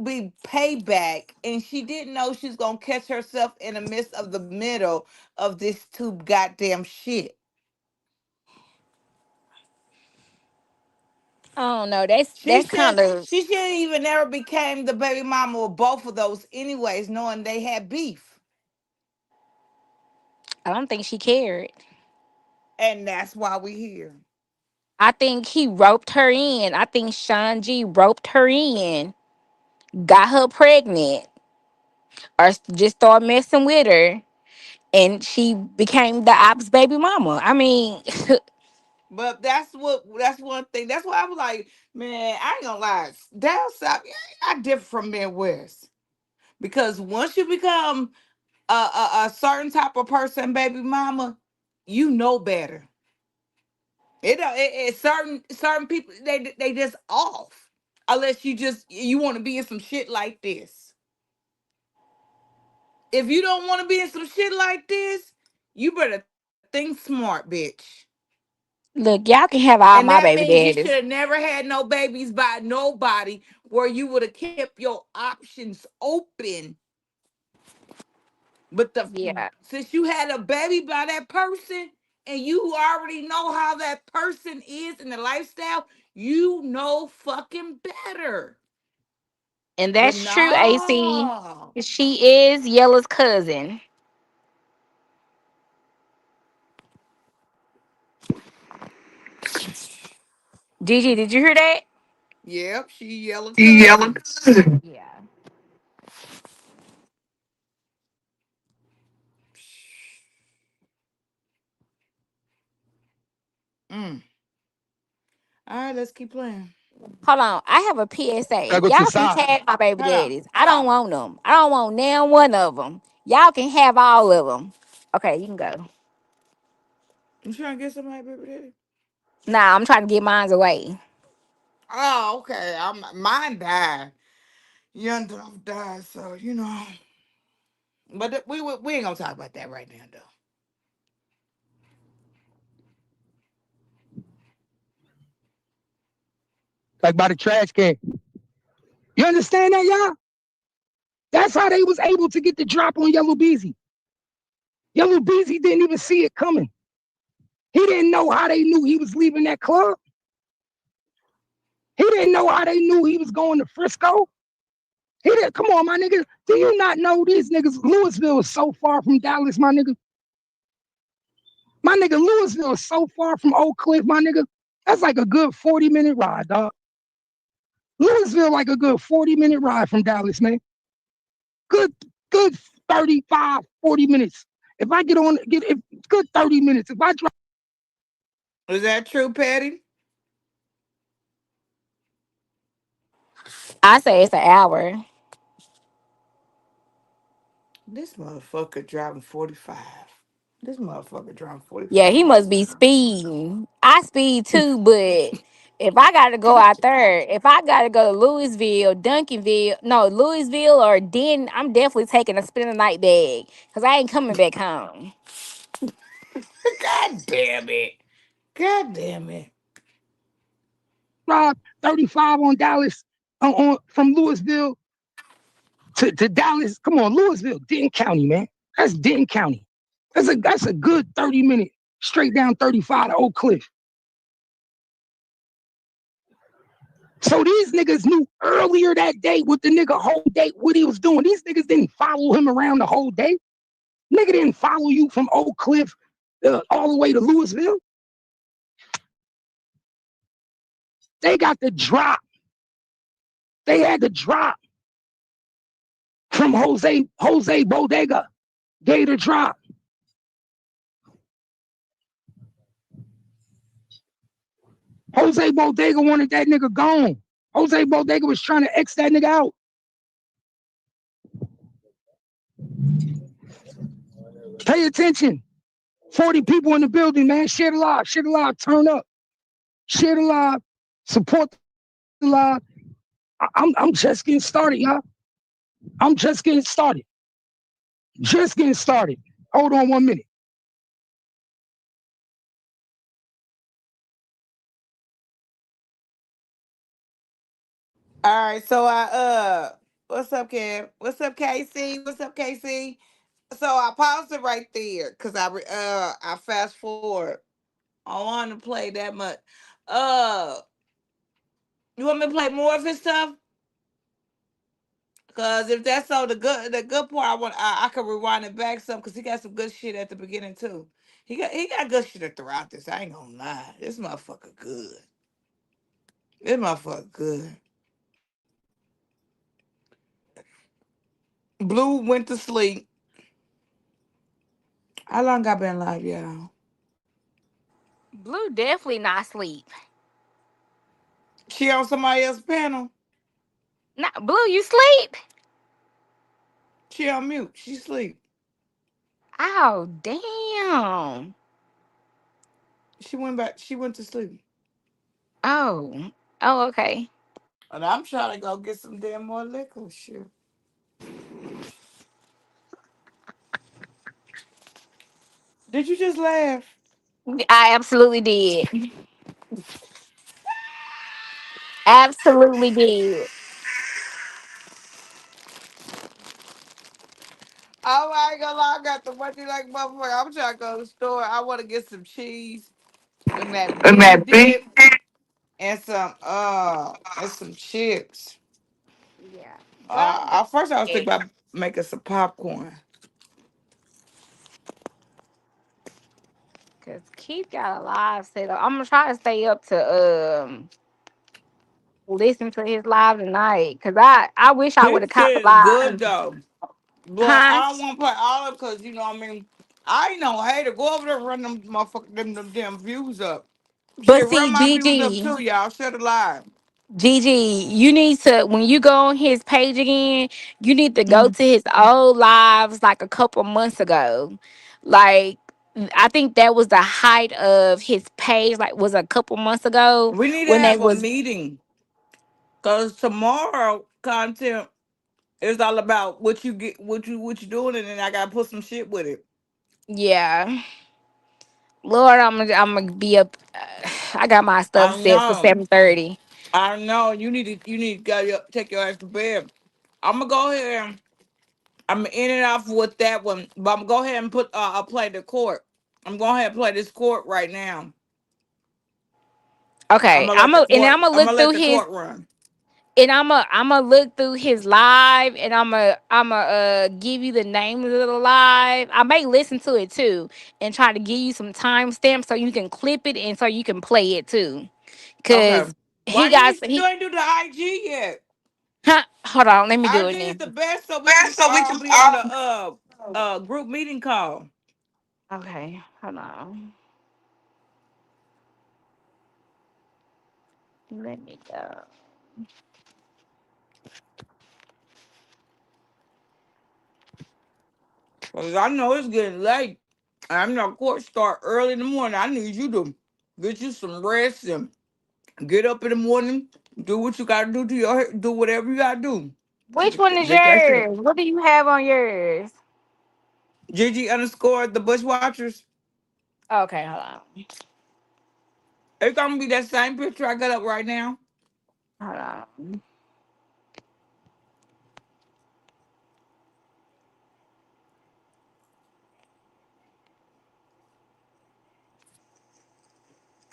A: be payback, and she didn't know she's gonna catch herself in the midst of the middle of this too goddamn shit.
D: I don't know. That's
A: She
D: that's
A: should
D: kind of.
A: she shouldn't even never became the baby mama of both of those anyways, knowing they had beef.
D: I don't think she cared.
A: And that's why we here.
D: I think he roped her in. I think Sean G roped her in, got her pregnant, or just started messing with her, and she became the ops baby mama. I mean,
A: But that's one thing. That's why I was like, man, I ain't gonna lie. Down south, I differ from Midwest because once you become a certain type of person, baby mama, you know better. Certain people they just off unless you want to be in some shit like this. If you don't want to be in some shit like this, you better think smart, bitch.
D: look, y'all can have
A: And
D: all
A: that
D: my baby
A: means you should
D: daddies.
A: have never had no babies by nobody where you would have kept your options open. But
D: Yeah.
A: since you had a baby by that person and you already know how that person is in the lifestyle, you know fucking better.
D: And
A: But
D: that's true, AC.
A: no.
D: She is Yella's cousin. Gigi, did you hear that?
A: Yep, she yellow
I: Yelling.
A: cousin.
D: Yeah.
A: Mm. All right, let's keep playing.
D: Hold on. I have a
I: Gotta
D: PSA.
I: go to the
D: Y'all can
I: side.
D: tag my baby
A: Hold on.
D: daddies. I don't want them. I don't want now one of them. Y'all can have all of them. Okay, you can go.
A: You trying to get somebody, baby daddy?
D: Nah, I'm trying to get mine away.
A: Oh, okay. Mine died. Young Dolph died, so you know. But we ain't gonna talk about that right now, though.
I: Like by the trash can. You understand that, y'all? That's how they was able to get the drop on Yellow Beezy. Yellow Beezy didn't even see it coming. He didn't know how they knew he was leaving that club. He didn't know how they knew he was going to Frisco. He didn't. Come on, my nigga. Do you not know these niggas? Louisville is so far from Dallas, my nigga. My nigga, Louisville is so far from Oak Cliff, my nigga. That's like a good 40-minute ride, dog. Louisville like a good 40-minute ride from Dallas, man. Good, good 35, 40 minutes. If I get on, good 30 minutes. If I drive.
A: Is that true, Patty?
D: I say it's an hour.
A: This motherfucker driving 45. This motherfucker driving
D: Yeah,
A: 45
D: he
A: miles
D: must
A: an
D: be
A: hour.
D: speeding. I speed too, but if I gotta go out there, if I gotta go to Louisville, Duncanville, no, Louisville or Den, I'm definitely taking a spend the night bag because I ain't coming back home.
A: God damn it. God damn it.
I: Drive 35 on Dallas, from Louisville to Dallas. Come on, Louisville, Denton County, man. That's Denton County. That's a good 30-minute straight down 35 to Oak Cliff. So these niggas knew earlier that day what the nigga whole day, what he was doing. These niggas didn't follow him around the whole day. Nigga didn't follow you from Oak Cliff all the way to Louisville. They got the drop. They had the drop from Jose Bodega. Gave the drop. Jose Bodega wanted that nigga gone. Jose Bodega was trying to X that nigga out. Pay attention. 40 people in the building, man. Share the live. Share the live. Turn up. Share the live. Support the live. I'm just getting started, y'all. I'm just getting started. Just getting started. Hold on 1 minute.
A: All right, so what's up, Kev? What's up, Casey? What's up, Casey? So I paused it right there because I fast forward. I want to play that much. Uh, you want me to play more of his stuff? Cause if that's so, the good part, I can rewind it back some because he got some good shit at the beginning too.
K: he got good shit throughout this. I ain't gonna lie. This motherfucker good. This motherfucker good. Blue went to sleep. How long I been live, y'all?
D: Blue definitely not asleep.
K: She on somebody else's panel.
D: Not Blue, you sleep?
K: She on mute. She sleep.
D: Oh damn.
K: She went back. She went to sleep.
D: Oh. Oh, okay.
K: And I'm trying to go get some damn more liquor. Shit. Did you just laugh?
D: I absolutely did. Absolutely did.
K: Oh, I ain't gonna lie. I got the money like motherfucker. I'm trying to go to the store. I want to get some cheese and that
D: And
K: bean
D: that beef.
K: dip and some chips.
D: Yeah. Go go
K: At first I was
D: ahead.
K: thinking about making some popcorn.
D: Cause Keith got a live set up. I'm gonna try to stay up to listen to his live tonight. Cause I wish I would
K: His
D: have caught the
K: shit is good
D: live.
K: though, but
D: Huh?
K: I don't want to play all of it because you know what I mean. I ain't no hater. Go over there and run them motherfucker them damn views up.
D: But
K: Shit, run
D: see,
K: my views up
D: Gigi.
K: too, y'all. Shut it live.
D: Gigi, you need to when you go on his page again, you need to go
K: Mhm.
D: to his old lives like a couple months ago. Like I think that was the height of his page, like was a couple months ago
K: We need to
D: when they
K: have a
D: was
K: meeting because tomorrow content is all about what you get, what you doing, and then I gotta put some shit with it.
D: yeah. Lord, I'm gonna be up. I got my stuff
K: I
D: set for
K: know.
D: 7:30.
K: I know you need to take your ass to bed. I'm gonna go ahead and I'm in and off with that one, but I'm gonna go ahead and put I'll play the court. I'm going ahead and play this court right now.
D: Okay, I'm gonna
K: I'm
D: look
K: gonna
D: through
K: let the
D: his
K: court run.
D: and I'm gonna look through his live and I'm gonna give you the names of the live. I may listen to it too and try to give you some timestamps so you can clip it and so you can play it too.
K: Okay.
D: Cause
K: Why
D: he got
K: you
D: he
K: ain't do the IG yet?
D: hold on, let me do it
K: IG is
D: now.
K: the best, so we can all be on the group meeting call.
D: Okay, hold on. Let me go.
K: 'Cause I know it's getting late. I'm not court start early in the morning. I need you to get you some rest and get up in the morning, do what you gotta do to your hair, do whatever you gotta do.
D: Which one is
K: Get that shit.
D: yours? What do you have on yours?
K: Gigi underscore the Bushwatchers.
D: Okay, hold on.
K: It's gonna be that same picture I got up right now.
D: Hold on.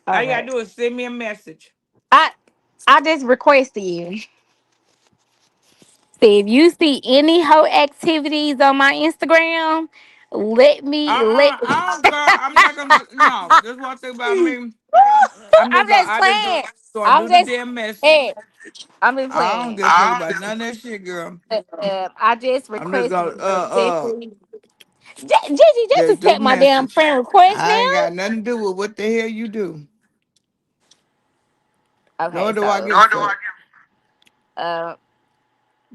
K: All you gotta
D: Okay.
K: do is send me a message.
D: I I just requested you. See if you see any hoe activities on my Instagram, let me let
K: I don't care. I'm not gonna do no. This one thing about me.
D: I'm just
K: I just
D: playing.
K: gonna
D: I'm
K: do the
D: just
K: damn message.
D: hey, I'm just
K: I don't
D: playing.
K: give a fuck about none of that shit, girl.
D: I just
K: I'm just
D: requested
K: gonna
D: you. So definitely Gigi, just
K: just do
D: accept
K: the
D: my damn
K: message.
D: friend request
K: I ain't got
D: now.
K: nothing to do with what the hell you do.
D: Okay,
K: Nor do I
D: so
K: give a fuck.
D: uh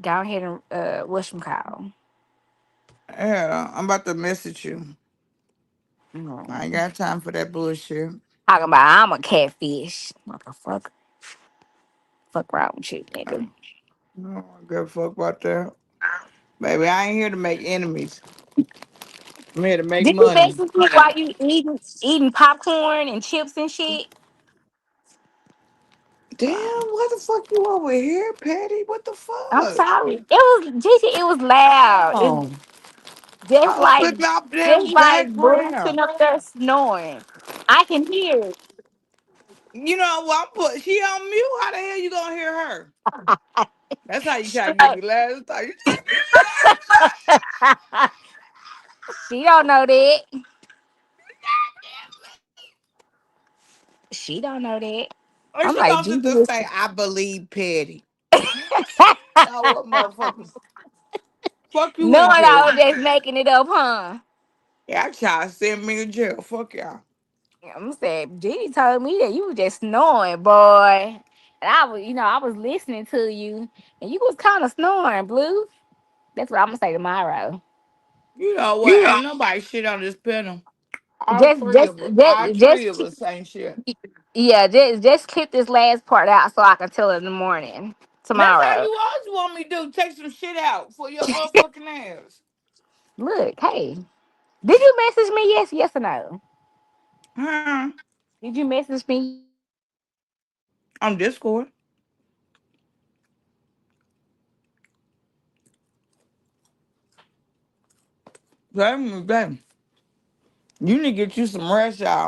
D: go ahead and what's some call.
K: Yeah, I'm about to message you. I ain't got time for that bullshit.
D: Talking about I'm a catfish. Motherfucker. Fuck wrong with you,
K: I
D: nigga.
K: don't give a fuck about that. Baby, I ain't here to make enemies. I'm here to make
D: Did you
K: money.
D: message me while you eating popcorn and chips and shit?
K: Damn, what the fuck you over here, Patty? What the
D: I'm
K: fuck?
D: sorry. It was Gigi, it was loud. It's
K: Oh,
D: just
K: I was
D: like
K: clicking off
D: just
K: damn
D: like Bruce
K: background.
D: sitting up there snoring. I can hear it.
K: You know what? She on mute. How the hell you gonna hear her? That's how you try
D: She
K: to get me last time. You try to get
D: she don't know that. she don't know that.
K: Or
D: I'm
K: she
D: like,
K: gonna sit
D: Gigi
K: there and
D: was.
K: say, I believe Petty. Now what motherfuckers? Fuck you
D: Knowing
K: and
D: I was
K: Petty.
D: just making it up, huh?
K: Yeah, I try to send me to jail. Fuck y'all.
D: I'm saying, Gigi told me that you was just snoring, boy. And I was, I was listening to you, and you was kind of snoring, Blue. That's what I'm gonna say tomorrow.
K: You know what? Ain't nobody shit on this panel. All
D: Just,
K: three
D: just,
K: of us. All
D: just,
K: three
D: just,
K: of us ain't shit.
D: yeah, just clip this last part out so I can tell it in the morning
K: That's how
D: tomorrow.
K: you always want me to do. Take some shit out for your motherfucking ass.
D: Look, hey, did you message me? Yes or no?
K: Huh?
D: Did you message me?
K: On Discord. Damn. You need to get you some rest, y'all.